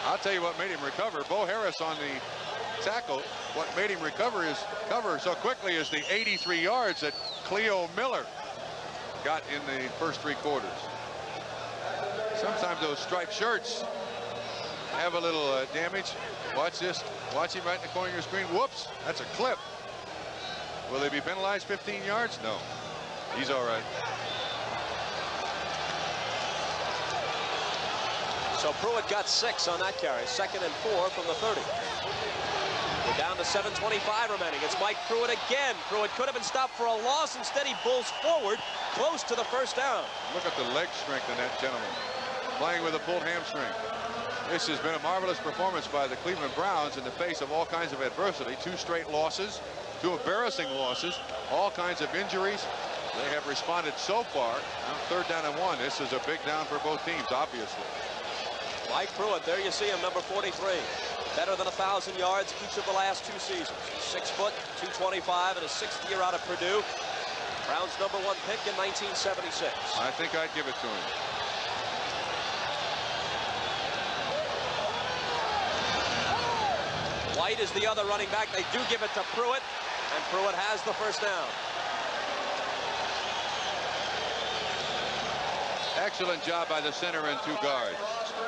I'll tell you what made him recover. Bo Harris on the tackle. What made him recover so quickly is the 83 yards that Cleo Miller got in the first 3 quarters. Sometimes those striped shirts have a little damage. Watch this. Watch him right in the corner of your screen. Whoops, that's a clip. Will they be penalized 15 yards? No. He's all right. So Pruitt got 6 on that carry. 2nd and 4 from the 30. We're down to 7:25 remaining. It's Mike Pruitt again. Pruitt could have been stopped for a loss. Instead, he pulls forward close to the first down. Look at the leg strength in that gentleman. Playing with a pulled hamstring. This has been a marvelous performance by the Cleveland Browns in the face of all kinds of adversity. 2 straight losses, 2 embarrassing losses, all kinds of injuries. They have responded so far. Now 3rd down and 1. This is a big down for both teams, obviously. Mike Pruitt, there you see him, number 43. Better than 1,000 yards each of the last 2 seasons. 6 foot, 225, and a 6th year out of Purdue. Browns' number 1 pick in 1976. I think I'd give it to him. White is the other running back. They do give it to Pruitt, and Pruitt has the first down. Excellent job by the center and 2 guards.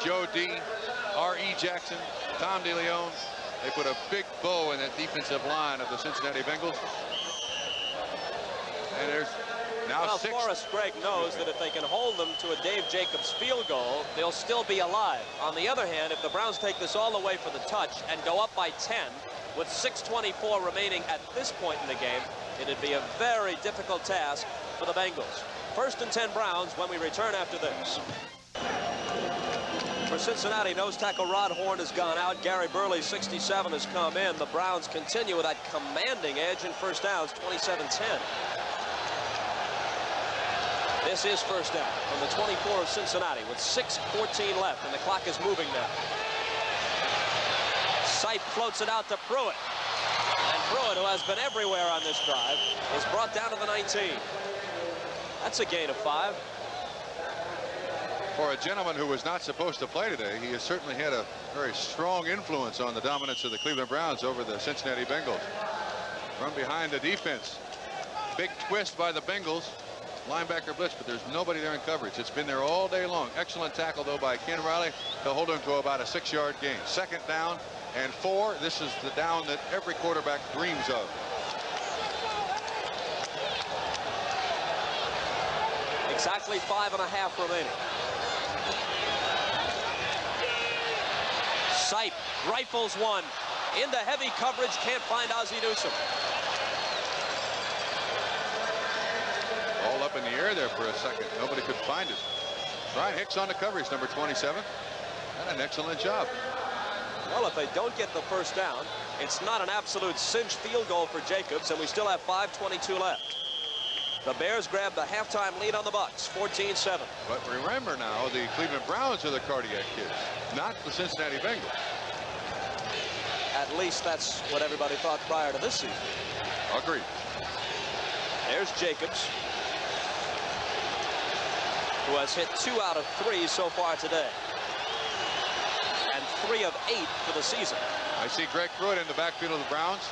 Joe D, R.E. Jackson, Tom DeLeon. They put a big bow in that defensive line of the Cincinnati Bengals. And there's now well, 6. Forrest Gregg knows that if they can hold them to a Dave Jacobs field goal, they'll still be alive. On the other hand, if the Browns take this all the way for the touch and go up by 10 with 6:24 remaining at this point in the game, it'd be a very difficult task for the Bengals. 1st and 10 Browns when we return after this. For Cincinnati, nose tackle Rod Horn has gone out. Gary Burley, 67, has come in. The Browns continue with that commanding edge in first downs, 27-10. This is first down from the 24 of Cincinnati with 6:14 left, and the clock is moving now. Sipe floats it out to Pruitt. And Pruitt, who has been everywhere on this drive, is brought down to the 19. That's a gain of 5. For a gentleman who was not supposed to play today, he has certainly had a very strong influence on the dominance of the Cleveland Browns over the Cincinnati Bengals. From behind the defense. Big twist by the Bengals. Linebacker blitz, but there's nobody there in coverage. It's been there all day long. Excellent tackle, though, by Ken Riley to hold him to about a 6-yard gain. 2nd down and 4. This is the down that every quarterback dreams of. Exactly 5.5 remaining. Sipe rifles one into heavy coverage. Can't find Ozzie Newsome. All up in the air there for a second. Nobody could find it. Brian Hicks on the coverage, number 27. And an excellent job. Well, if they don't get the first down, it's not an absolute cinch field goal for Jacobs, and we still have 5:22 left. The Bears grab the halftime lead on the Bucs, 14-7. But remember now, the Cleveland Browns are the cardiac kids, not the Cincinnati Bengals. At least that's what everybody thought prior to this season. Agreed. There's Jacobs, who has hit 2 out of 3 so far today. And 3 of 8 for the season. I see Greg Pruitt in the backfield of the Browns.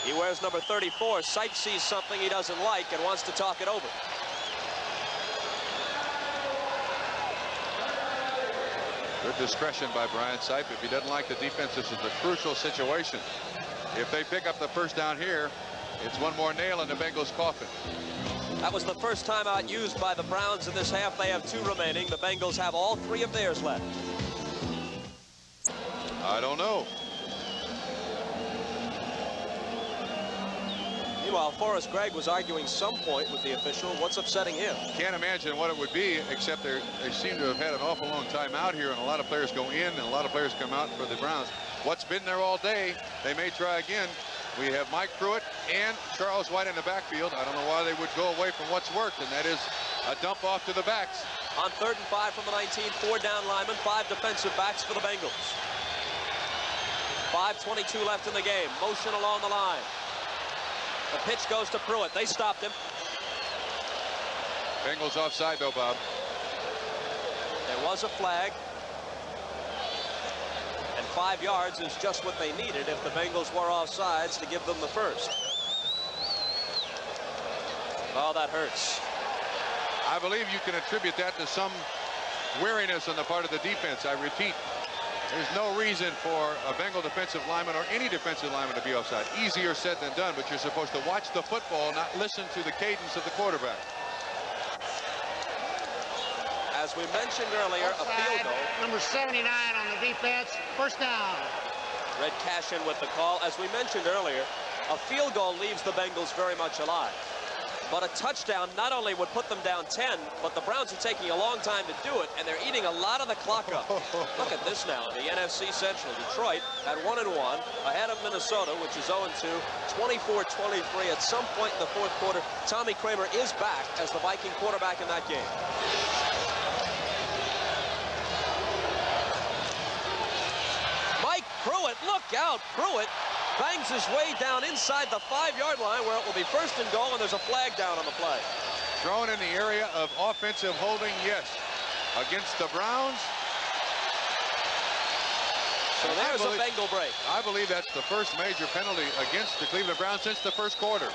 He wears number 34. Sipe sees something he doesn't like and wants to talk it over. Good discretion by Brian Sipe. If he doesn't like the defense, this is a crucial situation. If they pick up the first down here, it's one more nail in the Bengals' coffin. That was the first timeout used by the Browns in this half. They have 2 remaining. The Bengals have all 3 of theirs left. I don't know. Meanwhile, Forrest Gregg was arguing some point with the official. What's upsetting him? Can't imagine what it would be, except they seem to have had an awful long time out here, and a lot of players go in and a lot of players come out for the Browns. What's been there all day, they may try again. We have Mike Pruitt and Charles White in the backfield. I don't know why they would go away from what's worked, and that is a dump off to the backs. On 3rd and 5 from the 19, 4 down linemen, 5 defensive backs for the Bengals. 5:22 left in the game. Motion along the line. The pitch goes to Pruitt. They stopped him. Bengals offside, though, Bob. There was a flag. And 5 yards is just what they needed if the Bengals were offsides to give them the first. Oh, that hurts. I believe you can attribute that to some weariness on the part of the defense. I repeat, there's no reason for a Bengal defensive lineman or any defensive lineman to be offside. Easier said than done, but you're supposed to watch the football, not listen to the cadence of the quarterback. As we mentioned earlier, a field goal. Number 79 on the defense, first down. Red Cashin with the call. As we mentioned earlier, a field goal leaves the Bengals very much alive. But a touchdown not only would put them down 10, but the Browns are taking a long time to do it, and they're eating a lot of the clock up. Look at this now. The NFC Central, Detroit at 1-1, ahead of Minnesota, which is 0-2, 24-23. At some point in the 4th quarter, Tommy Kramer is back as the Viking quarterback in that game. Mike Pruitt, look out, Pruitt bangs his way down inside the 5-yard line where it will be 1st and goal, and there's a flag down on the play. Thrown in the area of offensive holding, yes. Against the Browns. So there's a Bengal break. I believe that's the first major penalty against the Cleveland Browns since the 1st quarter.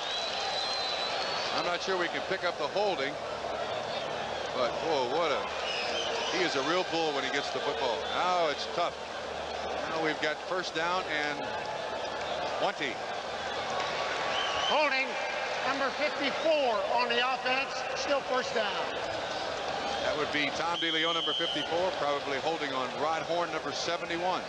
I'm not sure we can pick up the holding. But, whoa, he is a real bull when he gets the football. Now it's tough. Now we've got first down and 20. Holding number 54 on the offense, still first down. That would be Tom DeLeo, number 54, probably holding on Rod Horn, number 71.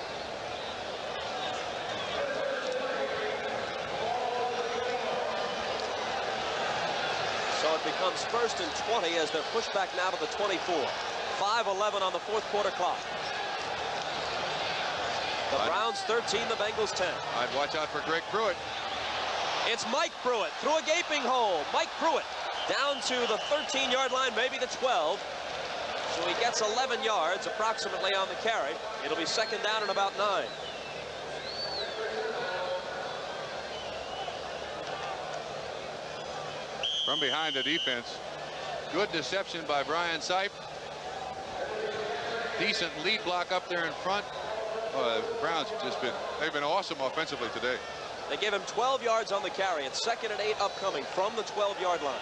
So it becomes first and 20 as they're pushed back now to the 24. 5:11 on the fourth quarter clock. The Browns 13, the Bengals 10. I'd watch out for Greg Pruitt. It's Mike Pruitt through a gaping hole. Mike Pruitt down to the 13-yard line, maybe the 12. So he gets 11 yards approximately on the carry. It'll be second down and about 9. From behind the defense. Good deception by Brian Sipe. Decent lead block up there in front. The Browns have just they've been awesome offensively today. They give him 12 yards on the carry. It's second and 8 upcoming from the 12-yard line.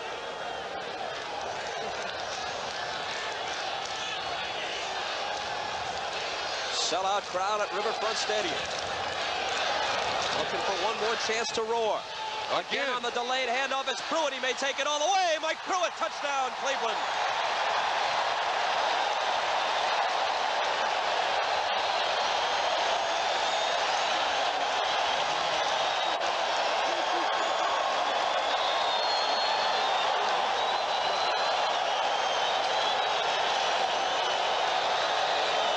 Sellout crowd at Riverfront Stadium. Looking for one more chance to roar. Again on the delayed handoff, it's Pruitt. He may take it all the way. Mike Pruitt, touchdown, Cleveland.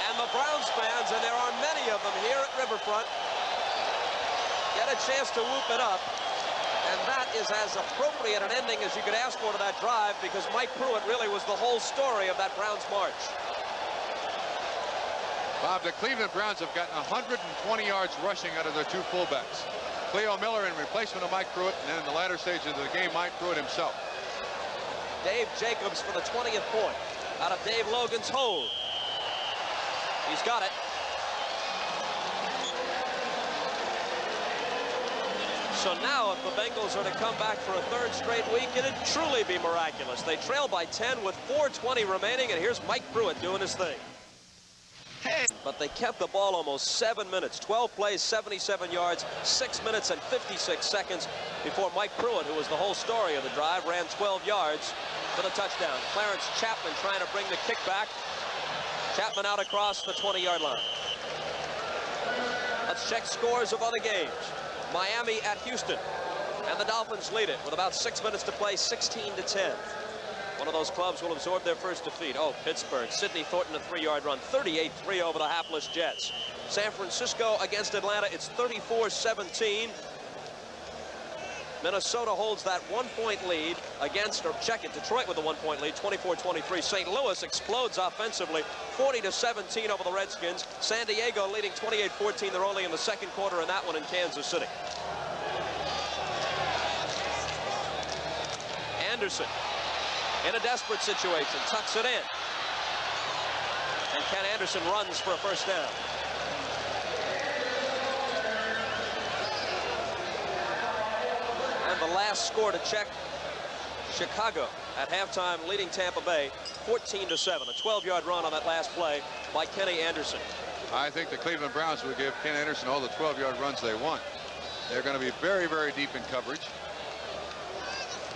And the Browns fans, and there are many of them here at Riverfront, get a chance to whoop it up. And that is as appropriate an ending as you could ask for to that drive, because Mike Pruitt really was the whole story of that Browns march. Bob, the Cleveland Browns have gotten 120 yards rushing out of their two fullbacks. Cleo Miller in replacement of Mike Pruitt, and then in the latter stages of the game, Mike Pruitt himself. Dave Jacobs for the 20th point out of Dave Logan's hold. He's got it. So now if the Bengals are to come back for a third straight week, it'd truly be miraculous. They trail by 10 with 4:20 remaining, and here's Mike Pruitt doing his thing. But they kept the ball almost 7 minutes. 12 plays, 77 yards, 6 minutes and 56 seconds before Mike Pruitt, who was the whole story of the drive, ran 12 yards for the touchdown. Clarence Chapman trying to bring the kick back. Chapman out across the 20-yard line. Let's check scores of other games. Miami at Houston, and the Dolphins lead it with about 6 minutes to play, 16-10. One of those clubs will absorb their first defeat. Oh, Pittsburgh. Sidney Thornton, a 3-yard run, 38-3 over the hapless Jets. San Francisco against Atlanta, it's 34-17. Minnesota holds that 1-point lead against, or check it, Detroit with a 1-point lead, 24-23. St. Louis explodes offensively, 40-17 over the Redskins. San Diego leading 28-14. They're only in the second quarter in that one in Kansas City. Anderson in a desperate situation, tucks it in. And Ken Anderson runs for a first down. And the last score to check, Chicago at halftime leading Tampa Bay 14-7. A 12-yard run on that last play by Kenny Anderson. I think the Cleveland Browns will give Ken Anderson all the 12-yard runs they want. They're going to be very, very deep in coverage.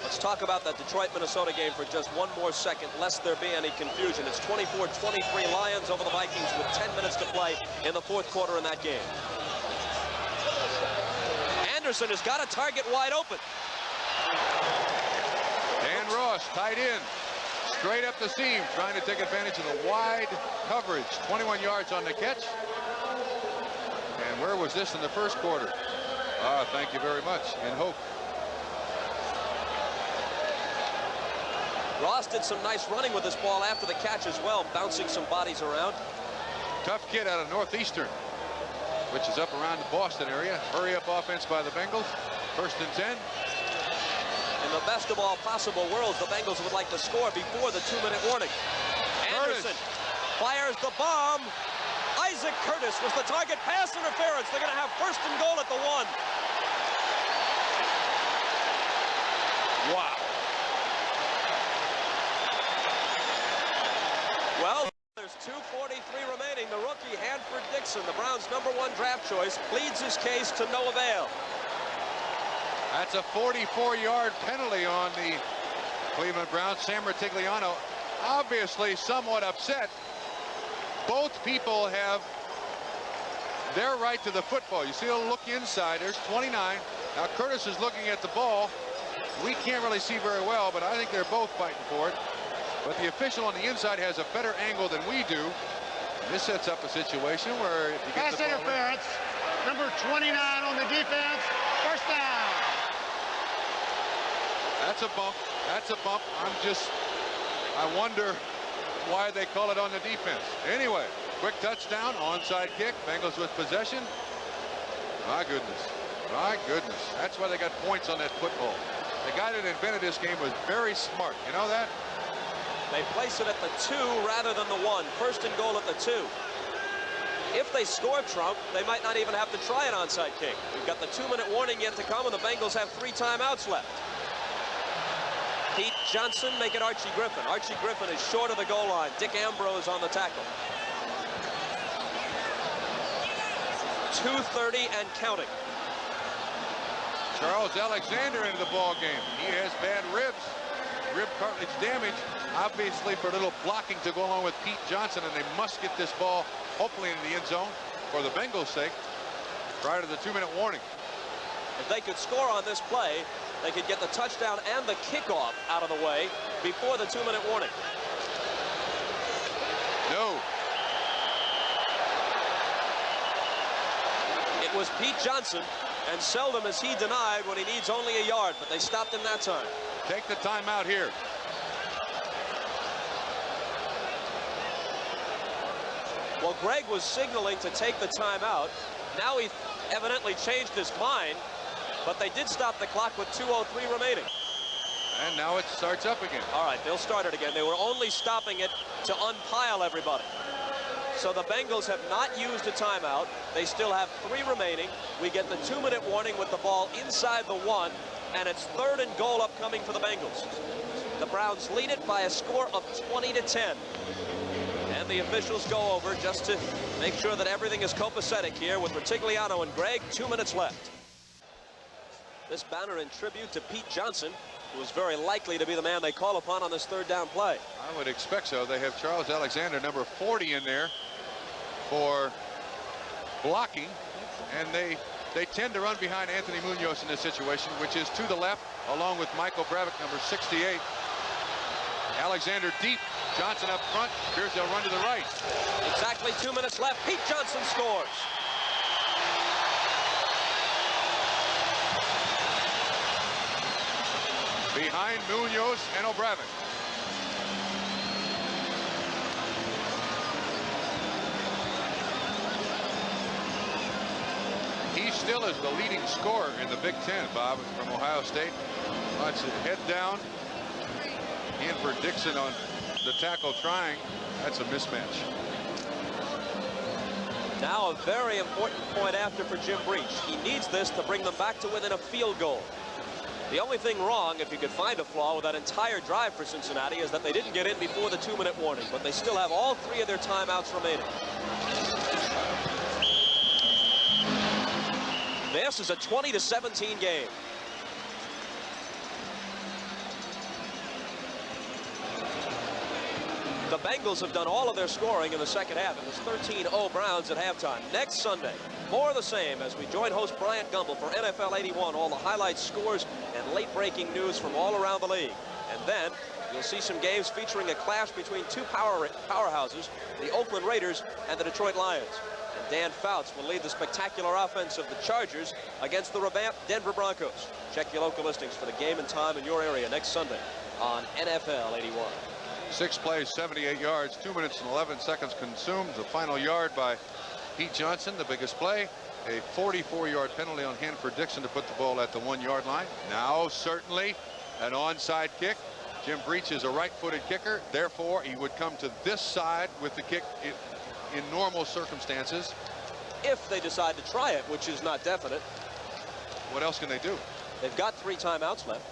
Let's talk about that Detroit-Minnesota game for just one more second, lest there be any confusion. It's 24-23 Lions over the Vikings with 10 minutes to play in the fourth quarter in that game. Anderson has got a target wide open. Dan Ross tied in, straight up the seam, trying to take advantage of the wide coverage. 21 yards on the catch. And where was this in the first quarter? Ah, thank you very much. In hope. Ross did some nice running with this ball after the catch as well, bouncing some bodies around. Tough kid out of Northeastern, which is up around the Boston area. Hurry up offense by the Bengals. First and 10. In the best of all possible worlds, the Bengals would like to score before the 2-minute warning. Anderson fires the bomb. Isaac Curtis was the target. Pass interference. They're going to have first and goal at the 1. Wow. Dixon, the Browns' #1 draft choice, pleads his case to no avail. That's a 44-yard penalty on the Cleveland Browns. Sam Ratigliano obviously somewhat upset. Both people have their right to the football. You see a look inside. There's 29. Now Curtis is looking at the ball. We can't really see very well, but I think they're both fighting for it. But the official on the inside has a better angle than we do. This sets up a situation where if you get Pass the ball interference. Number 29 on the defense. First down. That's a bump. That's a bump. I wonder why they call it on the defense. Anyway, quick touchdown, onside kick. Bengals with possession. My goodness. My goodness. That's why they got points on that football. The guy that invented this game was very smart. You know that? They place it at the 2 rather than the 1. First and goal at the 2. If they score, Trump, they might not even have to try an onside kick. We've got the 2-minute warning yet to come, and the Bengals have 3 timeouts left. Pete Johnson make it Archie Griffin. Archie Griffin is short of the goal line. Dick Ambrose on the tackle. 2:30 and counting. Charles Alexander into the ball game. He has bad rib cartilage damage, obviously for a little blocking to go along with Pete Johnson, and they must get this ball hopefully into the end zone for the Bengals' sake prior to the 2-minute warning. If they could score on this play, they could get the touchdown and the kickoff out of the way before the 2-minute warning. No. It was Pete Johnson, and seldom is he denied when he needs only a yard, but they stopped him that time. Take the timeout here. Well, Greg was signaling to take the timeout. Now he evidently changed his mind, but they did stop the clock with 2:03 remaining. And now it starts up again. All right, they'll start it again. They were only stopping it to unpile everybody. So the Bengals have not used a timeout. They still have 3 remaining. We get the 2-minute warning with the ball inside the 1, and it's 3rd and goal upcoming for the Bengals. The Browns lead it by a score of 20-10. And the officials go over just to make sure that everything is copacetic here with Ratigliano and Gregg. 2 minutes left. This banner in tribute to Pete Johnson, who is very likely to be the man they call upon on this 3rd down play. I would expect so. They have Charles Alexander, number 40, in there for blocking, and they tend to run behind Anthony Munoz in this situation, which is to the left, along with Michael Brevik, number 68. Alexander deep, Johnson up front. Here's they'll run to the right. Exactly 2 minutes left. Pete Johnson scores. Behind Munoz and O'Brien. He still is the leading scorer in the Big Ten, Bob, from Ohio State. Let's head down. In for Dixon on the tackle trying. That's a mismatch. Now a very important point after for Jim Breach. He needs this to bring them back to within a field goal. The only thing wrong, if you could find a flaw with that entire drive for Cincinnati, is that they didn't get in before the 2-minute warning, but they still have all 3 of their timeouts remaining. This is a 20-17 game. The Bengals have done all of their scoring in the second half. It was 13-0 Browns at halftime. Next Sunday, more of the same as we join host Bryant Gumbel for NFL 81. All the highlights, scores, and late-breaking news from all around the league. And then you'll see some games featuring a clash between 2 powerhouses, the Oakland Raiders and the Detroit Lions. And Dan Fouts will lead the spectacular offense of the Chargers against the revamped Denver Broncos. Check your local listings for the game and time in your area next Sunday on NFL 81. 6 plays, 78 yards, 2 minutes and 11 seconds consumed. The final yard by Pete Johnson, the biggest play. A 44-yard penalty on Hanford Dixon to put the ball at the 1-yard line. Now certainly an onside kick. Jim Breach is a right-footed kicker. Therefore, he would come to this side with the kick in normal circumstances. If they decide to try it, which is not definite. What else can they do? They've got 3 timeouts left.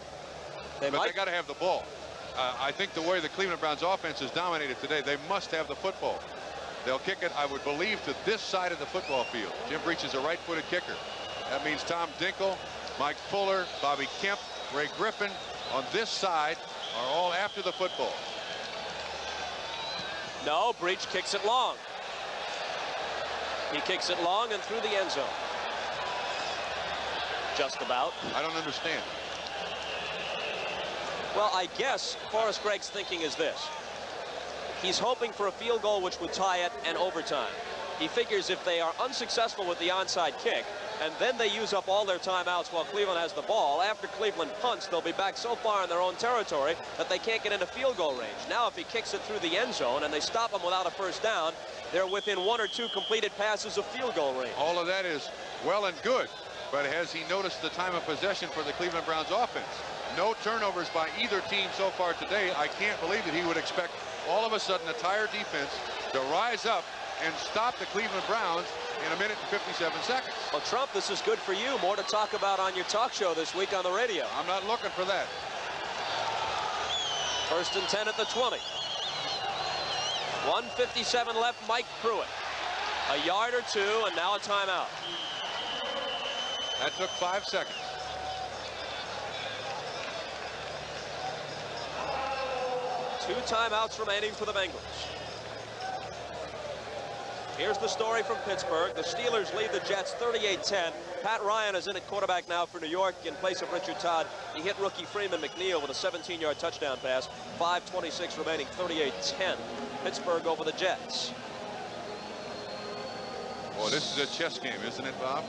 But they got to have the ball. I think the way the Cleveland Browns offense is dominated today, they must have the football. They'll kick it, I would believe, to this side of the football field. Jim Breach is a right-footed kicker. That means Tom Dinkle, Mike Fuller, Bobby Kemp, Ray Griffin on this side are all after the football. No, Breach kicks it long. He kicks it long and through the end zone. Just about. I don't understand. Well, I guess Forrest Gregg's thinking is this. He's hoping for a field goal which would tie it and overtime. He figures if they are unsuccessful with the onside kick, and then they use up all their timeouts while Cleveland has the ball, after Cleveland punts, they'll be back so far in their own territory that they can't get into field goal range. Now, if he kicks it through the end zone and they stop him without a first down, they're within 1 or 2 completed passes of field goal range. All of that is well and good, but has he noticed the time of possession for the Cleveland Browns offense? No turnovers by either team so far today. I can't believe that he would expect all of a sudden a tired defense to rise up and stop the Cleveland Browns in 1 minute and 57 seconds. Well, Trump, this is good for you. More to talk about on your talk show this week on the radio. I'm not looking for that. 1st and 10 at the 20. 1:57 left, Mike Pruitt. A yard or 2, and now a timeout. That took 5 seconds. Two timeouts remaining for the Bengals. Here's the story from Pittsburgh. The Steelers lead the Jets 38-10. Pat Ryan is in at quarterback now for New York in place of Richard Todd. He hit rookie Freeman McNeil with a 17-yard touchdown pass. 5:26 remaining, 38-10. Pittsburgh over the Jets. Boy, this is a chess game, isn't it, Bob?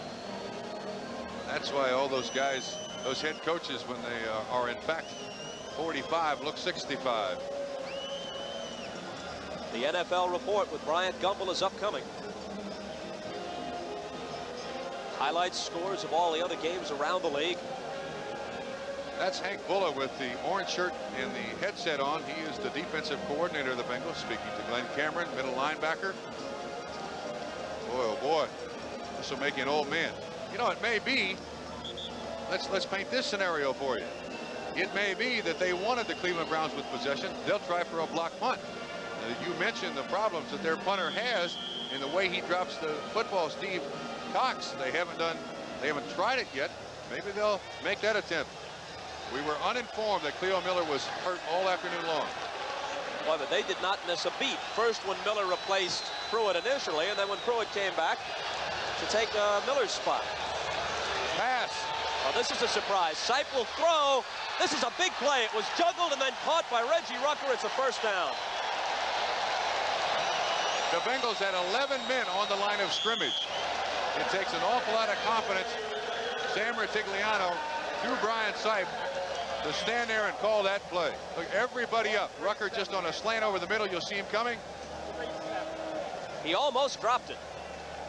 That's why all those guys, those head coaches, when they are in fact 45, look 65. The NFL report with Bryant Gumbel is upcoming. Highlights, scores of all the other games around the league. That's Hank Bulla with the orange shirt and the headset on. He is the defensive coordinator of the Bengals, speaking to Glenn Cameron, middle linebacker. Boy, oh boy, this will make you an old man. You know, it may be, let's paint this scenario for you. It may be that they wanted the Cleveland Browns with possession. They'll try for a block punt. You mentioned the problems that their punter has in the way he drops the football, Steve Cox. They haven't tried it yet. Maybe they'll make that attempt. We were uninformed that Cleo Miller was hurt all afternoon long. Boy, but they did not miss a beat. First when Miller replaced Pruitt initially, and then when Pruitt came back to take Miller's spot. Pass. Well, this is a surprise. Sipe will throw. This is a big play. It was juggled and then caught by Reggie Rucker. It's a first down. The Bengals had 11 men on the line of scrimmage. It takes an awful lot of confidence. Sam Retigliano through Brian Sipe to stand there and call that play. Look, everybody up. Rucker just on a slant over the middle. You'll see him coming. He almost dropped it.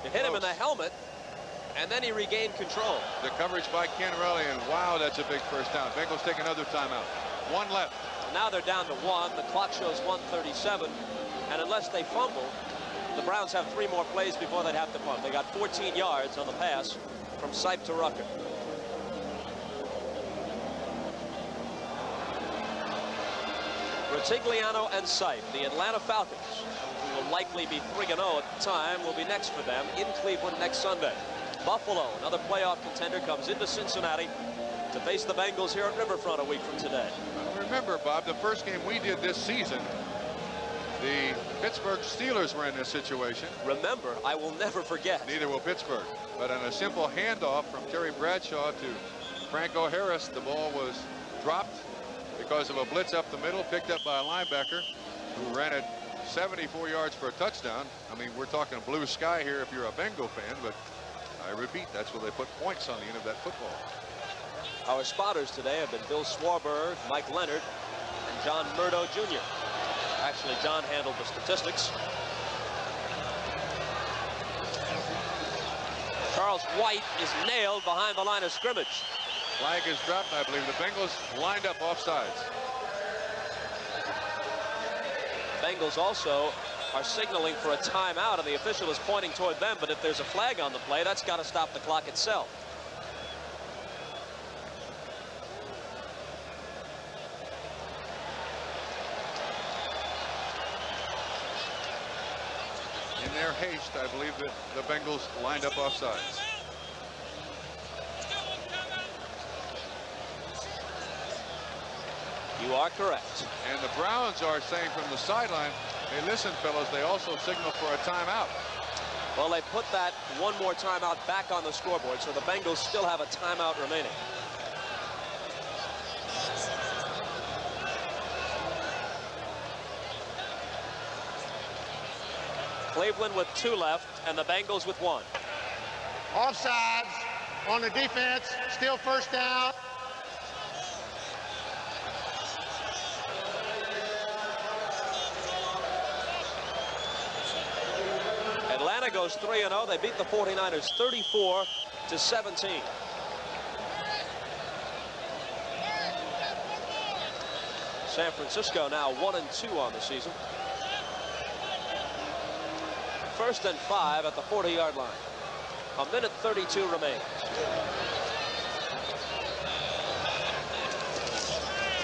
It hit him in the helmet, and then he regained control. The coverage by Ken Relly, and wow, that's a big first down. Bengals take another timeout. 1 left. Now they're down to 1. The clock shows 1:37, and unless they fumble, the Browns have 3 more plays before they'd have to punt. They got 14 yards on the pass from Sipe to Rucker. Retigliano and Sipe, the Atlanta Falcons, who will likely be 3-0 at the time, will be next for them in Cleveland next Sunday. Buffalo, another playoff contender, comes into Cincinnati to face the Bengals here at Riverfront a week from today. Remember, Bob, the first game we did this season, the Pittsburgh Steelers were in this situation. Remember, I will never forget. Neither will Pittsburgh. But on a simple handoff from Terry Bradshaw to Franco Harris, the ball was dropped because of a blitz up the middle, picked up by a linebacker who ran it 74 yards for a touchdown. I mean, we're talking blue sky here if you're a Bengal fan, but I repeat, that's where they put points on the end of that football. Our spotters today have been Bill Swarberg, Mike Leonard, and John Murdo Jr. Actually, John handled the statistics. Charles White is nailed behind the line of scrimmage. Flag is dropped, I believe. The Bengals lined up offsides. Bengals also are signaling for a timeout, and the official is pointing toward them, but if there's a flag on the play, that's got to stop the clock itself. their haste, I believe that the Bengals lined up offsides. You are correct. And the Browns are saying from the sideline, hey, listen, fellas, they also signal for a timeout. Well, they put that one more timeout back on the scoreboard, so the Bengals still have a timeout remaining. Cleveland with 2 left, and the Bengals with 1. Offsides on the defense, still first down. Atlanta goes 3-0. They beat the 49ers 34-17. San Francisco now 1-2 on the season. 1st and 5 at the 40-yard line. 1:32 remains.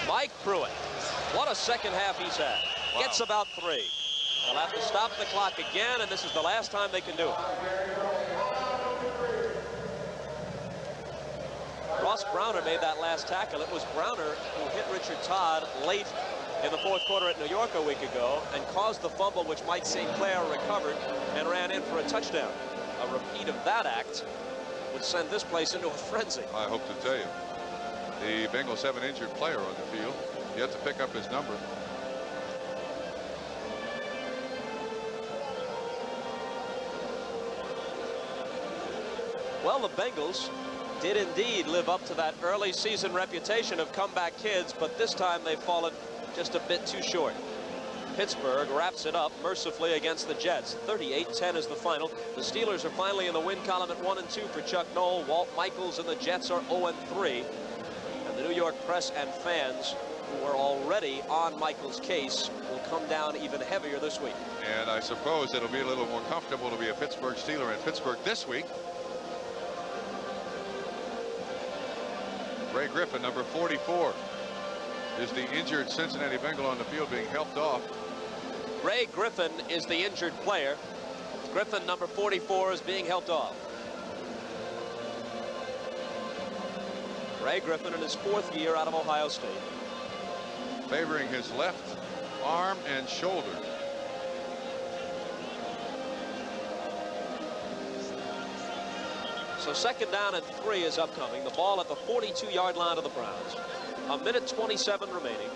Mike Pruitt. What a second half he's had. Wow. Gets about 3. They'll have to stop the clock again, and this is the last time they can do it. Ross Browner made that last tackle. It was Browner who hit Richard Todd late in the 4th quarter at New York a week ago and caused the fumble which Mike St. Clair recovered and ran in for a touchdown. A repeat of that act would send this place into a frenzy. I hope to tell you. The Bengals have an injured player on the field. You have to pick up his number. Well, the Bengals did indeed live up to that early season reputation of comeback kids, but this time they've fallen just a bit too short. Pittsburgh wraps it up mercifully against the Jets. 38-10 is the final. The Steelers are finally in the win column at 1-2 for Chuck Noll. Walt Michaels and the Jets are 0-3. And the New York press and fans who were already on Michaels' case will come down even heavier this week. And I suppose it'll be a little more comfortable to be a Pittsburgh Steeler in Pittsburgh this week. Ray Griffin, number 44, is the injured Cincinnati Bengal on the field being helped off. Ray Griffin is the injured player. Griffin, number 44, is being helped off. Ray Griffin in his 4th year out of Ohio State. Favoring his left arm and shoulder. So 2nd down and 3 is upcoming. The ball at the 42-yard line of the Browns. 1:27 remaining.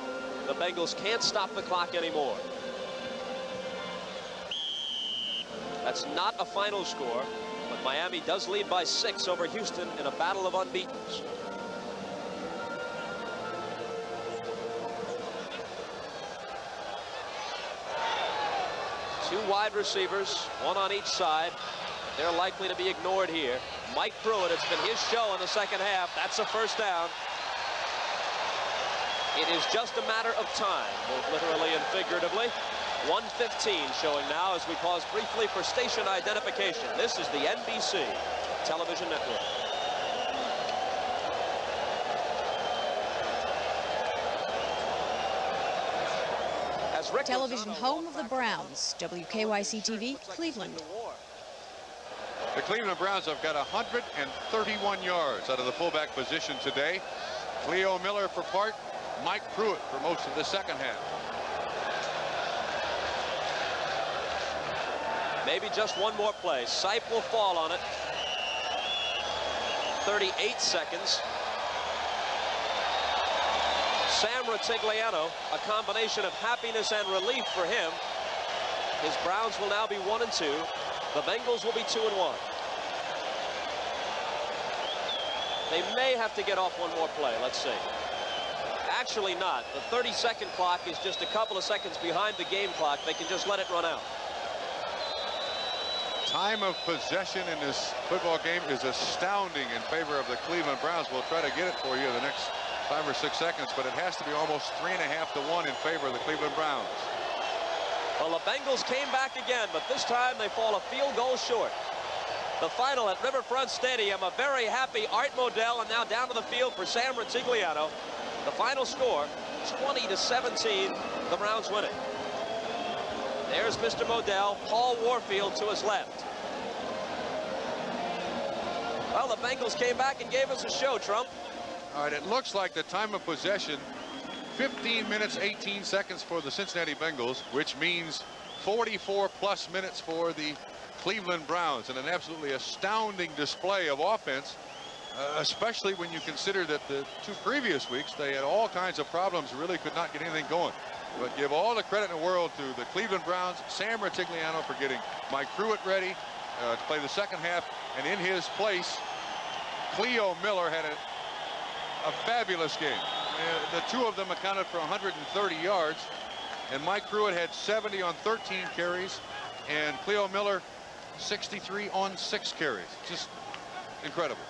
The Bengals can't stop the clock anymore. That's not a final score, but Miami does lead by 6 over Houston in a battle of unbeatens. Two wide receivers, one on each side. They're likely to be ignored here. Mike Pruitt, it's been his show in the 2nd half. That's a 1st down. It is just a matter of time, both literally and figuratively. 1:15 showing now as we pause briefly for station identification. This is the NBC television network. Television home of the Browns, WKYC-TV, Cleveland. The Cleveland Browns have got 131 yards out of the fullback position today. Cleo Miller for part, Mike Pruitt for most of the 2nd half. Maybe just one more play. Sipe will fall on it. 38 seconds. Sam Rutigliano, a combination of happiness and relief for him. His Browns will now be 1-2. The Bengals will be 2-1. They may have to get off one more play. Let's see. Actually not. The 30-second clock is just a couple of seconds behind the game clock. They can just let it run out. Time of possession in this football game is astounding in favor of the Cleveland Browns. We'll try to get it for you in the next 5 or 6 seconds, but it has to be almost 3.5 to 1 in favor of the Cleveland Browns. Well, the Bengals came back again, but this time they fall a field goal short. The final at Riverfront Stadium, a very happy Art Modell, and now down to the field for Sam Rutigliano. The final score, 20-17, the Browns winning. There's There's Mr. Modell, Paul Warfield to his left. Well, the Bengals came back and gave us a show, Trump. All right, it looks like the time of possession, 15 minutes, 18 seconds for the Cincinnati Bengals, which means 44+ minutes for the Cleveland Browns, and an absolutely astounding display of offense, especially when you consider that the 2 previous weeks they had all kinds of problems, really could not get anything going. But give all the credit in the world to the Cleveland Browns, Sam Ratigliano for getting Mike Pruitt ready to play the second half, and in his place, Cleo Miller had a fabulous game. The 2 of them accounted for 130 yards, and Mike Pruitt had 70 on 13 carries, and Cleo Miller 63 on 6 carries. Just incredible.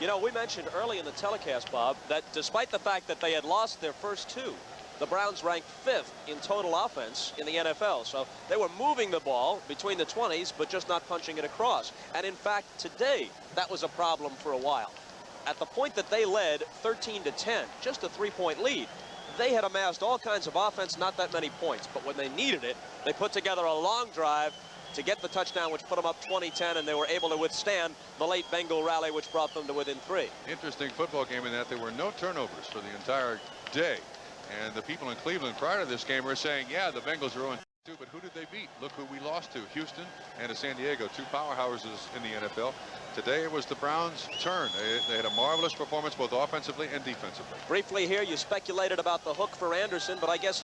You know, we mentioned early in the telecast, Bob, that despite the fact that they had lost their first 2, the Browns ranked 5th in total offense in the NFL. So they were moving the ball between the 20s, but just not punching it across. And in fact, today, that was a problem for a while. At the point that they led 13-10, just a 3-point lead, they had amassed all kinds of offense, not that many points. But when they needed it, they put together a long drive to get the touchdown, which put them up 20-10, and they were able to withstand the late Bengal rally, which brought them to within 3. Interesting football game in that there were no turnovers for the entire day. And the people in Cleveland prior to this game were saying, yeah, the Bengals are 0-2, but who did they beat? Look who we lost to, Houston and to San Diego, 2 powerhouses in the NFL. Today it was the Browns' turn. They had a marvelous performance both offensively and defensively. Briefly here, you speculated about the hook for Anderson, but I guess